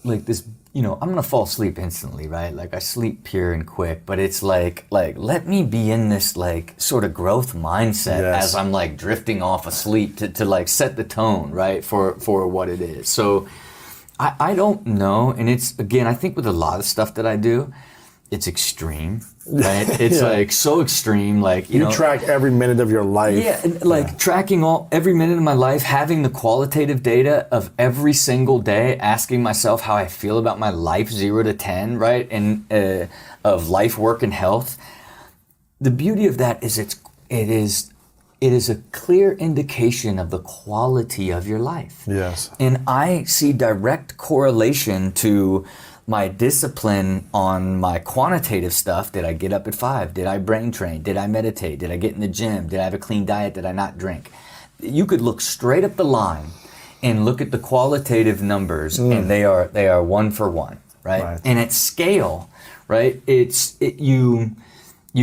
like this. You know, I'm gonna fall asleep instantly, right? Like I sleep pure and quick, but it's like let me be in this like sort of growth mindset Yes. as I'm like drifting off asleep to like set the tone, right, for what it is. So I don't know, and it's again, I think with a lot of stuff that I do, it's extreme, right? It's Yeah. like so extreme, like you You know, track every minute of your life. yeah, and like tracking every minute of my life, having the qualitative data of every single day, asking myself how I feel about my life, 0 to 10, right, and of life, work, and health. The beauty of that is it is a clear indication of the quality of your life. Yes. And I see direct correlation to my discipline on my quantitative stuff. Did I get up at 5? Did I brain train? Did I meditate? Did I get in the gym? Did I have a clean diet? Did I not drink? You could look straight up the line and look at the qualitative numbers, and they are one for one, right? And at scale, right? You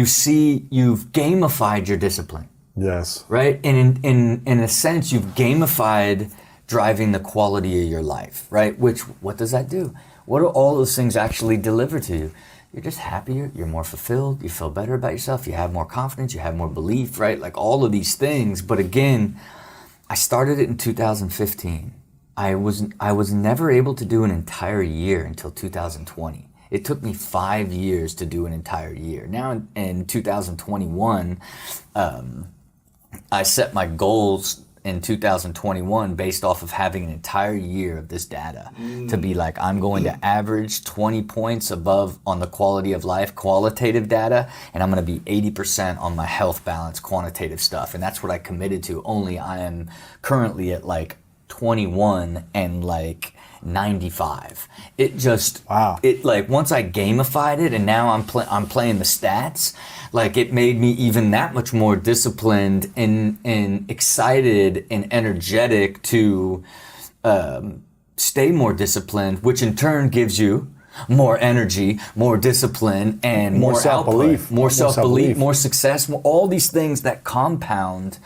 see you've gamified your discipline. Yes. Right? And in a sense, you've gamified driving the quality of your life, right? Which, what does that do? What do all those things actually deliver to you? You're just happier, you're more fulfilled, you feel better about yourself, you have more confidence, you have more belief, right? Like all of these things. But again, I started it in 2015. I was never able to do an entire year until 2020. It took me 5 years to do an entire year. Now in 2021, I set my goals in 2021 based off of having an entire year of this data to be like, I'm going to average 20 points above on the quality of life qualitative data, and I'm going to be 80% on my health balance quantitative stuff. And that's what I committed to. Only I am currently at like 21 and like 95. It just, Wow. it like once I gamified it and now I'm playing the stats, like it made me even that much more disciplined and excited and energetic to stay more disciplined, which in turn gives you more energy, more discipline, and More more self-belief. output, more self-belief, more success, all these things that compound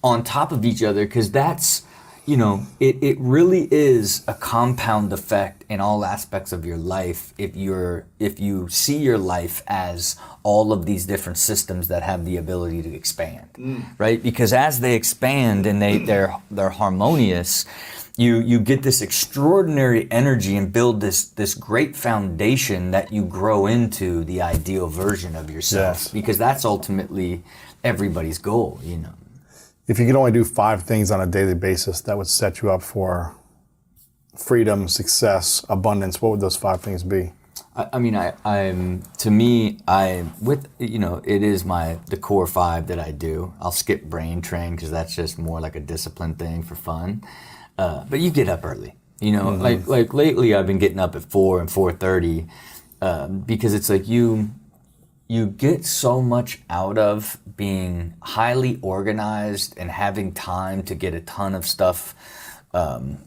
on top of each other, because that's, you know, it really is a compound effect in all aspects of your life if you see your life as all of these different systems that have the ability to expand, right? Because as they expand and they're harmonious, you get this extraordinary energy and build this great foundation that you grow into the ideal version of yourself. Yes. Because that's ultimately everybody's goal, you know. If you could only do 5 things on a daily basis that would set you up for freedom, success, abundance, what would those 5 things be? I mean, to me, you know, it is the core 5 that I do. I'll skip brain train because that's just more like a discipline thing for fun. But you get up early, you know, like lately I've been getting up at 4 and 4:30 because it's like you get so much out of being highly organized and having time to get a ton of stuff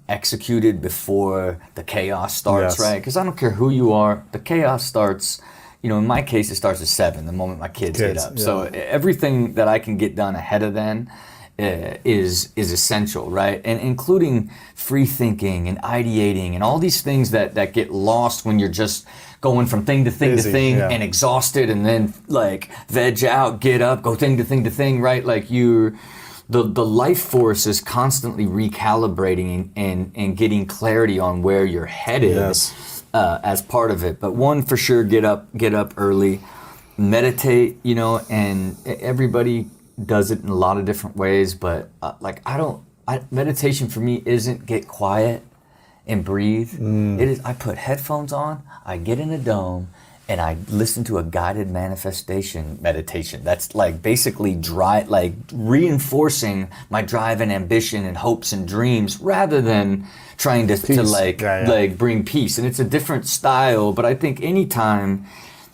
executed before the chaos starts, Yes. right? Because I don't care who you are, the chaos starts, you know, in my case, it starts at 7, the moment my kids get up. yeah. So everything that I can get done ahead of then is essential, right? And including free thinking and ideating and all these things that get lost when you're just going from thing to thing Busy, to thing yeah. and exhausted, and then like veg out, get up, go thing to thing to thing, right? Like the life force is constantly recalibrating and getting clarity on where you're headed. Yes. As part of it. But one, for sure, get up early, meditate, you know, and everybody does it in a lot of different ways, but meditation for me isn't get quiet and breathe. It is, I put headphones on, I get in a dome, and I listen to a guided manifestation meditation. That's like basically reinforcing my drive and ambition and hopes and dreams rather than trying to bring peace. And it's a different style, but I think anytime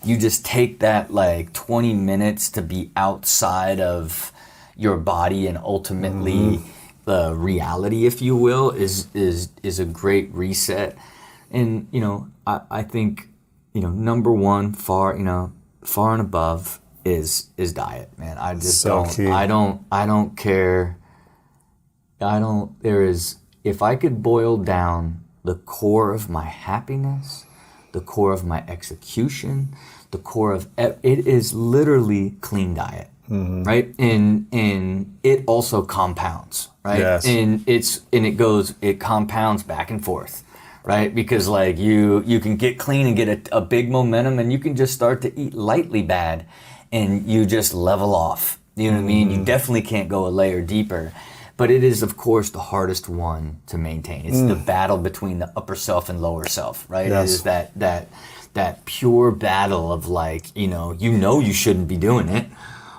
you just take that like 20 minutes to be outside of your body and ultimately reality, if you will, is a great reset. And I think number one, far and above is diet, man. I just So don't key. I don't care. If I could boil down the core of my happiness, the core of my execution, the core of it is literally clean diet, right? And it also compounds, right? Yes. And it compounds back and forth, right? Because like you can get clean and get a big momentum, and you can just start to eat lightly bad, and you just level off. You know what I mean? You definitely can't go a layer deeper. But it is, of course, the hardest one to maintain. It's the battle between the upper self and lower self, right? Yes. It is that pure battle of like, you shouldn't be doing it,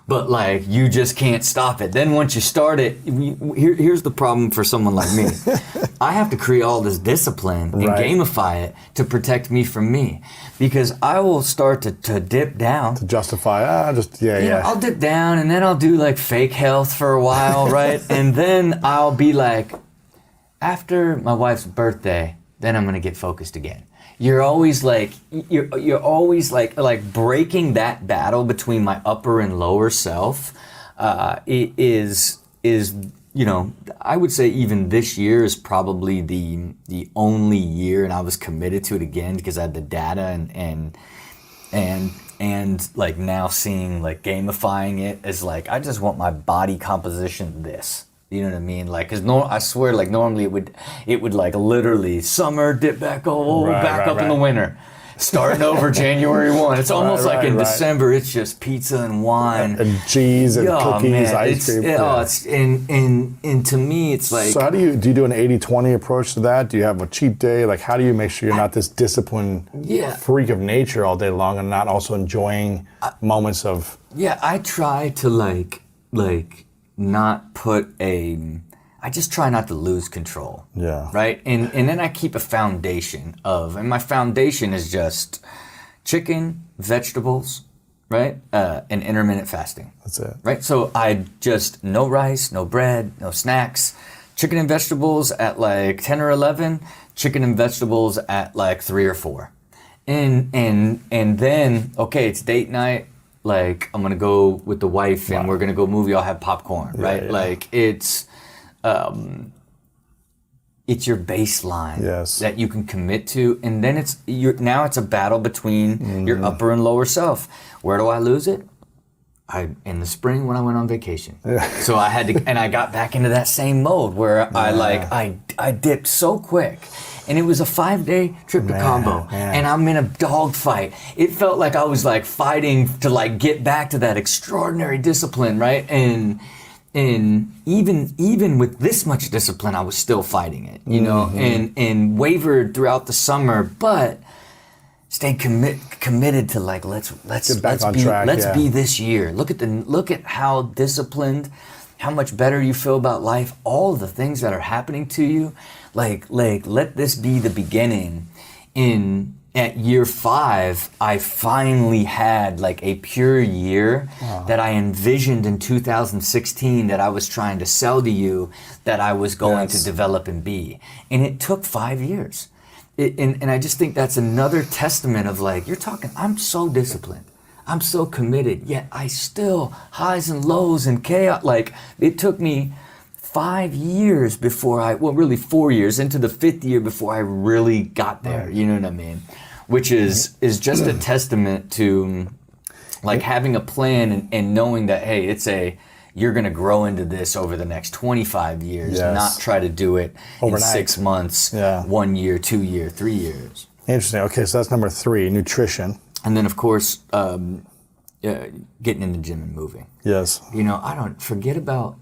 but like you just can't stop it. Then once you start it, here's the problem for someone like me. I have to create all this discipline and Right. gamify it to protect me from me, because I will start to dip down. To justify, I'll dip down, and then I'll do like fake health for a while, right? And then I'll be like, after my wife's birthday, then I'm gonna get focused again. You're always like breaking that battle between my upper and lower self. It is I would say even this year is probably the only year, and I was committed to it again because I had the data and like now seeing like gamifying it as like, I just want my body composition this. You know what I mean? Like, cause I swear, like normally it would like literally summer dip back up in the winter, starting over January 1. It's almost like in December it's just pizza and wine and cheese and cookies, ice cream. And to me it's like. So how do you do an 80-20 approach to that? Do you have a cheat day? Like, how do you make sure you're not this disciplined freak of nature all day long and not also enjoying moments of? Yeah, I try to like not put I just try not to lose control. Yeah. Right? And then I keep a foundation and my foundation is just chicken, vegetables, right? And intermittent fasting. That's it. Right? So I just, no rice, no bread, no snacks, chicken and vegetables at like 10 or 11, chicken and vegetables at like 3 or 4. And then, okay, it's date night. Like, I'm gonna go with the wife and we're gonna go movie, I'll have popcorn, right? Yeah. Like, it's your baseline that you can commit to, and then now it's a battle between your upper and lower self. Where do I lose it? In the spring when I went on vacation. So I had to, and I got back into that same mode where I dipped so quick. And it was a 5-day trip to Cabo, and I'm in a dogfight. It felt like I was like fighting to like get back to that extraordinary discipline, right? And even with this much discipline, I was still fighting it, and wavered throughout the summer, but stayed committed to like let's get back on track. Let's be this year. Look at how disciplined, how much better you feel about life, all the things that are happening to you. Like let this be the beginning. At year 5, I finally had like a pure year that I envisioned in 2016 that I was trying to sell to you that I was going to develop and be. And it took 5 years. And I just think that's another testament of like, you're talking, I'm so disciplined. I'm so committed, yet I still highs and lows and chaos. Like, it took me 5 years before really 4 years into the 5th year before I really got there. You know what I mean? Which is just a testament to like having a plan and knowing that, hey, you're going to grow into this over the next 25 years, not try to do it overnight. In 6 months, 1 year, 2 year, 3 years. Interesting. Okay, so that's number 3, nutrition. And then, of course, getting in the gym and moving. Yes. I don't forget about,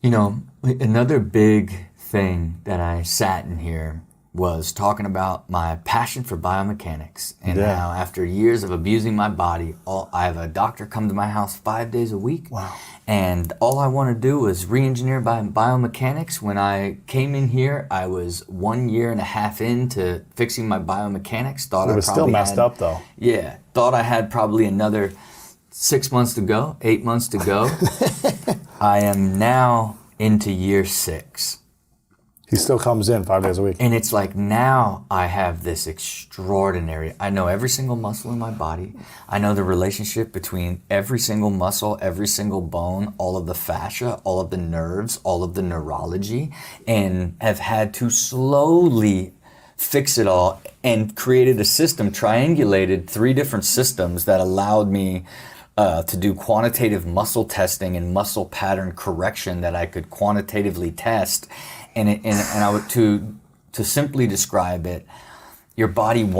another big thing that I sat in here was talking about my passion for biomechanics and how after years of abusing my body, I have a doctor come to my house 5 days a week. Wow. And all I want to do is re-engineer biomechanics. When I came in here, I was 1.5 years into fixing my biomechanics. It was still messed up though. Yeah. Thought I had probably another 6 months to go, 8 months to go. I am now into year 6. He still comes in 5 days a week. And it's like now I have this extraordinary, I know every single muscle in my body. I know the relationship between every single muscle, every single bone, all of the fascia, all of the nerves, all of the neurology, and have had to slowly fix it all and created a system, triangulated 3 different systems that allowed me to do quantitative muscle testing and muscle pattern correction that I could quantitatively test. And I would, to simply describe it, your body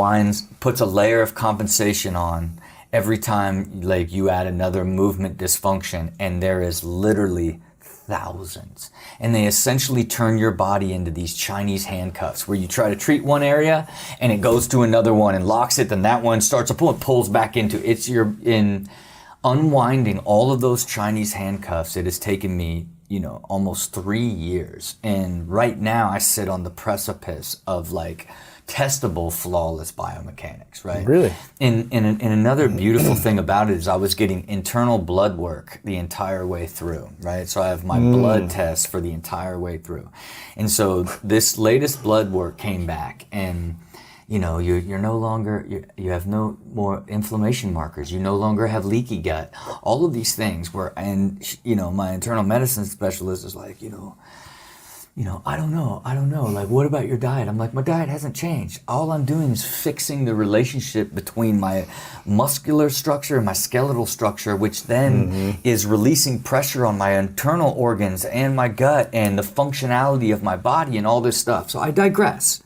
puts a layer of compensation on every time like you add another movement dysfunction, and there is literally thousands. And they essentially turn your body into these Chinese handcuffs where you try to treat one area and it goes to another one and locks it, then that one starts to pull, it pulls back into it's your in unwinding all of those Chinese handcuffs. It has taken me, almost 3 years. And right now I sit on the precipice of like testable, flawless biomechanics, right? Really? And another beautiful thing about it is I was getting internal blood work the entire way through, right? So I have my blood test for the entire way through. And so this latest blood work came back, and you're no longer, you have no more inflammation markers. You no longer have leaky gut. All of these things my internal medicine specialist is like, I don't know. Like, what about your diet? I'm like, my diet hasn't changed. All I'm doing is fixing the relationship between my muscular structure and my skeletal structure, which then is releasing pressure on my internal organs and my gut and the functionality of my body and all this stuff. So I digress.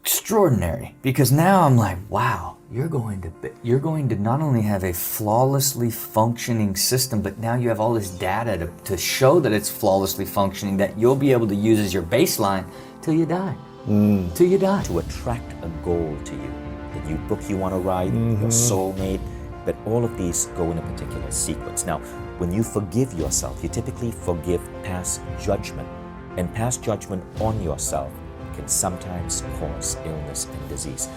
Extraordinary, because now I'm like, wow, you're going to not only have a flawlessly functioning system, but now you have all this data to show that it's flawlessly functioning, that you'll be able to use as your baseline till you die. Till you die. To attract a goal to you, the new book you want to write, your soulmate, but all of these go in a particular sequence. Now, when you forgive yourself, you typically forgive past judgment, and past judgment on yourself can sometimes cause illness and disease.